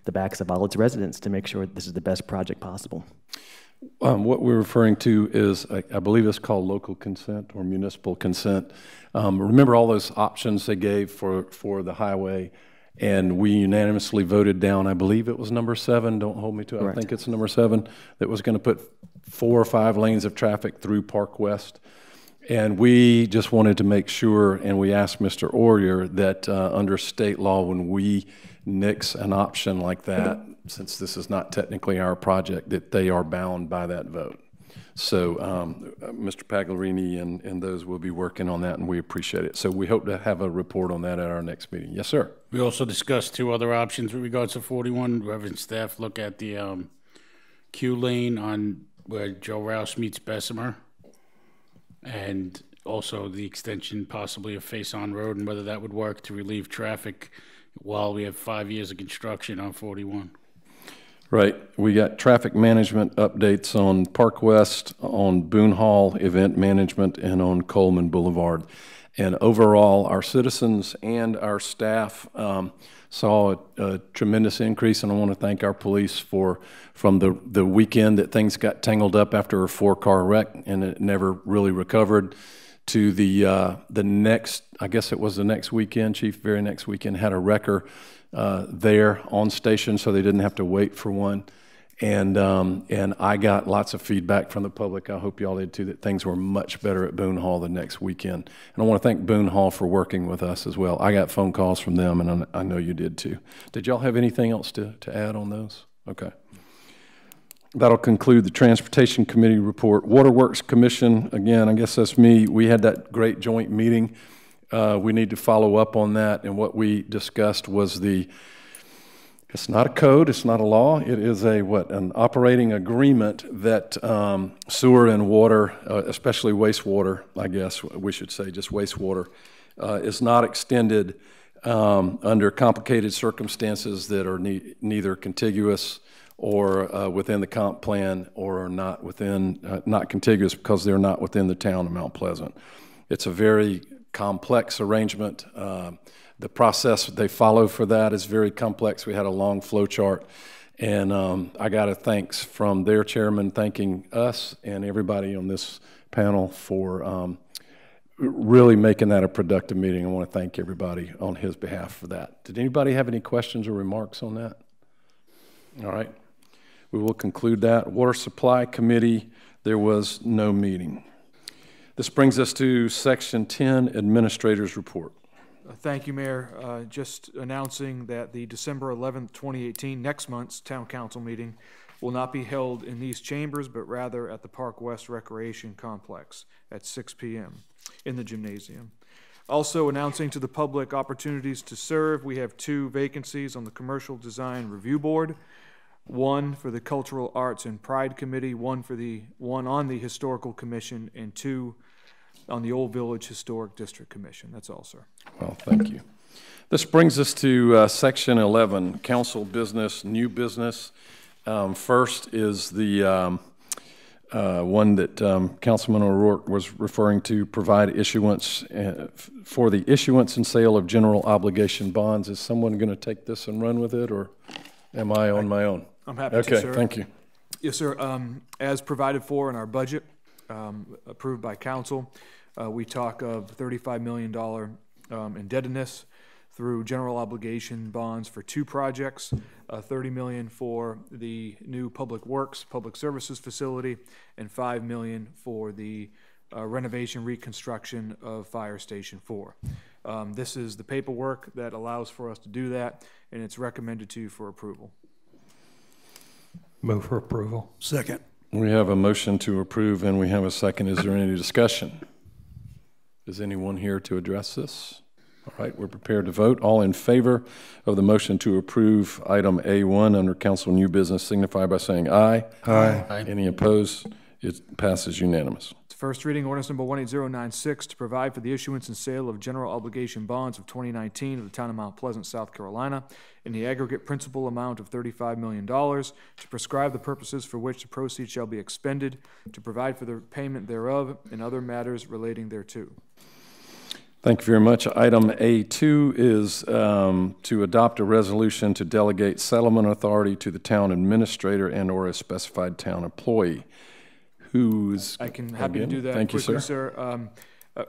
the backs of all its residents to make sure this is the best project possible. What we're referring to is, I believe it's called local consent or municipal consent. Remember all those options they gave for the highway, and we unanimously voted down, I believe it was number 7, don't hold me to it, I think it's number 7, that was going to put 4 or 5 lanes of traffic through Park West. And we just wanted to make sure, and we asked Mr. Orier that under state law, when we nix an option like that, since this is not technically our project, that they are bound by that vote. So Mr. Pagliarini and those will be working on that, and we appreciate it. So we hope to have a report on that at our next meeting. Yes, sir. We also discussed 2 other options with regards to 41. We're having staff look at the Q lane on where Joe Rouse meets Bessemer, and also the extension possibly of Faison Road, and whether that would work to relieve traffic while we have 5 years of construction on 41. Right. We got traffic management updates on Park West, on Boone Hall event management, and on Coleman Boulevard. And overall, our citizens and our staff saw a tremendous increase, and I want to thank our police from the weekend that things got tangled up after a 4-car wreck and it never really recovered, to the next, I guess it was the next weekend, Chief, very next weekend, had a wrecker there on station, so they didn't have to wait for one. And I got lots of feedback from the public. I hope y'all did too, that things were much better at Boone Hall the next weekend. And I want to thank Boone Hall for working with us as well. I got phone calls from them, and I know you did too. Did y'all have anything else to add on those? Okay. That'll conclude the Transportation Committee report. Waterworks Commission, again, I guess that's me. We had that great joint meeting. We need to follow up on that, and what we discussed was it's not a code, it's not a law, it is an operating agreement that sewer and water, especially wastewater, I guess we should say just wastewater, is not extended under complicated circumstances that are neither contiguous or within the comp plan, or not contiguous because they're not within the town of Mount Pleasant. It's a very complex arrangement. The process they follow for that is very complex. We had a long flow chart, and I got a thanks from their chairman thanking us and everybody on this panel for really making that a productive meeting. I want to thank everybody on his behalf for that. Did anybody have any questions or remarks on that? All right. We will conclude that. Water Supply Committee, there was no meeting. This brings us to Section 10, Administrator's Report. Thank you, Mayor. Just announcing that the December 11th, 2018, next month's Town Council meeting will not be held in these chambers, but rather at the Park West Recreation Complex at 6 p.m. in the gymnasium. Also announcing to the public opportunities to serve, we have 2 vacancies on the Commercial Design Review Board, 1 for the Cultural Arts and Pride Committee, 1 on the Historical Commission, and 2 on the Old Village Historic District Commission. That's all, sir. Well, thank you. This brings us to Section 11, Council Business, New Business. First is the one that Councilman O'Rourke was referring to, provide issuance for the issuance and sale of general obligation bonds. Is someone going to take this and run with it, or am I on my own? I'm happy to, sir. Okay, thank you. Yes, sir. As provided for in our budget, approved by council, we talk of $35 million indebtedness through general obligation bonds for 2 projects, $30 million for the new Public Works, Public Services facility, and $5 million for the renovation reconstruction of Fire Station 4. This is the paperwork that allows for us to do that, and it's recommended to you for approval. Move for approval. Second. We have a motion to approve, and we have a second. Is there any discussion? Is anyone here to address this? All right, we're prepared to vote. All in favor of the motion to approve item A1 under council new business signify by saying aye. Aye. Aye. Any opposed? It passes unanimous. First reading, ordinance number 18096, to provide for the issuance and sale of general obligation bonds of 2019 of the town of Mount Pleasant, South Carolina, in the aggregate principal amount of $35 million, to prescribe the purposes for which the proceeds shall be expended, to provide for the payment thereof, and other matters relating thereto. Thank you very much. Item A2 is to adopt a resolution to delegate settlement authority to the town administrator and or a specified town employee. I can happy to do that. Thank quickly, you, sir.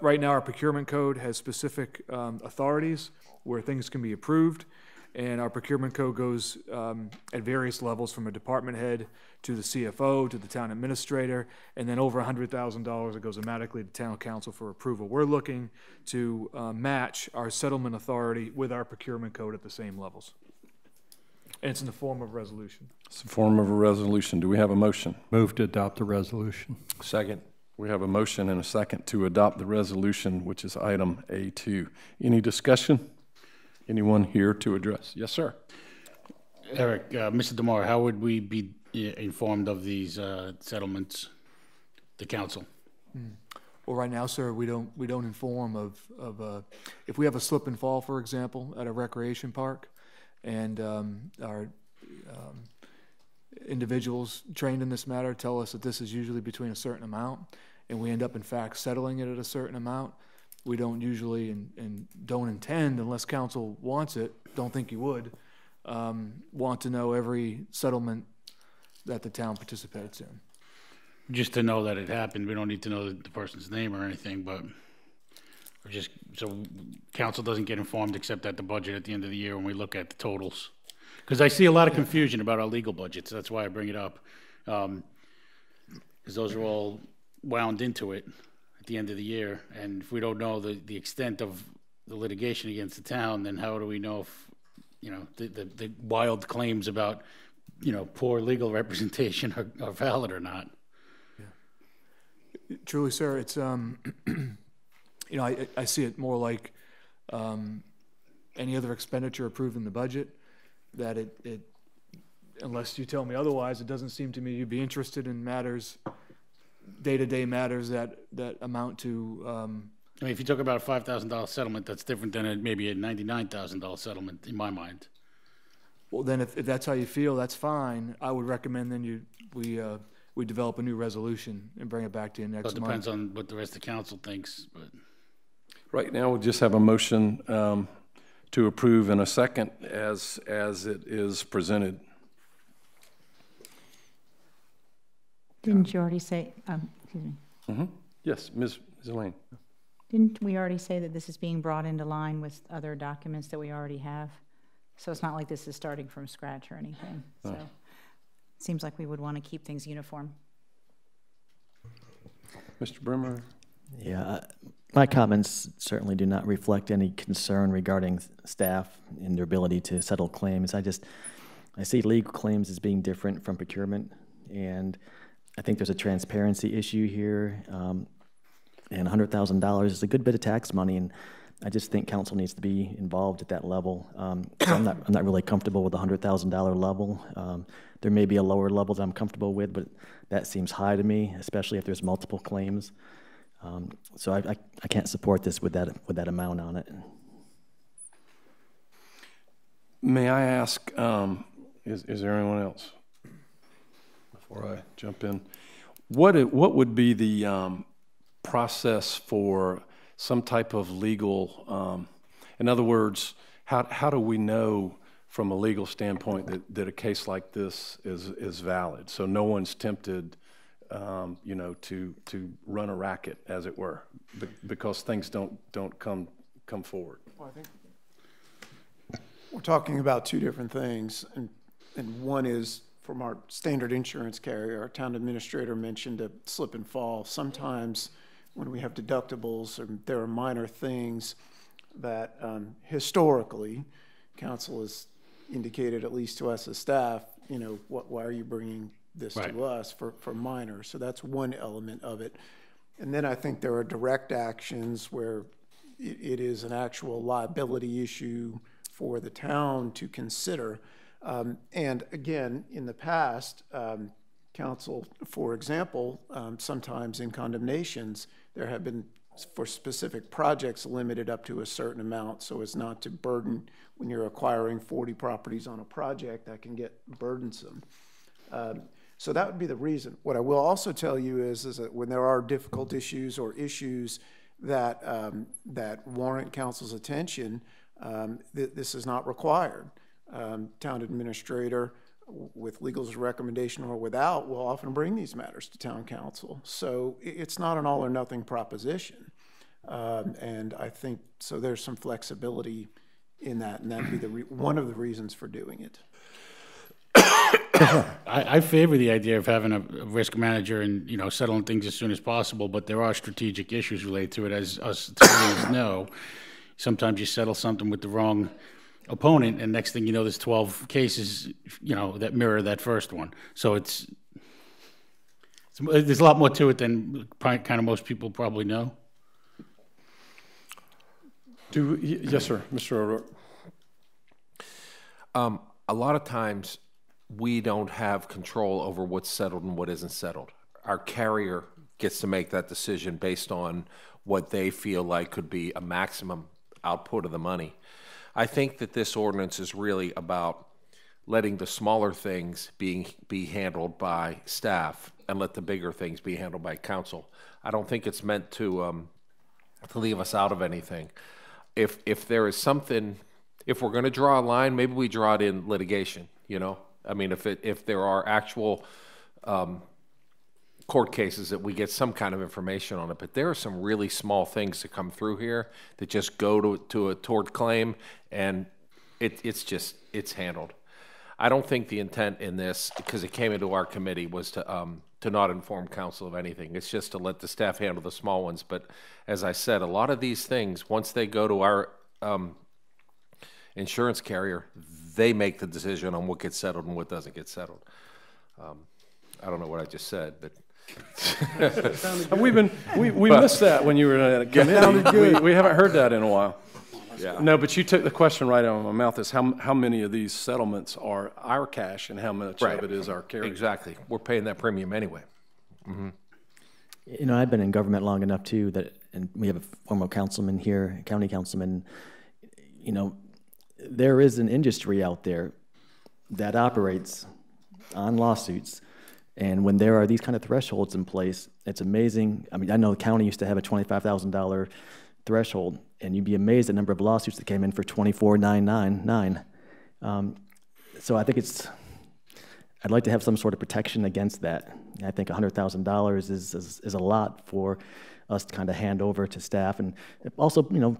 Right now, our procurement code has specific authorities where things can be approved, And our procurement code goes at various levels, from a department head to the CFO to the town administrator, and then over $100,000 it goes automatically to town council for approval. We're looking to match our settlement authority with our procurement code at the same levels. And it's in the form of a resolution. It's the form of a resolution. Do we have a motion? Move to adopt the resolution. Second. We have a motion and a second to adopt the resolution, which is item A2. Any discussion? Anyone here to address? Yes, sir. Eric, Mr. DeMar, how would we be informed of these settlements, the council? Well, right now, sir, we don't inform of if we have a slip and fall, for example, at a recreation park, and our individuals trained in this matter tell us that this is usually between a certain amount, and we end up in fact settling it at a certain amount. We don't usually and don't intend, unless council wants it, don't think you would, want to know every settlement that the town participates in. Just to know that it happened, we don't need to know the person's name or anything, but just so council doesn't get informed except at the budget at the end of the year when we look at the totals. Because I see a lot of confusion about our legal budgets. That's why I bring it up. Because those are all wound into it at the end of the year. And if we don't know the extent of the litigation against the town, then how do we know if, you know, the wild claims about, you know, poor legal representation are valid or not? Yeah. Truly, sir, it's, you know, I see it more like any other expenditure approved in the budget, that it unless you tell me otherwise, it doesn't seem to me you'd be interested in matters, day-to-day matters that amount to. I mean, if you talk about a $5,000 settlement, that's different than maybe a $99,000 settlement in my mind. Well, then if that's how you feel, that's fine. I would recommend then we develop a new resolution and bring it back to you next month. It depends on what the rest of the council thinks, but. Right now, we'll just have a motion to approve in a second as it is presented. Didn't you already say, excuse me? Mm-hmm. Yes, Ms. Elaine. Didn't we already say that this is being brought into line with other documents that we already have? So it's not like this is starting from scratch or anything. So it seems like we would want to keep things uniform. Mr. Brimmer? Yeah, my comments certainly do not reflect any concern regarding staff and their ability to settle claims. I see legal claims as being different from procurement, and I think there's a transparency issue here, and $100,000 is a good bit of tax money, and I just think council needs to be involved at that level. So I'm not really comfortable with the $100,000 level. There may be a lower level that I'm comfortable with, but that seems high to me, especially if there's multiple claims. So I can't support this with that amount on it. May I ask, is there anyone else before I jump in? What would be the process for some type of legal, in other words, how do we know from a legal standpoint that a case like this is valid? So no one's tempted, you know, to run a racket, as it were, because things don't come forward. Well, I think we're talking about two different things, and one is from our standard insurance carrier. Our town administrator mentioned a slip and fall. Sometimes when we have deductibles, there are minor things that historically council has indicated, at least to us as staff, you know, why are you bringing this to us for minor? So that's one element of it. And then I think there are direct actions where it is an actual liability issue for the town to consider. And again, in the past, council, for example, sometimes in condemnations, there have been, for specific projects, limited up to a certain amount so as not to burden, when you're acquiring 40 properties on a project, that can get burdensome. So that would be the reason. What I will also tell you is that when there are difficult issues or issues that, that warrant council's attention, this is not required. Town administrator, with legal's recommendation or without, will often bring these matters to town council. So it's not an all or nothing proposition. And I think, so there's some flexibility in that, and that'd be one of the reasons for doing it. I favor the idea of having a risk manager and, you know, settling things as soon as possible, but there are strategic issues related to it, as us attorneys know. Sometimes you settle something with the wrong opponent, and next thing you know, there's 12 cases, you know, that mirror that first one. So there's a lot more to it than kind of most people probably know. Yes, sir, Mr. O'Rourke. A lot of times, we don't have control over what's settled and what isn't settled. Our carrier gets to make that decision based on what they feel like could be a maximum output of the money. I think that this ordinance is really about letting the smaller things be handled by staff and let the bigger things be handled by council. I don't think it's meant to leave us out of anything. If there is something, if we're going to draw a line, maybe we draw it in litigation, you know? I mean, if there are actual court cases that we get some kind of information on it, but there are some really small things that come through here that just go to a tort claim, and it's handled. I don't think the intent in this, because it came into our committee, was to not inform council of anything. It's just to let the staff handle the small ones. But as I said, a lot of these things, once they go to our insurance carrier, they make the decision on what gets settled and what doesn't get settled. I don't know what I just said, but we missed that when you were at a committee. We haven't heard that in a while. Yeah. No, but you took the question right out of my mouth. Is how many of these settlements are our cash and how much of it is our carrier? Exactly. We're paying that premium anyway. Mm-hmm. You know, I've been in government long enough too that, and we have a former councilman here, county councilman. You know, there is an industry out there that operates on lawsuits, and when there are these kind of thresholds in place, it's amazing. I mean, I know the county used to have a $25,000 threshold, and you'd be amazed at the number of lawsuits that came in for $24,999. So I think I'd like to have some sort of protection against that. I think $100,000 is a lot for us to kind of hand over to staff, and also, you know,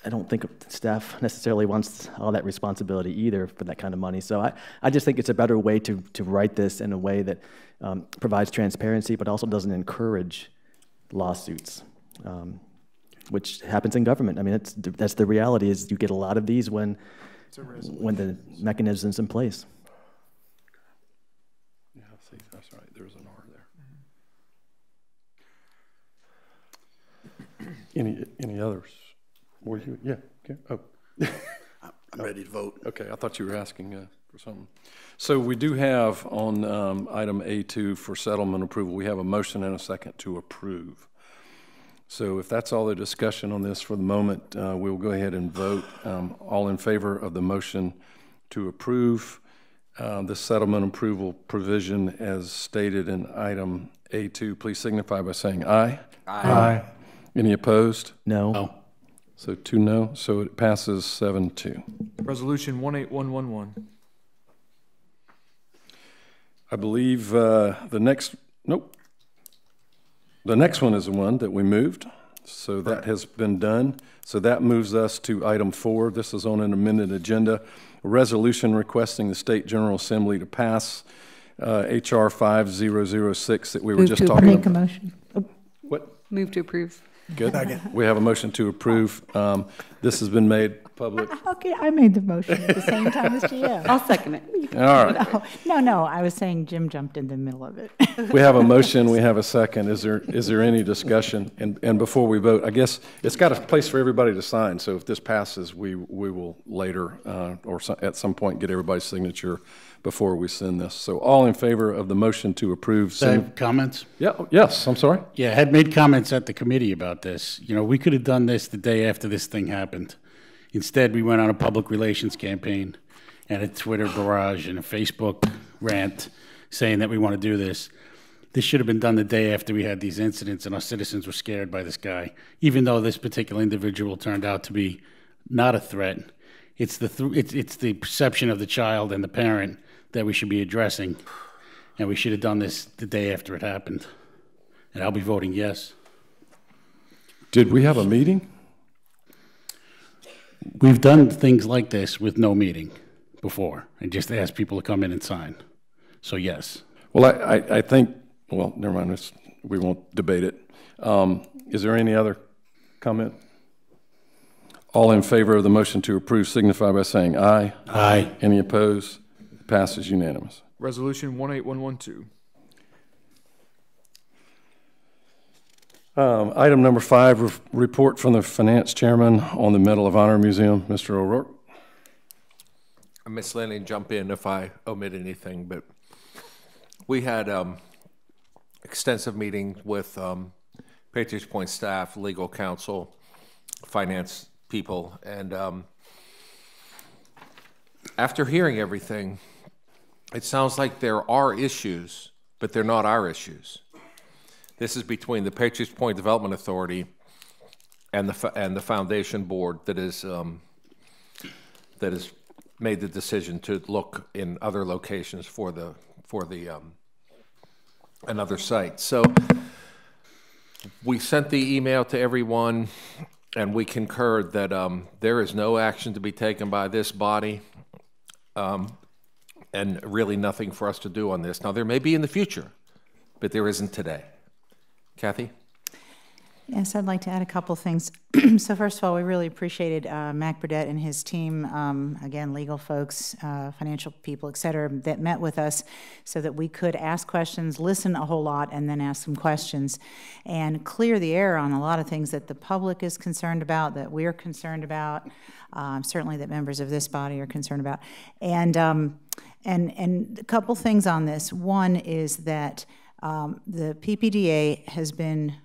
I don't think staff necessarily wants all that responsibility either for that kind of money. So I just think it's a better way to write this in a way that provides transparency, but also doesn't encourage lawsuits, which happens in government. I mean, that's the reality, is you get a lot of these when the mechanism's in place. Yeah, see, that's right. There's an R there. Any others? Yeah. Okay. Oh. I'm ready to vote. Okay, I thought you were asking for something. So we do have on item A2 for settlement approval, we have a motion and a second to approve. So if that's all the discussion on this for the moment, we'll go ahead and vote. All in favor of the motion to approve the settlement approval provision as stated in item A2, please signify by saying aye. Aye. Any opposed? No. No. So 2 no, so it passes 7-2. Resolution 18111. I believe the next one is the one that we moved, so that has been done. So that moves us to item 4. This is on an amended agenda, a resolution requesting the State General Assembly to pass HR 5006 that we were just talking about. Make a motion. What? Move to approve. Good. We have a motion to approve. This has been made public. Okay, I made the motion at the same time as Jim. I'll second it. All right. No, I was saying Jim jumped in the middle of it. We have a motion, we have a second. Is there any discussion? And before we vote, I guess it's got a place for everybody to sign, so if this passes, we will later or at some point get everybody's signature before we send this. So all in favor of the motion to approve. Comments? Yeah. Yes, I'm sorry. Yeah, I had made comments at the committee about this. You know, we could have done this the day after this thing happened. Instead, we went on a public relations campaign and a Twitter barrage and a Facebook rant saying that we want to do this. This should have been done the day after we had these incidents and our citizens were scared by this guy. Even though this particular individual turned out to be not a threat, it's the perception of the child and the parent that we should be addressing. And we should have done this the day after it happened. And I'll be voting yes. Did we have a meeting? We've done things like this with no meeting before and just asked people to come in and sign. So yes. Well, I think, well, never mind, we won't debate it. Is there any other comment? All in favor of the motion to approve signify by saying aye. Aye. Any opposed? Passes unanimous. Resolution 18112. Item number 5, report from the finance chairman on the Medal of Honor Museum. Mr. O'Rourke. Ms. Lanning, jump in if I omit anything, but we had extensive meetings with Patriots Point staff, legal counsel, finance people, and after hearing everything, it sounds like there are issues, but they're not our issues. This is between the Patriots Point Development Authority and the foundation board that is made the decision to look in other locations for another site. So we sent the email to everyone, and we concurred that there is no action to be taken by this body, and really nothing for us to do on this. Now, there may be in the future, but there isn't today. Kathy? Yes, I'd like to add a couple things. So first of all, we really appreciated Mac Burdett and his team, again, legal folks, financial people, et cetera, that met with us so that we could ask questions, listen a whole lot, and then ask some questions, and clear the air on a lot of things that the public is concerned about, that we're concerned about, certainly that members of this body are concerned about. And a couple things on this. One is that the PPDA has been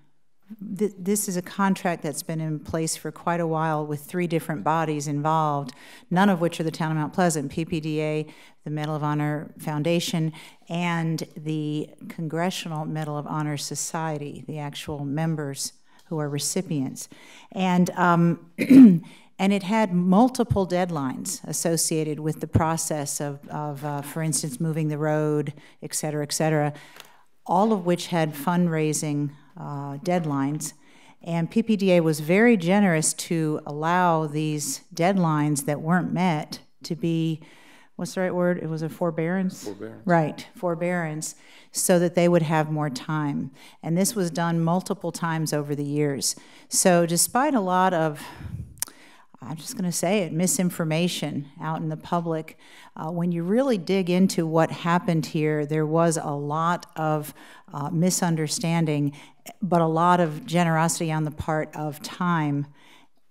this is a contract that's been in place for quite a while with 3 different bodies involved, none of which are the town of Mount Pleasant, PPDA, the Medal of Honor Foundation, and the Congressional Medal of Honor Society, the actual members who are recipients. And and it had multiple deadlines associated with the process of for instance, moving the road, et cetera, all of which had fundraising deadlines, and PPDA was very generous to allow these deadlines that weren't met to be, what's the right word? It was a forbearance? Forbearance. Right, forbearance, so that they would have more time. And this was done multiple times over the years. So despite a lot of, I'm just going to say it, misinformation out in the public, when you really dig into what happened here, there was a lot of misunderstanding, but a lot of generosity on the part of time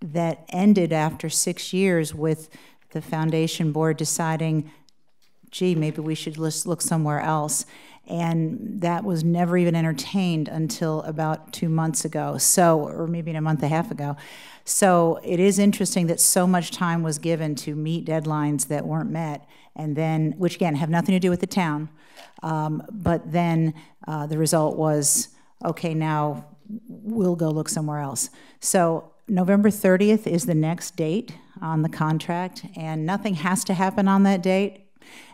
that ended after 6 years with the foundation board deciding, gee, maybe we should look somewhere else. And that was never even entertained until about 2 months ago, or maybe a month and a half ago. So it is interesting that so much time was given to meet deadlines that weren't met, and then, which again have nothing to do with the town, but then the result was, okay, now we'll go look somewhere else. So November 30th is the next date on the contract, and nothing has to happen on that date,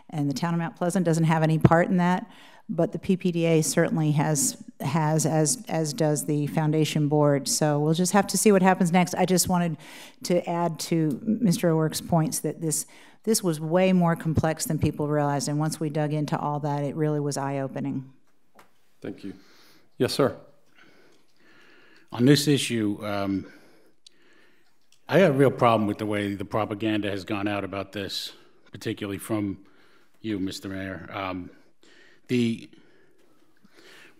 and the town of Mount Pleasant doesn't have any part in that. But the PPDA certainly has as does the foundation board. So we'll just have to see what happens next. I just wanted to add to Mr. O'Rourke's points that this was way more complex than people realized, and once we dug into all that, it really was eye-opening. Thank you. Yes, sir. On this issue, I got a real problem with the way the propaganda has gone out about this, particularly from you, Mr. Mayor. We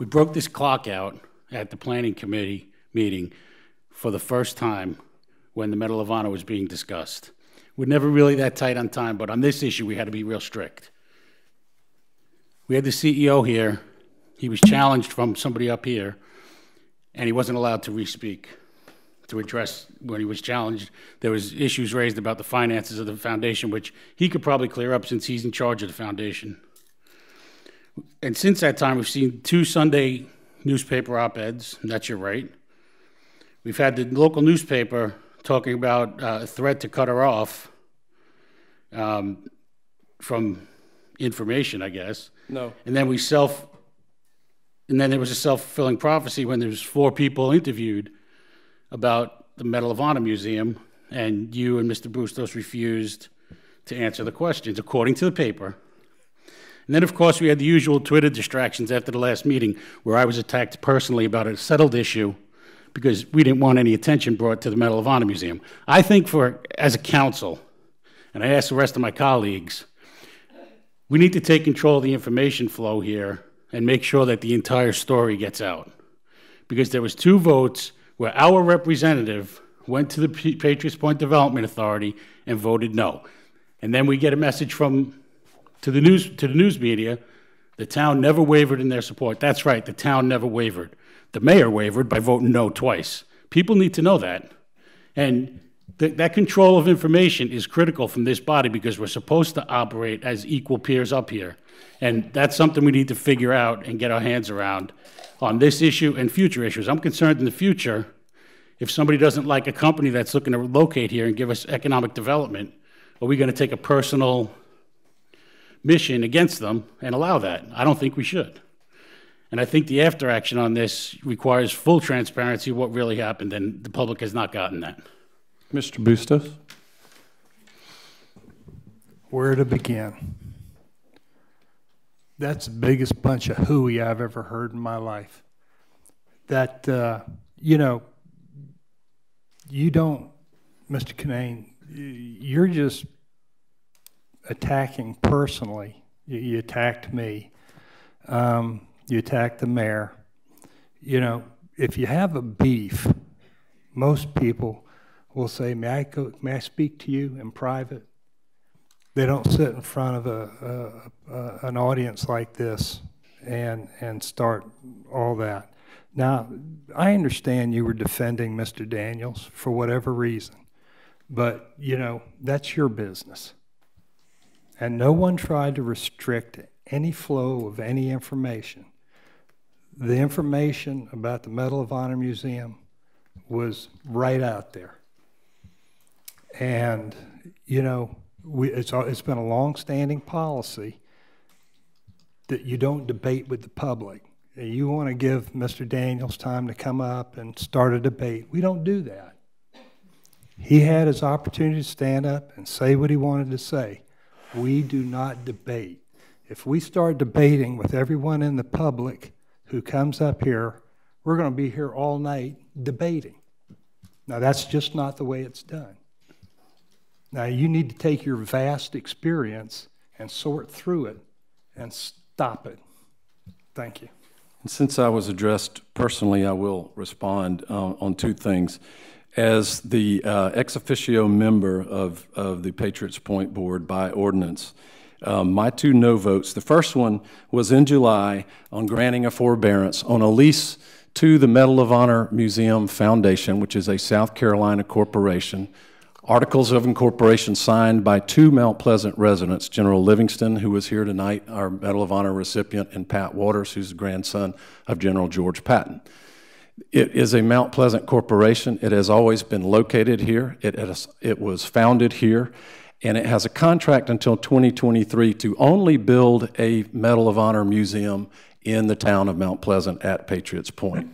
broke this clock out at the Planning Committee meeting for the first time when the Medal of Honor was being discussed. We're never really that tight on time, but on this issue, we had to be real strict. We had the CEO here. He was challenged from somebody up here, and he wasn't allowed to re-speak, to address when he was challenged. There was issues raised about the finances of the foundation, which he could probably clear up since he's in charge of the foundation. And since that time, we've seen 2 Sunday newspaper op-eds, and that's your right. We've had the local newspaper talking about a threat to cut her off from information, I guess. No. And then there was a self-fulfilling prophecy when there was 4 people interviewed about the Medal of Honor Museum, and you and Mr. Bustos refused to answer the questions, according to the paper. And then, of course, we had the usual Twitter distractions after the last meeting where I was attacked personally about a settled issue because we didn't want any attention brought to the Medal of Honor Museum. I think as a council, and I ask the rest of my colleagues, we need to take control of the information flow here and make sure that the entire story gets out. Because there was 2 votes where our representative went to the Patriots Point Development Authority and voted no. And then we get a message to the news media, the town never wavered in their support. That's right, the town never wavered. The mayor wavered by voting no twice. People need to know that. And that control of information is critical from this body because we're supposed to operate as equal peers up here. And that's something we need to figure out and get our hands around on this issue and future issues. I'm concerned in the future, if somebody doesn't like a company that's looking to locate here and give us economic development, are we going to take a personal mission against them and allow that? I don't think we should. And I think the after action on this requires full transparency of what really happened, and the public has not gotten that. Mr. Bustos? Where to begin? That's the biggest bunch of hooey I've ever heard in my life. That, you know, you don't, Mr. Kinane, you're just attacking personally. You attacked me. You attacked the mayor. You know, if you have a beef, most people will say, may I speak to you in private? They don't sit in front of an audience like this and start all that. Now, I understand you were defending Mr. Daniels for whatever reason, but, you know, that's your business. And no one tried to restrict any flow of any information. The information about the Medal of Honor Museum was right out there. And, you know, it's been a long-standing policy that you don't debate with the public. You want to give Mr. Daniels time to come up and start a debate. We don't do that. He had his opportunity to stand up and say what he wanted to say. We do not debate. If we start debating with everyone in the public who comes up here, we're going to be here all night debating. Now, that's just not the way it's done. Now, you need to take your vast experience and sort through it and stop it. Thank you. And since I was addressed personally, I will respond on 2 things. As the ex officio member of the Patriots Point Board by ordinance, my 2 no votes, the first one was in July on granting a forbearance on a lease to the Medal of Honor Museum Foundation, which is a South Carolina corporation. Articles of incorporation signed by 2 Mount Pleasant residents, General Livingston, who was here tonight, our Medal of Honor recipient, and Pat Waters, who's the grandson of General George Patton. It is a Mount Pleasant corporation. It has always been located here. It was founded here, and it has a contract until 2023 to only build a Medal of Honor museum in the town of Mount Pleasant at Patriots Point.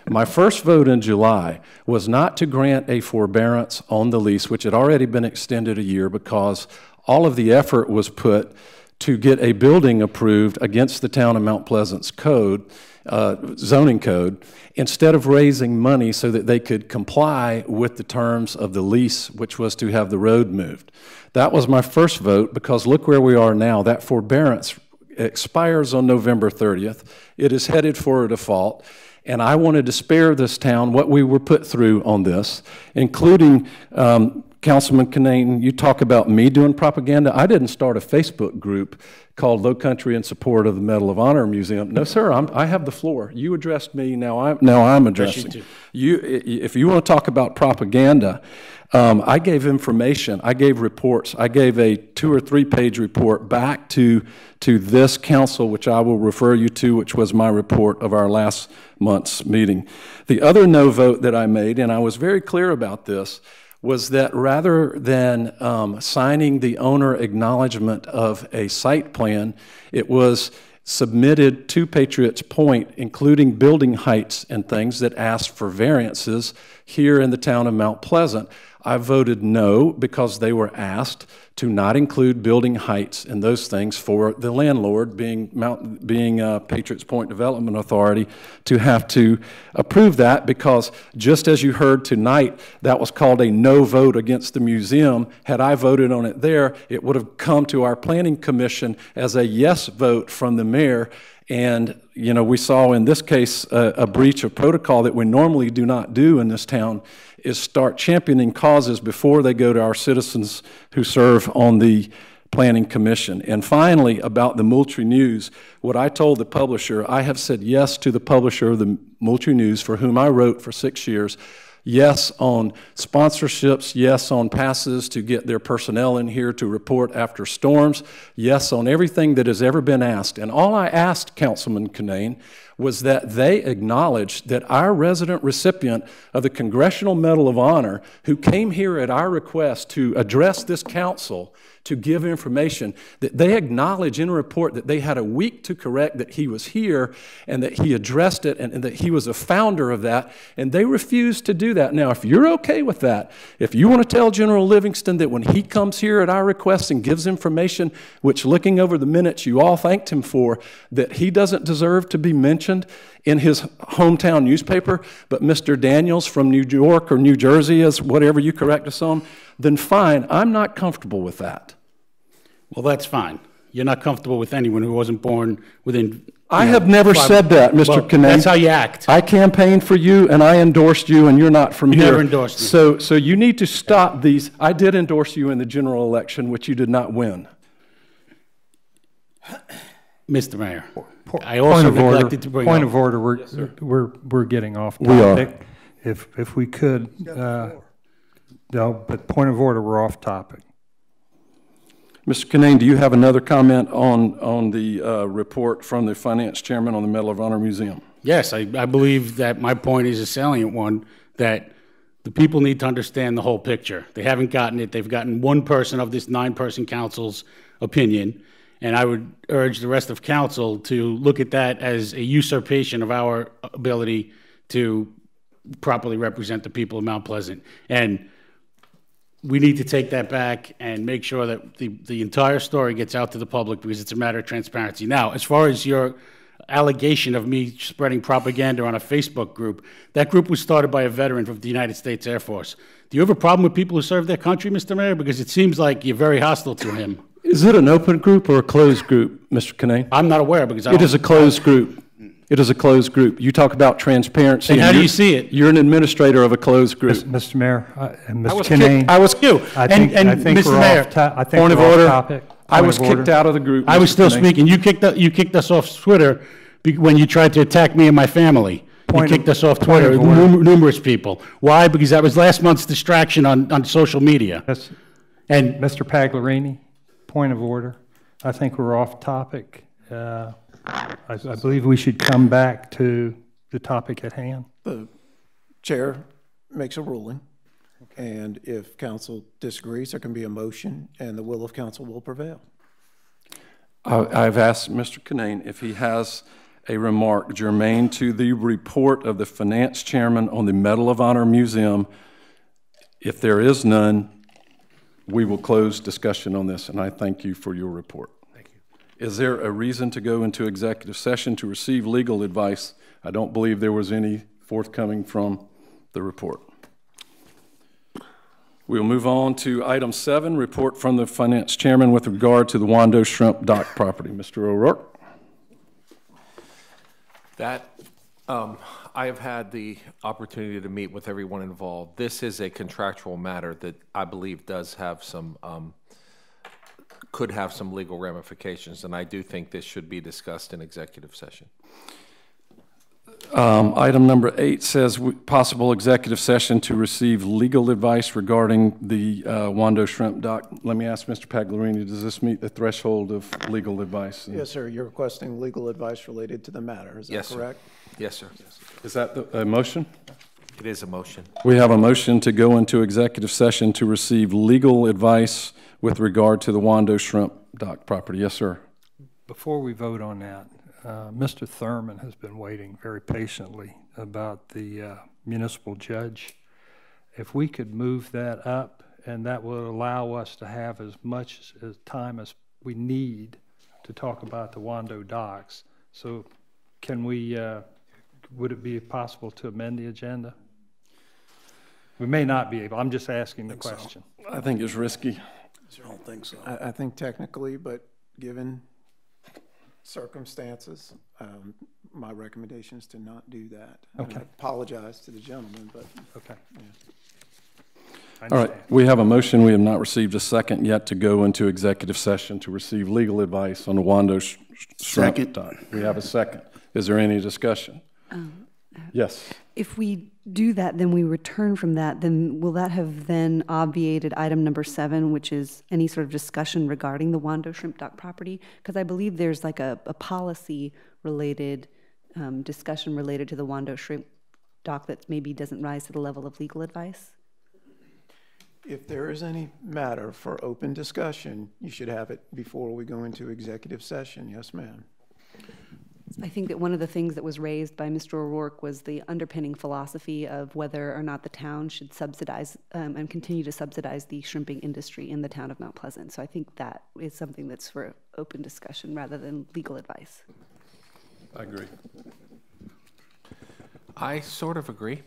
My first vote in July was not to grant a forbearance on the lease, which had already been extended a year, because all of the effort was put to get a building approved against the town of Mount Pleasant's code, zoning code, instead of raising money so that they could comply with the terms of the lease, which was to have the road moved. That was my first vote, because look where we are now. That forbearance expires on November 30th. It is headed for a default. And I wanted to spare this town what we were put through on this, including Councilman Kinane, you talk about me doing propaganda. I didn't start a Facebook group called Low Country in support of the Medal of Honor Museum. No, sir, I have the floor. You addressed me, now I'm addressing you. If you want to talk about propaganda, I gave information, I gave reports, I gave a 2 or 3 page report back to this council, which I will refer you to, which was my report of our last month's meeting. The other no vote that I made, and I was very clear about this, was that rather than signing the owner acknowledgement of a site plan, it was submitted to Patriots Point, including building heights and things that asked for variances here in the town of Mount Pleasant. I voted no because they were asked to not include building heights and those things for the landlord, being Patriots Point Development Authority, to have to approve that, because just as you heard tonight, that was called a no vote against the museum. Had I voted on it there, it would have come to our planning commission as a yes vote from the mayor. And, you know, we saw in this case a breach of protocol that we normally do not do in this town, is start championing causes before they go to our citizens who serve on the Planning Commission. And finally, about the Moultrie News, what I told the publisher, I have said yes to the publisher of the Moultrie News, for whom I wrote for 6 years, yes on sponsorships, yes on passes to get their personnel in here to report after storms, yes on everything that has ever been asked. And all I asked Councilman Kinane was that they acknowledge that our resident recipient of the Congressional Medal of Honor, who came here at our request to address this council, to give information, that they acknowledge in a report that they had a week to correct that he was here and that he addressed it, and that he was a founder of that, and they refused to do that. Now, if you're okay with that, if you want to tell General Livingston that when he comes here at our request and gives information, which looking over the minutes you all thanked him for, that he doesn't deserve to be mentioned in his hometown newspaper, but Mr. Daniels from New York or New Jersey, as whatever you correct us on, then fine. I'm not comfortable with that. Well, that's fine. You're not comfortable with anyone who wasn't born within... I have never said that, Mr. Kinane. That's how you act. I campaigned for you, and I endorsed you, and you're not from here. You never endorsed me. So you need to stop these. I did endorse you in the general election, which you did not win. Mr. Mayor, I also neglected to bring Point up... of order. Yes, sir. We're getting off topic. We are. If we could, no, but point of order, we're off topic. Mr. Kinane, do you have another comment on the report from the finance chairman on the Medal of Honor Museum? Yes, I believe that my point is a salient one, that the people need to understand the whole picture. They haven't gotten it. They've gotten one person of this 9-person council's opinion, and I would urge the rest of council to look at that as a usurpation of our ability to properly represent the people of Mount Pleasant. And we need to take that back and make sure that the entire story gets out to the public, because it's a matter of transparency. Now, as far as your allegation of me spreading propaganda on a Facebook group, that group was started by a veteran of the United States Air Force. Do you have a problem with people who serve their country, Mr. Mayor? Because it seems like you're very hostile to him. Is it an open group or a closed group, Mr. Kinane? I'm not aware, because it is a closed group. It is a closed group. You talk about transparency. And how do you see it? You're an administrator of a closed group. Mr. Mayor, and Mr. Kinane. I was you. I think Mr. we're Mayor, off point of order. I was kicked out of the group. I was still speaking. You kicked us off Twitter when you tried to attack me and my family. You kicked us off Twitter, numerous people. Why? Because that was last month's distraction on social media. And Mr. Pagliarini, point of order. I think we're off topic. I believe we should come back to the topic at hand. The chair makes a ruling, and if council disagrees, there can be a motion, and the will of council will prevail. I've asked Mr. Kinane if he has a remark germane to the report of the finance chairman on the Medal of Honor Museum. If there is none, we will close discussion on this, and I thank you for your report. Is there a reason to go into executive session to receive legal advice? I don't believe there was any forthcoming from the report. We'll move on to item 7, report from the finance chairman with regard to the Wando Shrimp Dock property. Mr. O'Rourke. I have had the opportunity to meet with everyone involved. This is a contractual matter that I believe does have some could have some legal ramifications, and I do think this should be discussed in executive session. Item number 8 says possible executive session to receive legal advice regarding the Wando Shrimp Dock. Let me ask Mr. Pagliarini, does this meet the threshold of legal advice? Yes, sir. You're requesting legal advice related to the matter. Is that correct? Yes, sir. Is that a motion? It is a motion. We have a motion to go into executive session to receive legal advice with regard to the Wando Shrimp Dock property. Yes, sir. Before we vote on that, Mr. Thurman has been waiting very patiently about the municipal judge, if we could move that up, and that would allow us to have as much as time as we need to talk about the Wando docks. So can we, would it be possible to amend the agenda? We may not be able. I'm just asking the question. So. I think it's risky. I don't think so. I think technically, but given circumstances, my recommendation is to not do that. Okay. And I apologize to the gentleman, but okay. Yeah. All right, we have a motion. We have not received a second yet to go into executive session to receive legal advice on the Wando Second. dock. We have a second. Is there any discussion? Yes. If we do that, then we return from that, then will that have then obviated item number 7, which is any sort of discussion regarding the Wando Shrimp Dock property? Because I believe there's like a policy-related discussion related to the Wando Shrimp Dock that maybe doesn't rise to the level of legal advice. If there is any matter for open discussion, you should have it before we go into executive session. Yes, ma'am. I think that one of the things that was raised by Mr. O'Rourke was the underpinning philosophy of whether or not the town should subsidize and continue to subsidize the shrimping industry in the town of Mount Pleasant. So I think that is something that's for open discussion rather than legal advice. I agree. I sort of agree.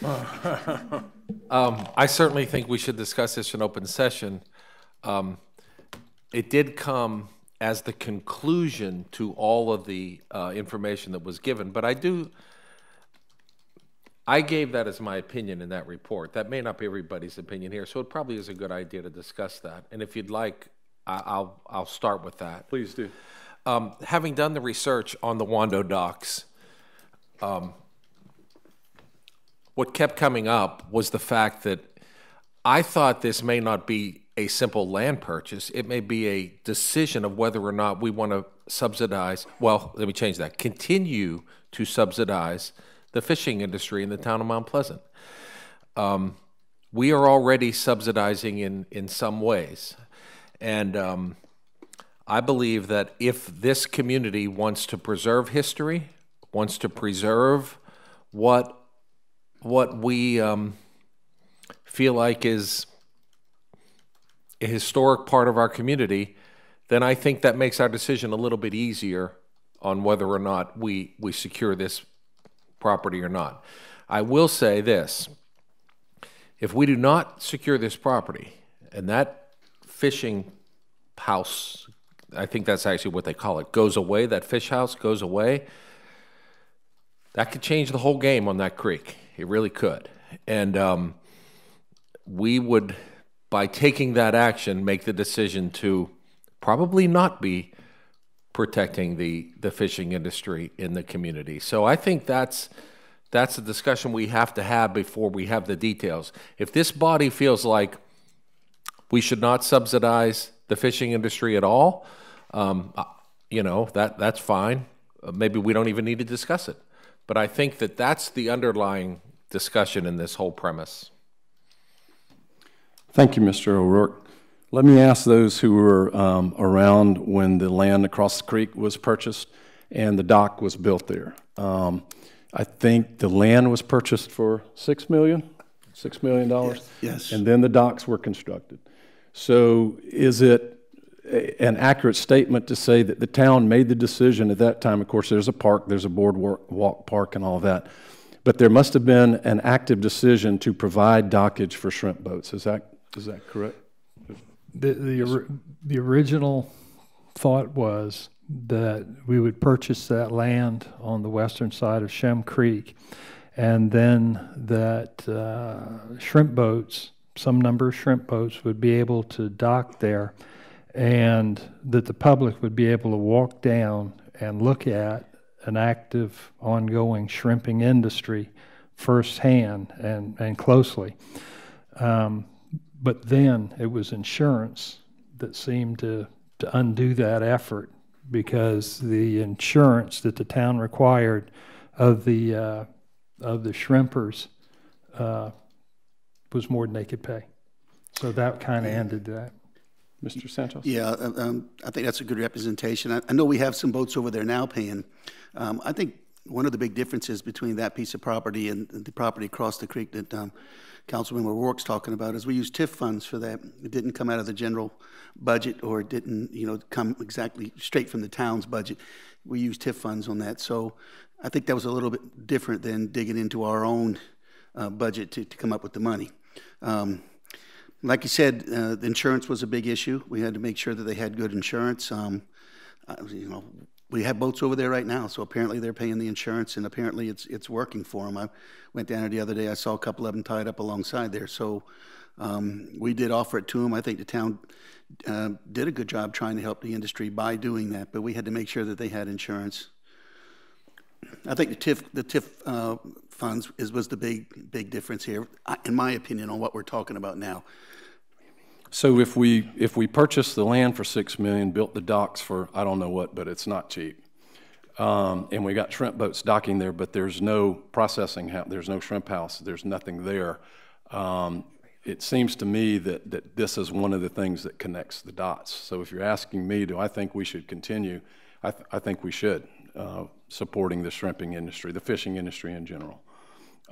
I certainly think we should discuss this in open session. It did come as the conclusion to all of the information that was given, but I gave that as my opinion in that report. That may not be everybody's opinion here, so it probably is a good idea to discuss that. And if you'd like, I'll start with that. Please do. Having done the research on the Wando docks, what kept coming up was the fact that I thought this may not be a simple land purchase. It may be a decision of whether or not we want to subsidize, well, let me change that, continue to subsidize the fishing industry in the town of Mount Pleasant. We are already subsidizing in some ways. And I believe that if this community wants to preserve history, wants to preserve what we feel like is a historic part of our community, then I think that makes our decision a little bit easier on whether or not we secure this property or not. I will say this: if we do not secure this property, and that fishing house, I think that's actually what they call it, goes away, that fish house goes away, that could change the whole game on that creek. It really could. And we would, by taking that action, make the decision to probably not be protecting the fishing industry in the community. So I think that's a discussion we have to have before we have the details. If this body feels like we should not subsidize the fishing industry at all, you know, that's fine. Maybe we don't even need to discuss it. But I think that that's the underlying discussion in this whole premise. Thank you, Mr. O'Rourke. Let me ask those who were around when the land across the creek was purchased and the dock was built there. I think the land was purchased for $6 million. Yes. And then the docks were constructed. So is it an accurate statement to say that the town made the decision at that time? Of course, there's a park, there's a boardwalk park and all that, but there must have been an active decision to provide dockage for shrimp boats. Is that correct? The original thought was that we would purchase that land on the western side of Shem Creek, and then that shrimp boats, some number of shrimp boats, would be able to dock there, and that the public would be able to walk down and look at an active, ongoing shrimping industry firsthand and closely. But then it was insurance that seemed to undo that effort, because the insurance that the town required of the shrimpers was more than they could pay. So that kind of ended that. Mr. Santos? Yeah, I think that's a good representation. I know we have some boats over there now paying. I think one of the big differences between that piece of property and the property across the creek that Councilmember Rourke's talking about is we use TIF funds for that. It didn't come out of the general budget, or it didn't, come exactly straight from the town's budget. We use TIF funds on that. So I think that was a little bit different than digging into our own budget to come up with the money. Like you said, the insurance was a big issue. We had to make sure that they had good insurance. We have boats over there right now, so apparently they're paying the insurance, and apparently it's working for them. I went down there the other day. I saw a couple of them tied up alongside there. So we did offer it to them. I think the town did a good job trying to help the industry by doing that, but we had to make sure that they had insurance. I think the TIF funds was the big difference here, in my opinion, on what we're talking about now. So if we purchased the land for $6 million, built the docks for I don't know what, but it's not cheap, and we got shrimp boats docking there, but there's no processing, there's no shrimp house, there's nothing there. It seems to me that this is one of the things that connects the dots. So if you're asking me, do I think we should continue? I think we should, supporting the shrimping industry, the fishing industry in general.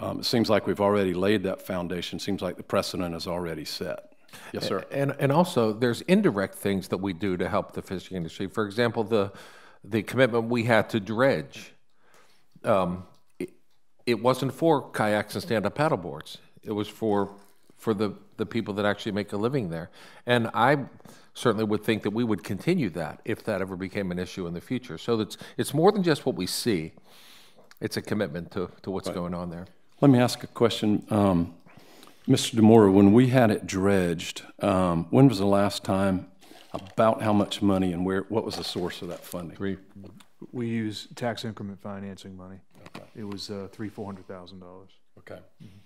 It seems like we've already laid that foundation. Seems like the precedent is already set. Yes, sir. And also, there's indirect things that we do to help the fishing industry. For example, the commitment we had to dredge. It wasn't for kayaks and stand-up paddleboards. It was for the people that actually make a living there. And I certainly would think that we would continue that if that ever became an issue in the future. So it's more than just what we see. It's a commitment to what's going on there. Let me ask a question. Mr. DeMora, when we had it dredged, when was the last time, about how much money, and what was the source of that funding? We use tax increment financing money. Okay. It was $300,000-400,000. Okay. Mm-hmm.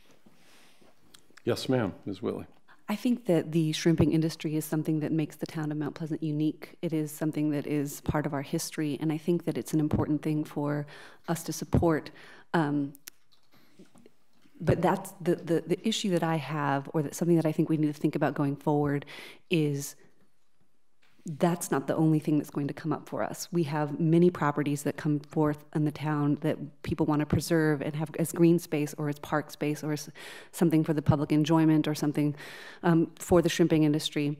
Yes, ma'am, Ms. Whitley. I think that the shrimping industry is something that makes the town of Mount Pleasant unique. It is something that is part of our history, and I think that it's an important thing for us to support. But that's the issue that I have, or that something that I think we need to think about going forward, is that's not the only thing that's going to come up for us. We have many properties that come forth in the town that people want to preserve and have as green space or as park space or as something for the public enjoyment or something for the shrimping industry.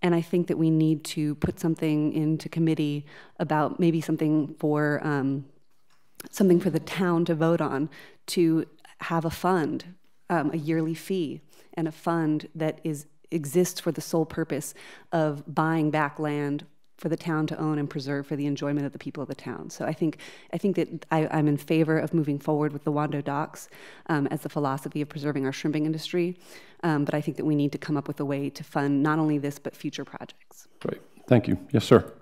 And I think that we need to put something into committee about maybe something for the town to vote on, to have a fund, a yearly fee, and a fund that exists for the sole purpose of buying back land for the town to own and preserve for the enjoyment of the people of the town. So I think that I'm in favor of moving forward with the Wando docks as the philosophy of preserving our shrimping industry. But I think that we need to come up with a way to fund not only this, but future projects. Great, thank you. Yes, sir.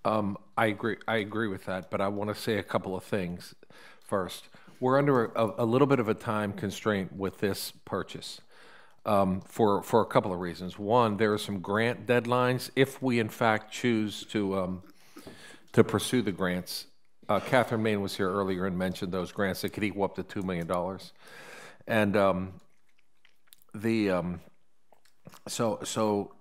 I agree with that, but I want to say a couple of things first. We're under a little bit of a time constraint with this purchase for a couple of reasons. One, there are some grant deadlines. If we in fact choose to pursue the grants, Catherine Main was here earlier and mentioned those grants that could equal up to $2 million, and so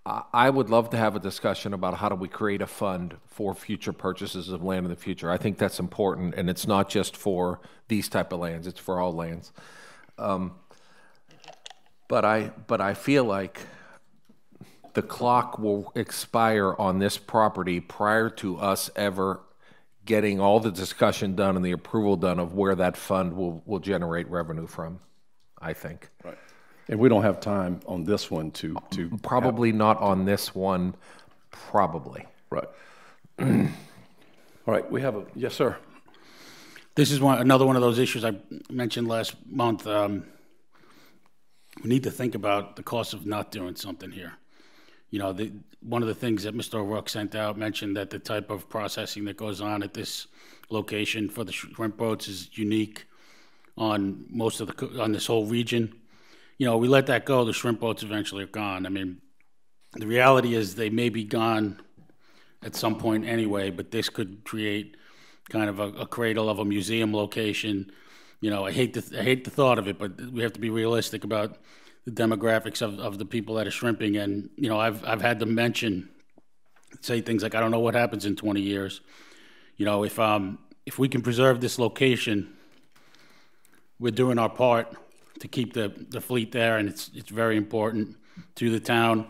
I would love to have a discussion about how do we create a fund for future purchases of land in the future. I think that's important, and it's not just for these type of lands; it's for all lands. But I feel like the clock will expire on this property prior to us ever getting all the discussion done and the approval done of where that fund will generate revenue from, I think. Right. And we don't have time on this one to probably not on this one, probably. Right. All right, we have yes, sir. This is another one of those issues I mentioned last month. We need to think about the cost of not doing something here. You know, one of the things that Mr. O'Rourke sent out mentioned that the type of processing that goes on at this location for the shrimp boats is unique on on this whole region. You know, we let that go, the shrimp boats eventually are gone. I mean, the reality is they may be gone at some point anyway, but this could create kind of a cradle of a museum location. You know, I hate the thought of it, but we have to be realistic about the demographics of the people that are shrimping. And, you know, I've had them say things like, I don't know what happens in 20 years. You know, if if we can preserve this location, we're doing our part to keep the fleet there, and it's very important to the town.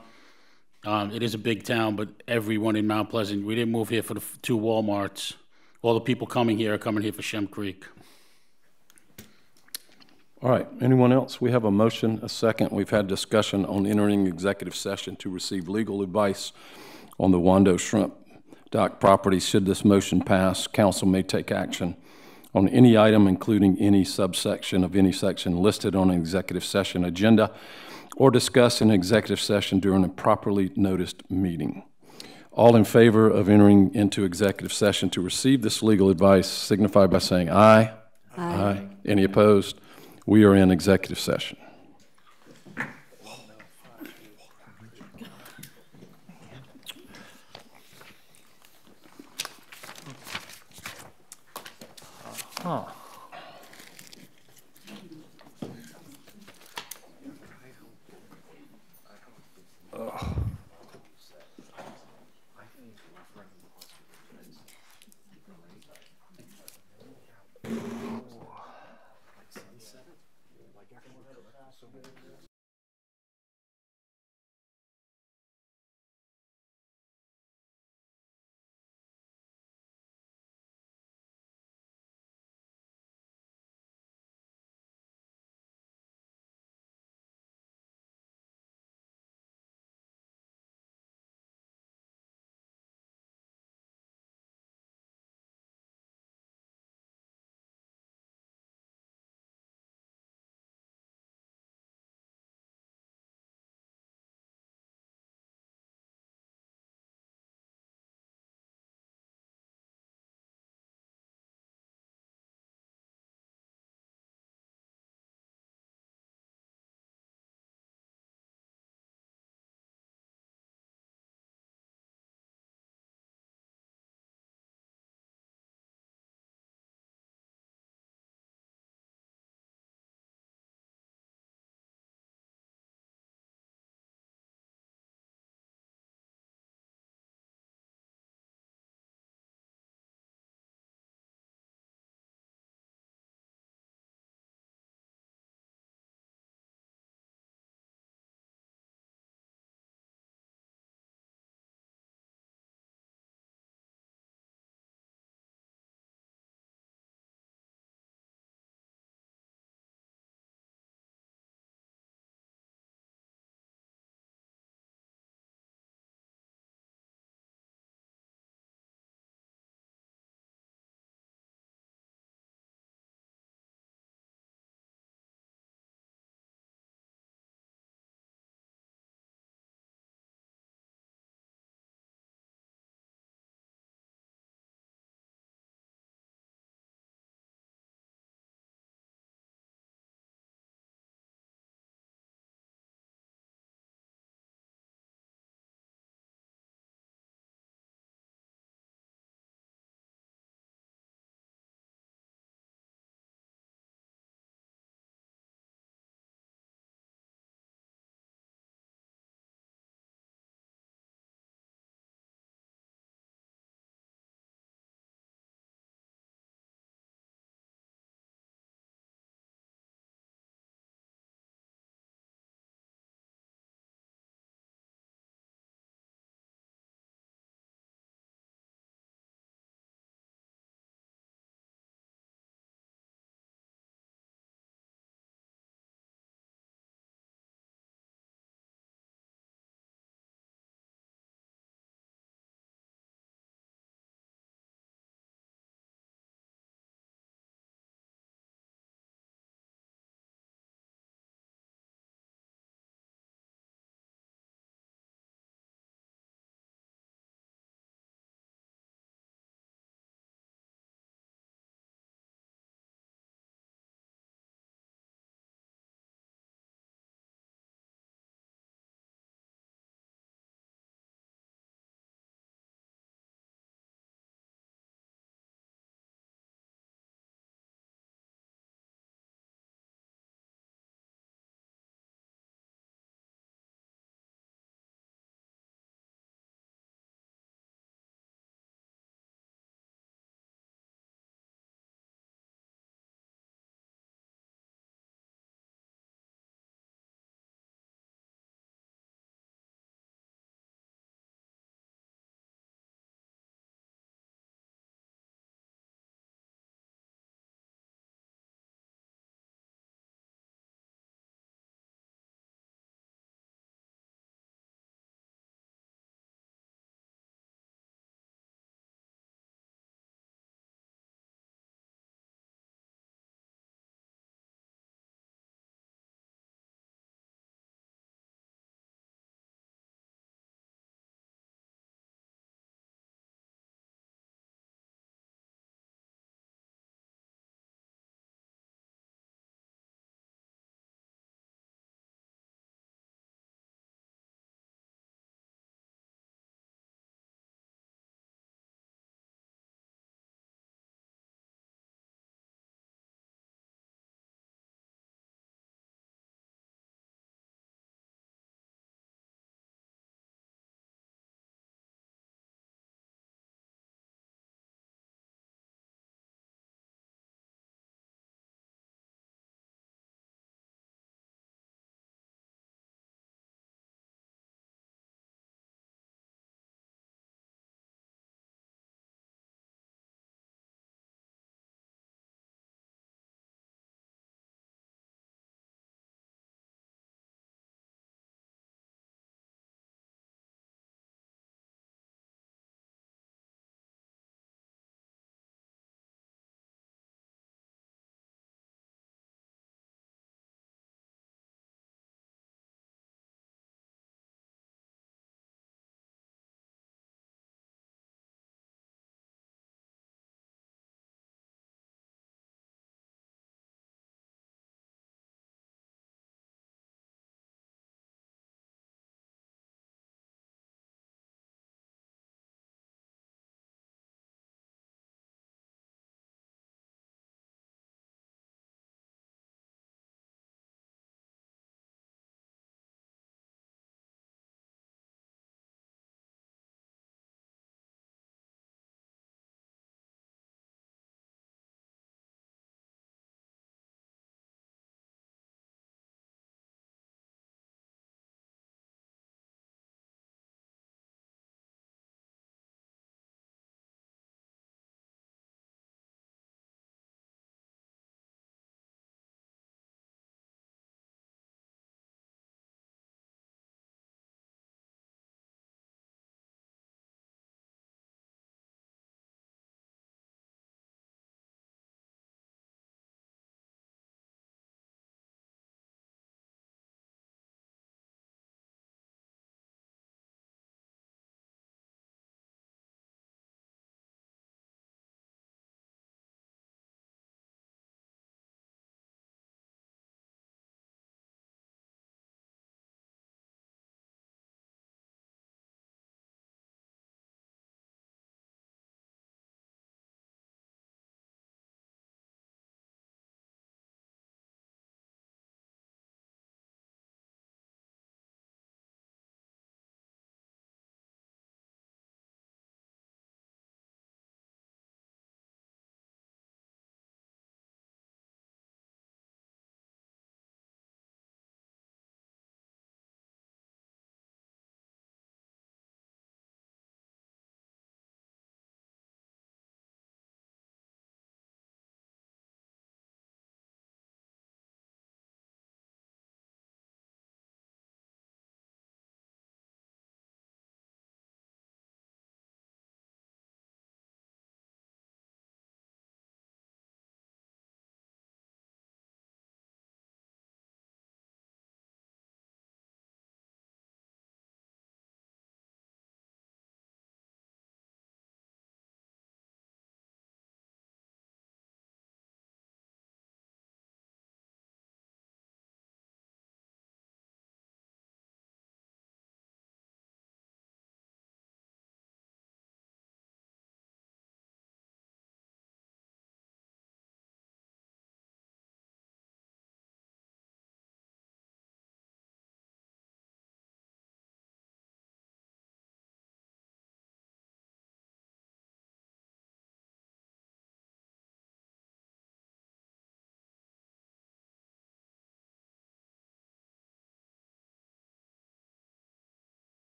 It is a big town, but everyone in Mount Pleasant, we didn't move here for the 2 Walmarts. All the people coming here are coming here for Shem Creek. All right, anyone else? We have a motion, a second. We've had discussion on entering executive session to receive legal advice on the Wando Shrimp Dock property. Should this motion pass, council may take action on any item, including any subsection of any section listed on an executive session agenda, or discuss in executive session during a properly noticed meeting. All in favor of entering into executive session to receive this legal advice signify by saying aye. Aye. Any opposed? We are in executive session. Huh.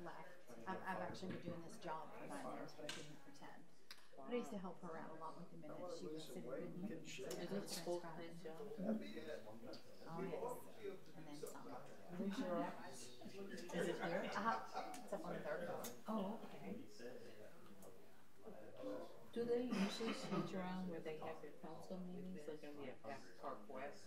left. I've actually been doing this job for 9 years, but I didn't pretend. But I used to help her out a lot with the minutes. She would sit with me. Is it a full-time job? Oh, yes. And then some. Where's your office? Is it here? It's up on the 3rd floor. Oh, okay. Do they usually switch around where they have their council meetings, like in the Park West?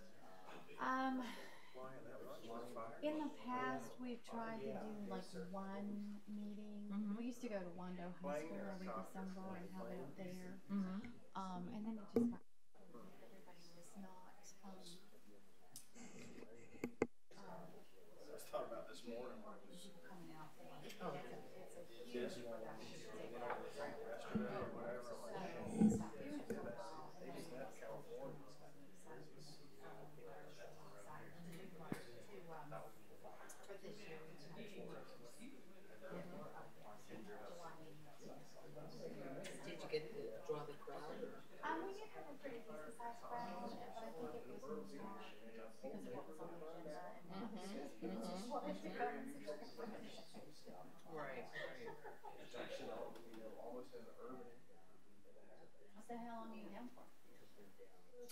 In the past, we've tried to do like one meeting. We used to go to Wando High School every December and have it up there. And then it just got, everybody was not, I thought about this morning. coming out for it. Oh, It's a huge production. Did you get to draw the crowd? We did have a pretty decent sized crowd, but I think it was more because of what was on the agenda and just wanted to come and see what was on the agenda. Right, right. So how long are you down for?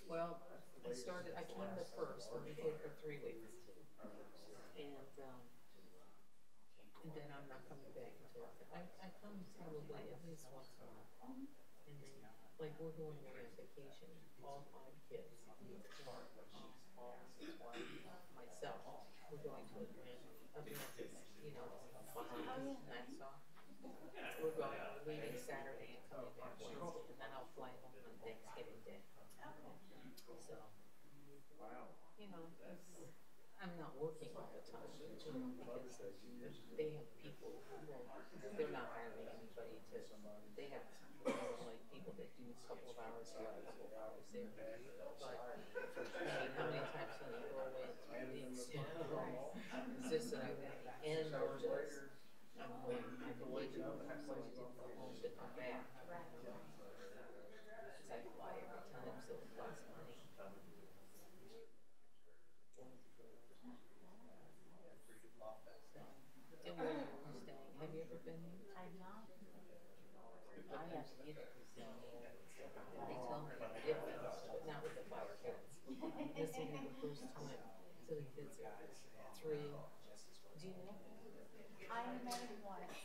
Well, I came the first, when we did for 3 weeks. And then I'm not coming back until, I come probably at least once a month. And then, like, we're going away on vacation, all 5 kids. Myself, we're going to Atlantis, you know, Bahamas, Nassau. We're leaving Saturday and coming back Wednesday, and then I'll fly home on Thanksgiving Day. So, you know, I'm not working all the time, you know, because they have people, they're not hiring anybody to, they have, like, people that do a couple of hours here, a couple of hours there. But, I mean, how many times can you go away and 3 weeks? It's just that I'm going to end or just, I'm going, I can wait till I'm going to go home to come back. Because I fly every time, so it costs money. And where are you staying? Have you ever been here? I've not. I have to get it. They tell me if, but not with the fire cats. This will be the first time. So the kids are 3. Do you know? I met him once, a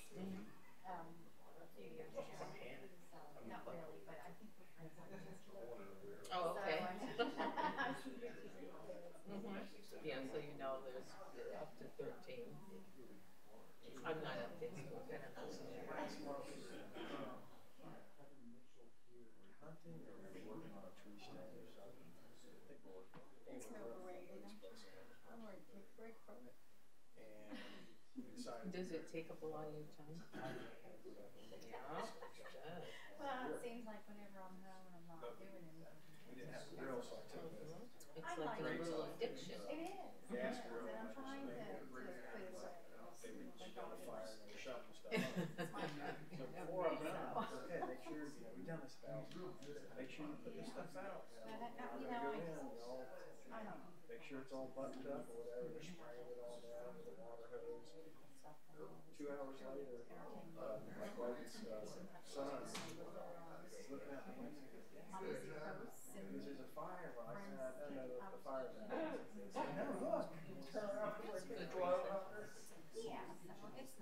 few years ago. So, not really, but I think we're friends on Facebook. Oh, okay. So, Yeah, so you know there's up to 13. I'm not on Facebook. I don't know. it's no parade, I'm ready to take a break from it. Does it take up a lot of your time? Yeah, it does. Well, it seems like whenever I'm home and I'm not doing anything. It's like a little addiction. It is. And I'm trying to put it away. Before I'm done, okay, make sure, you know, we've done this about, make sure you put this stuff out. You know, I don't know. Make sure it's all buttoned up or whatever, just spraying it all down with a water hose. 2 hours later, my buddy's son is looking at me. Because there's a fire, well, I said, I don't know the fire. No, look, turn around, it's gonna blow up. Yeah, it's nice.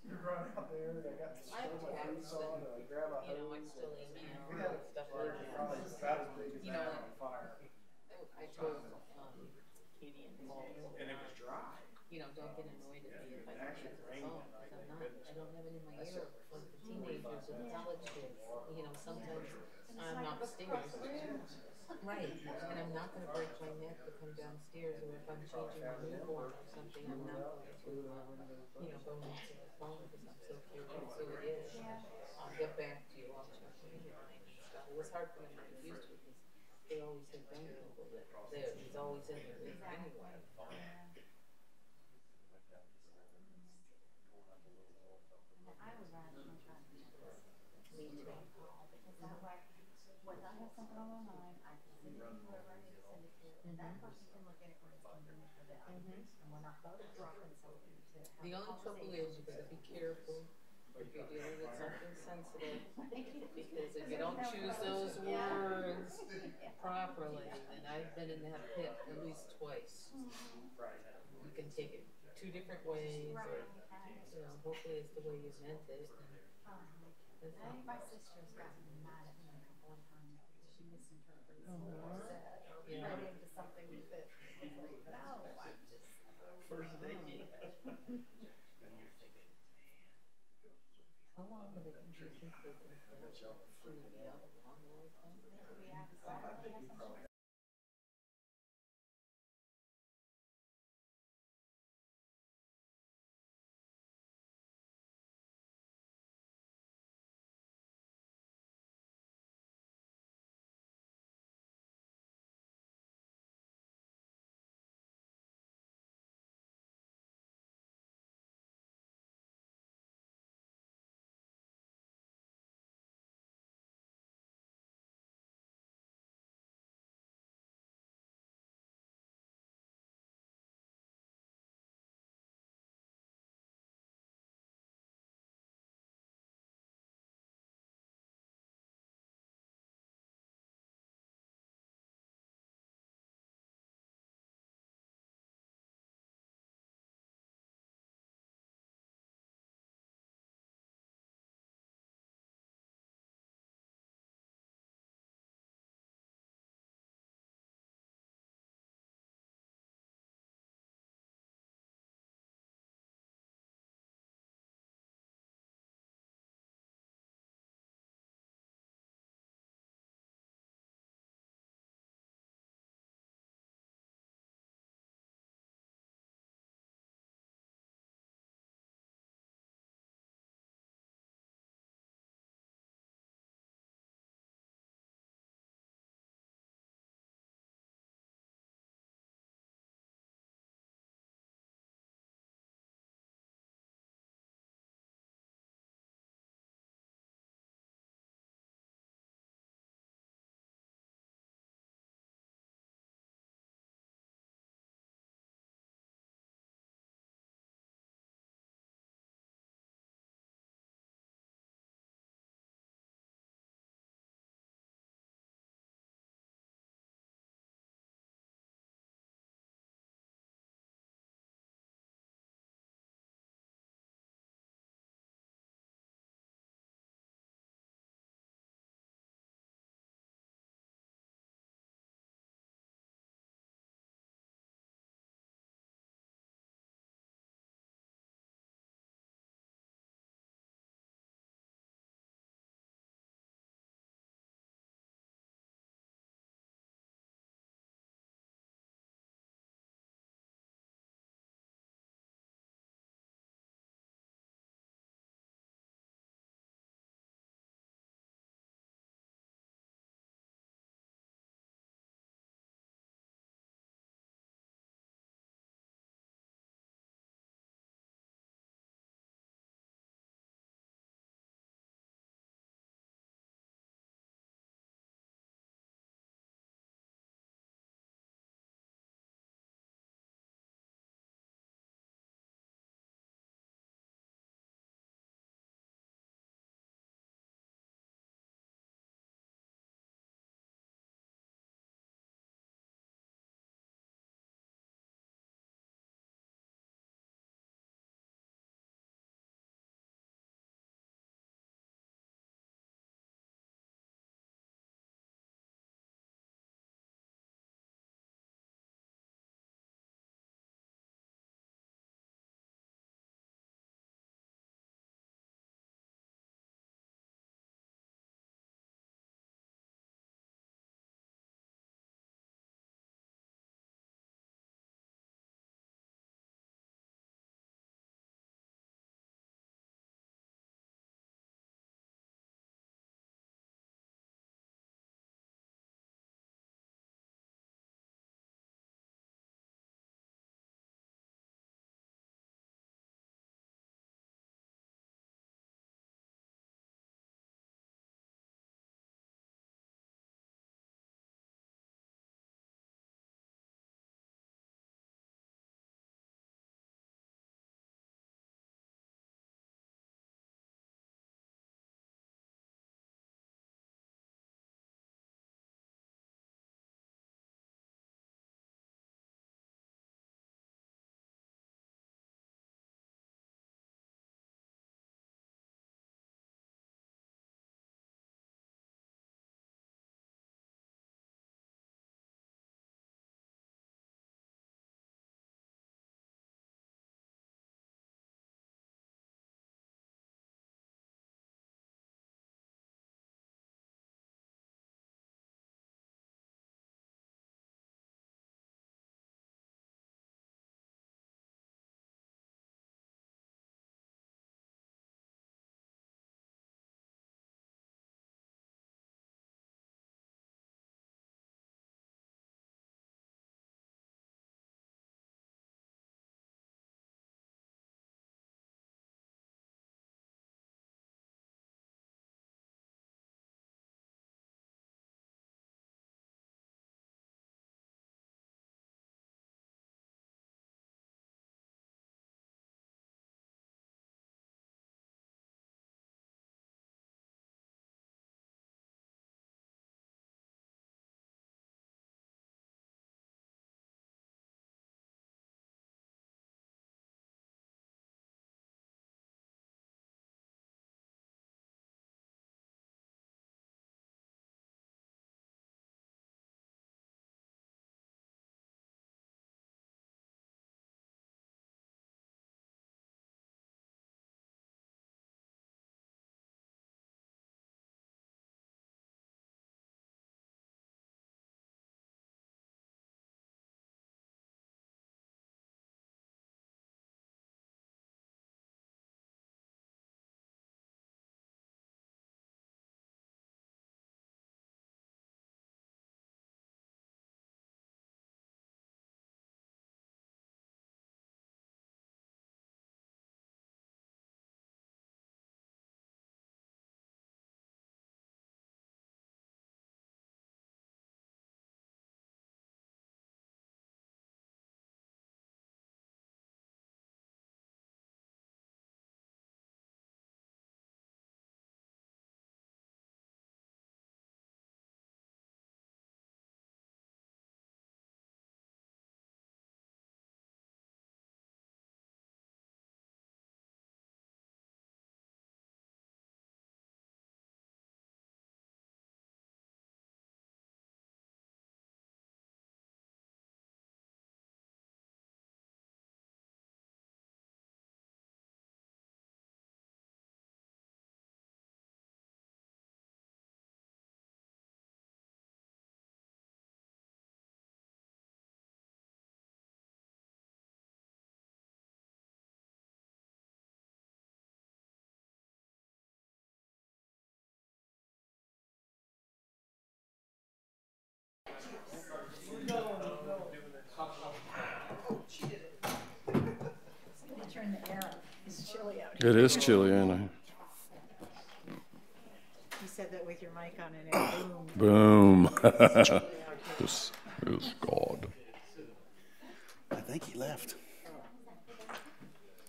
You run out there, they got the boots on, and grab a hose. You know, I still email We had and stuff like probably that. about as big as You that know, on fire. I told Katie and Paul, And it was dry. you know, don't get annoyed at me if I don't answer the phone, because I'm not, I don't have it in my ear. Like the teenagers and college kids, you know, sometimes I'm upstairs. Right, and I'm not gonna break my neck to come downstairs, or if I'm changing my newborn or something, I'm not going to, you know, go into the phone because I'm so curious who it is. I'll get back to you, I'll check my line and stuff. It was hard for them to get used to because they always have young people that, he's always in the room anyway. I would rather my child be me too. Because that way, when I have something on my mind, I can send it to whoever I need to send it to. That person can look at it when it's convenient for them, and we're not dropping something to have The only trouble is you gotta be careful if you're dealing with something sensitive, because if you don't choose those words properly, and I've been in that pit at least twice. You can take it two different ways, or, you know, hopefully it's the way you meant it. I think my sister's gotten mad at me a couple of times because she misinterprets what I said, or Yeah. read into something that was like, no, I'm just. How long do you think they can free me up? A long time? Turn the air up. It's chilly out It is chilly, ain't it? You said that with your mic on and it boom. Boom. This is God. I think he left.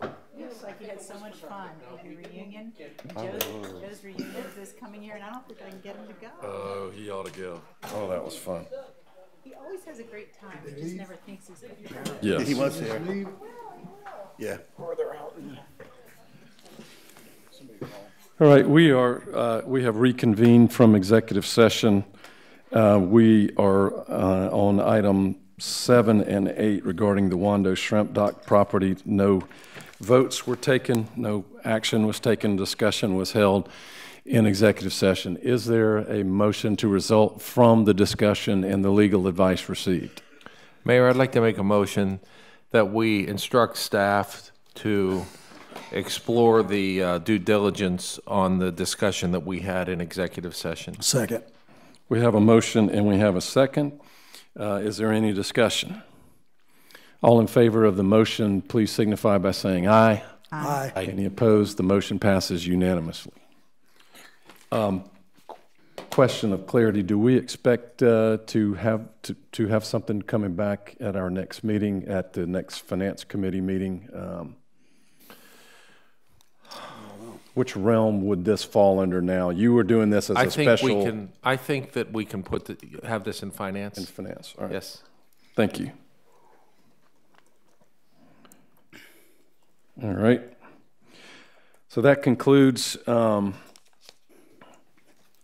Looks like you had so much fun with your reunion. Joe's reunion is this coming year, and I don't think I can get him to go. Oh, he ought to go. Oh, that was fun. He always has a great time. He just never thinks he's going to go. Yes. He was there. Yeah. Further out. All right, we have reconvened from executive session. We are on item 7 and 8 regarding the Wando Shrimp Dock property. No votes were taken, no action was taken, discussion was held in executive session. Is there a motion to result from the discussion and the legal advice received? Mayor, I'd like to make a motion that we instruct staff to explore the due diligence on the discussion that we had in executive session. Second. We have a motion and we have a second. Is there any discussion? All in favor of the motion, please signify by saying aye. Aye. Any opposed? The motion passes unanimously. Question of clarity: do we expect to have something coming back at our next meeting, at the next Finance Committee meeting? Which realm would this fall under now? You were doing this as a special. I think that we can have this in finance. In finance, all right. Yes. Thank you. All right. So that concludes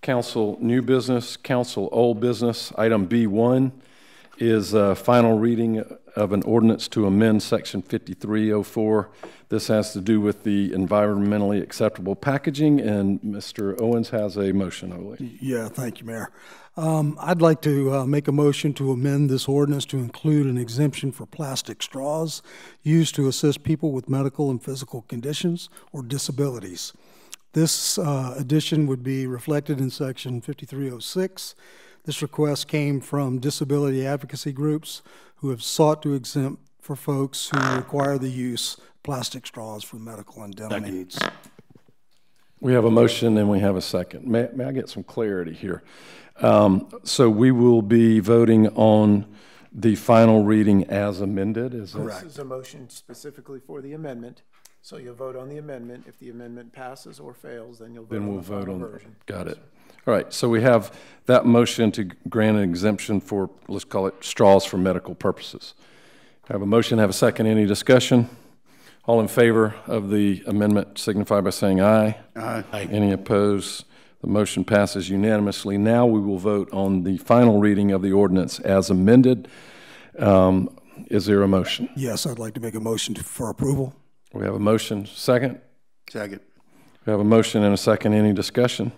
council new business, council old business. Item B1 is final reading of an ordinance to amend section 5304. This has to do with the environmentally acceptable packaging, and Mr. Owens has a motion, I believe. Yeah, thank you, Mayor. I'd like to make a motion to amend this ordinance to include an exemption for plastic straws used to assist people with medical and physical conditions or disabilities. This addition would be reflected in section 5306. This request came from disability advocacy groups who have sought to exempt for folks who require the use of plastic straws for medical and dental needs. We have a motion and we have a second. May I get some clarity here? So we will be voting on the final reading as amended, is that? Correct. This is a motion specifically for the amendment, so you'll vote on the amendment. If the amendment passes or fails, then you'll vote on the final version. Got it. All right, so we have that motion to grant an exemption for, let's call it, straws for medical purposes. I have a motion, have a second. Any discussion? All in favor of the amendment signify by saying aye. Aye. Any opposed? The motion passes unanimously. Now we will vote on the final reading of the ordinance as amended. Is there a motion? Yes, I'd like to make a motion for approval. We have a motion. Second? Second. We have a motion and a second. Any discussion?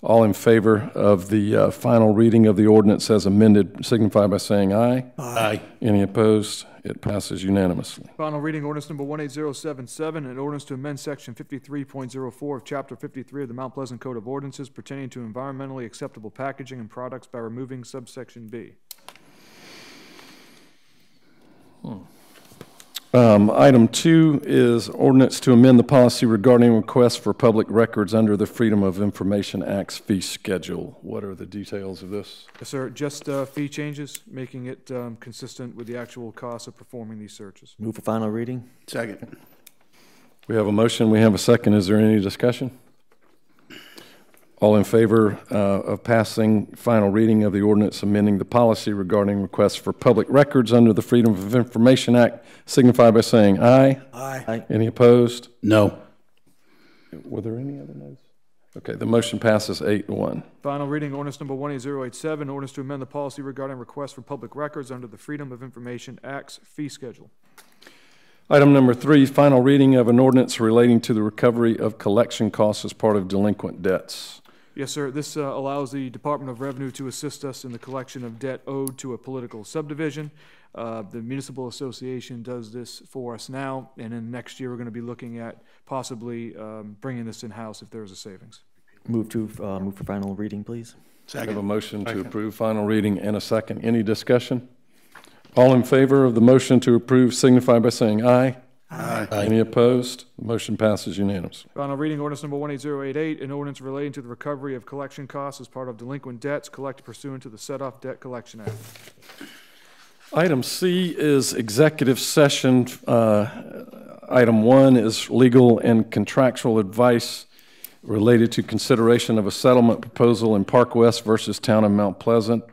All in favor of the final reading of the ordinance as amended signify by saying aye. Aye. Any opposed? It passes unanimously. Final reading, ordinance number 18077, an ordinance to amend section 53.04 of chapter 53 of the Mount Pleasant Code of Ordinances pertaining to environmentally acceptable packaging and products by removing subsection B. Item 2 is ordinance to amend the policy regarding requests for public records under the Freedom of Information Act's fee schedule. What are the details of this? Yes, sir. Just fee changes, making it consistent with the actual cost of performing these searches. Move for final reading. Second. We have a motion. We have a second. Is there any discussion? All in favor of passing final reading of the ordinance amending the policy regarding requests for public records under the Freedom of Information Act signify by saying aye. Aye. Any opposed? No. Were there any other no's? Okay, the motion passes 8-1. Final reading, ordinance number 18087, ordinance to amend the policy regarding requests for public records under the Freedom of Information Act's fee schedule. Item number 3, final reading of an ordinance relating to the recovery of collection costs as part of delinquent debts. Yes, sir. This allows the Department of Revenue to assist us in the collection of debt owed to a political subdivision. The Municipal Association does this for us now, and then next year we're going to be looking at possibly bringing this in-house if there is a savings. Move for final reading, please. We have a motion to approve final reading and a second. Any discussion? All in favor of the motion to approve signify by saying aye. Aye. Any opposed? Motion passes unanimously. Final reading ordinance number 18088, an ordinance relating to the recovery of collection costs as part of delinquent debts collected pursuant to the Set-Off Debt Collection Act. Item C is executive session. Item 1 is legal and contractual advice related to consideration of a settlement proposal in Park West versus Town of Mount Pleasant.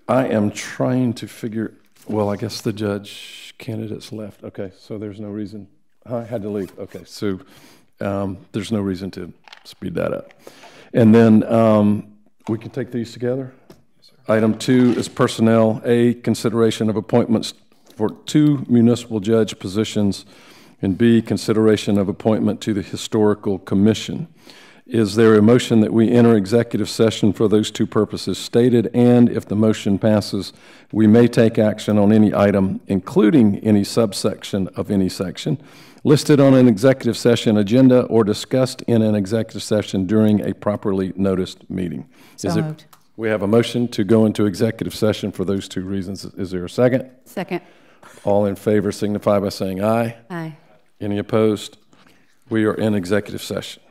I am trying to figure, well, I guess the judge candidates left. Okay, so there's no reason. I had to leave. Okay, so there's no reason to speed that up. And then we can take these together. Item 2 is personnel. A, consideration of appointments for 2 municipal judge positions, and B, consideration of appointment to the Historical Commission. Is there a motion that we enter executive session for those 2 purposes stated? And if the motion passes, we may take action on any item, including any subsection of any section, listed on an executive session agenda or discussed in an executive session during a properly noticed meeting. So moved. We have a motion to go into executive session for those 2 reasons. Is there a second? Second. All in favor signify by saying aye. Aye. Any opposed? We are in executive session.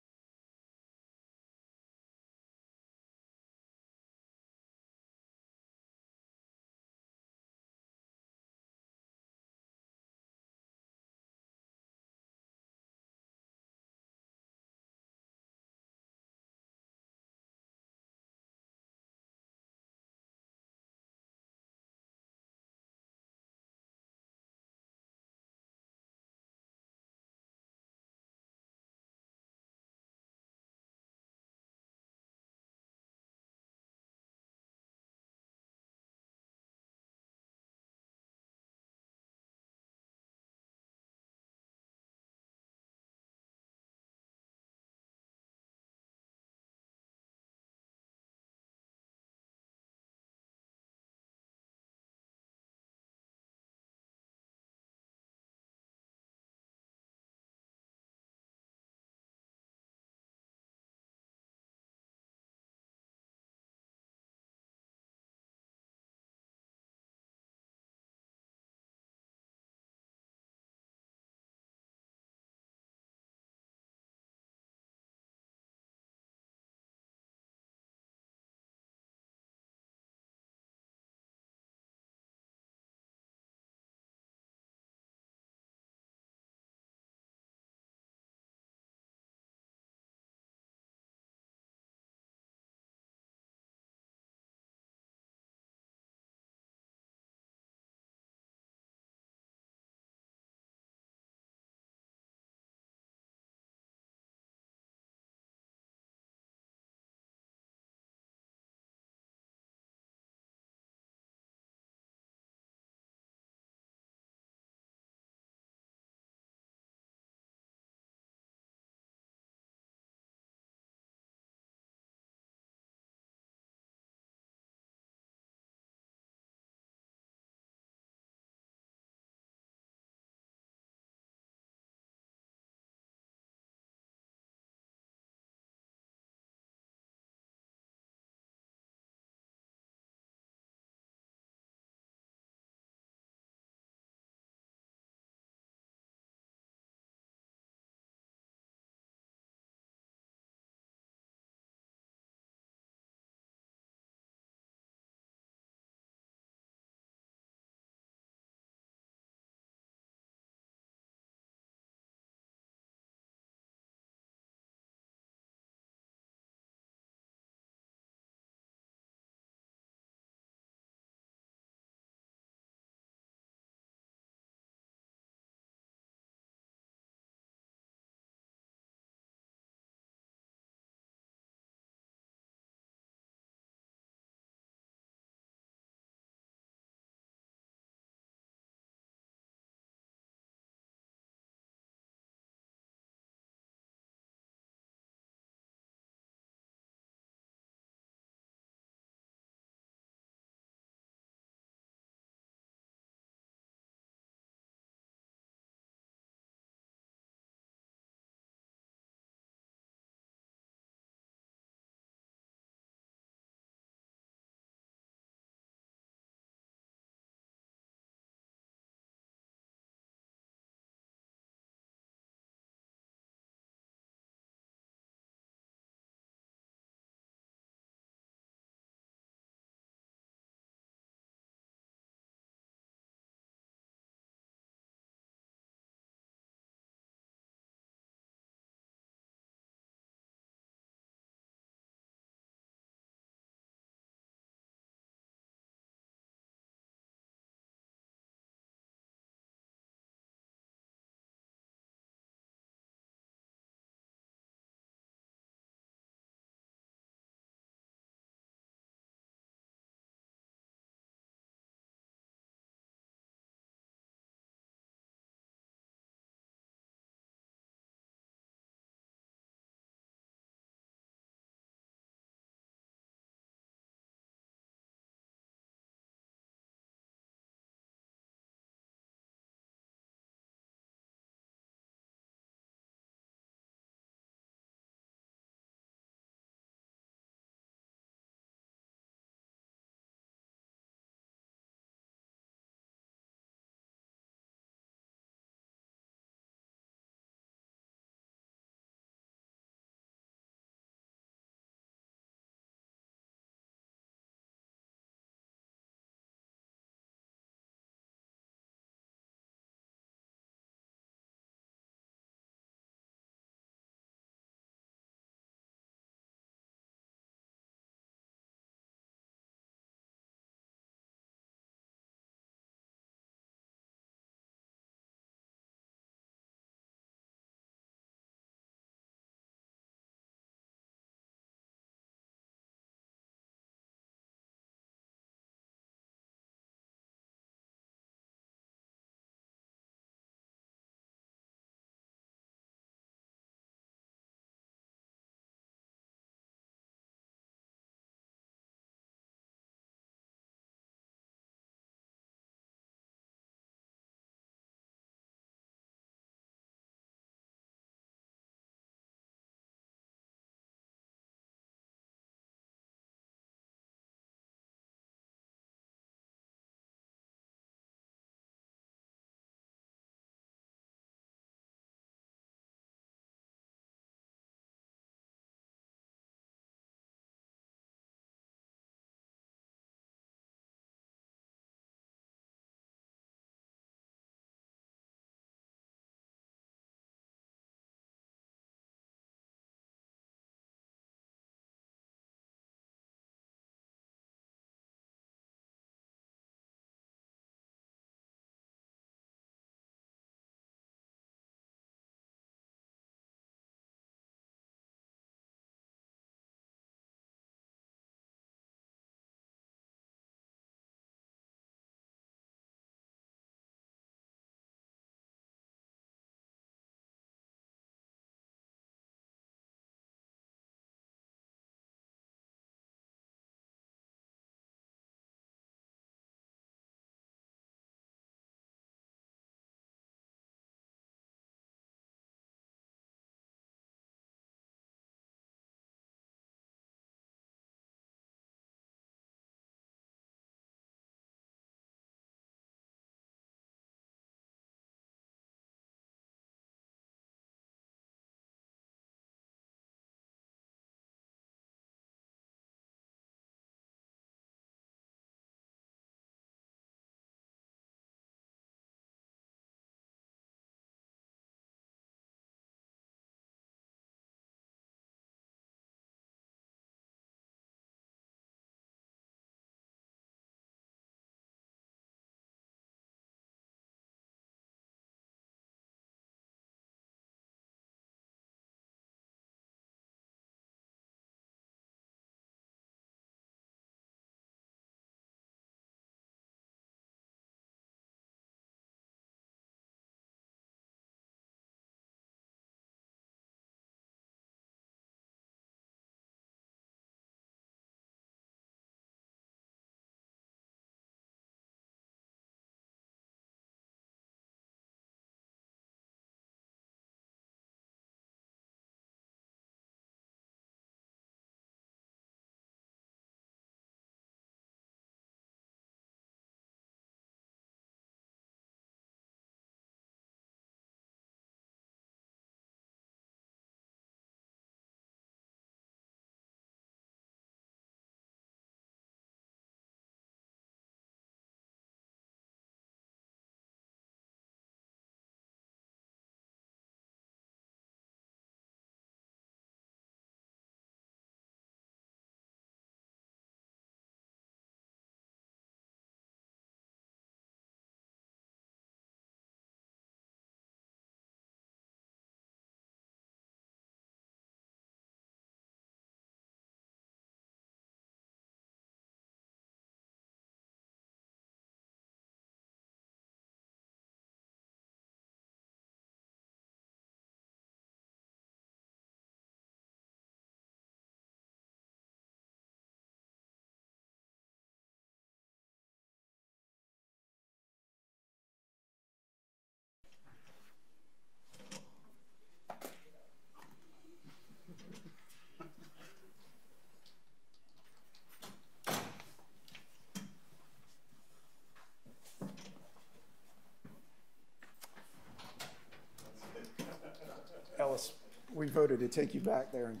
Ellis, we voted to take you back there and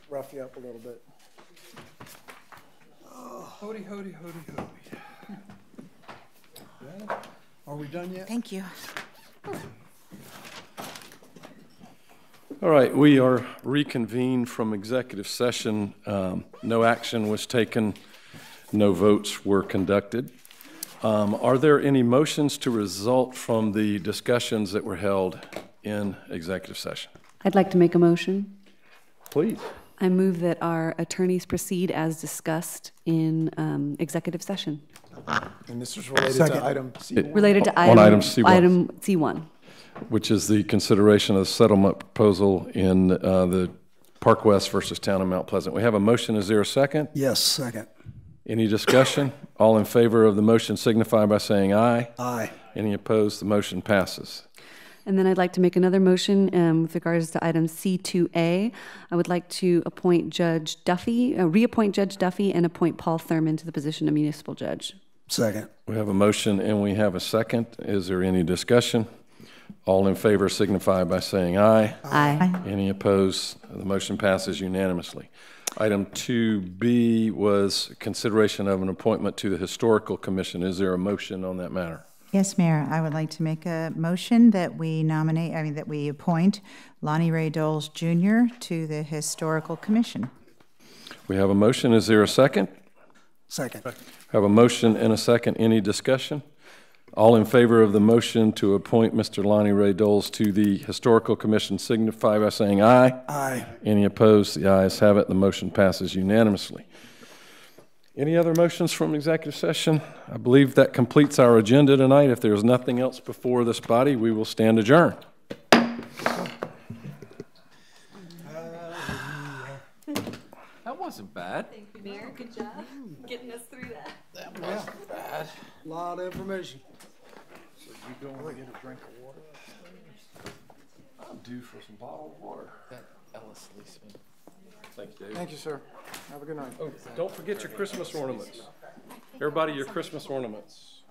rough you up a little bit. Hody, hody, hody, hody. Are we done yet? Thank you. All right, we are reconvened from executive session. No action was taken. No votes were conducted. Are there any motions to result from the discussions that were held in executive session? I'd like to make a motion. Please. I move that our attorneys proceed as discussed in executive session. And this is related to item C1? Related to item C1. Item C1. Which is the consideration of the settlement proposal in the Park West versus Town of Mount Pleasant. We have a motion. Is there a second? Yes, second. Any discussion? All in favor of the motion signify by saying aye. Aye. Any opposed? The motion passes. And then I'd like to make another motion with regards to item C2A. I would like to appoint Judge Duffy, reappoint Judge Duffy, and appoint Paul Thurman to the position of municipal judge. Second. We have a motion and we have a second. Is there any discussion? All in favor signify by saying aye. Aye. Any opposed? The motion passes unanimously. Item 2B was consideration of an appointment to the Historical Commission. Is there a motion on that matter? Yes, Mayor, I would like to make a motion that we that we appoint Lonnie Ray Doles Jr. to the Historical Commission. We have a motion. Is there a second? Second. We have a motion and a second. Any discussion? All in favor of the motion to appoint Mr. Lonnie Ray Doles to the Historical Commission signify by saying aye. Aye. Any opposed? The ayes have it. The motion passes unanimously. Any other motions from executive session? I believe that completes our agenda tonight. If there's nothing else before this body, we will stand adjourned. That wasn't bad. Thank you, Mayor. Good job getting us through that. That wasn't bad. A lot of information. So you go and get a drink of water? I'm due for some bottled water. That Ellis Leeseman. Thank you, Dave. Thank you, sir. Have a good night. Oh, don't forget your Christmas ornaments. Everybody, your Christmas ornaments.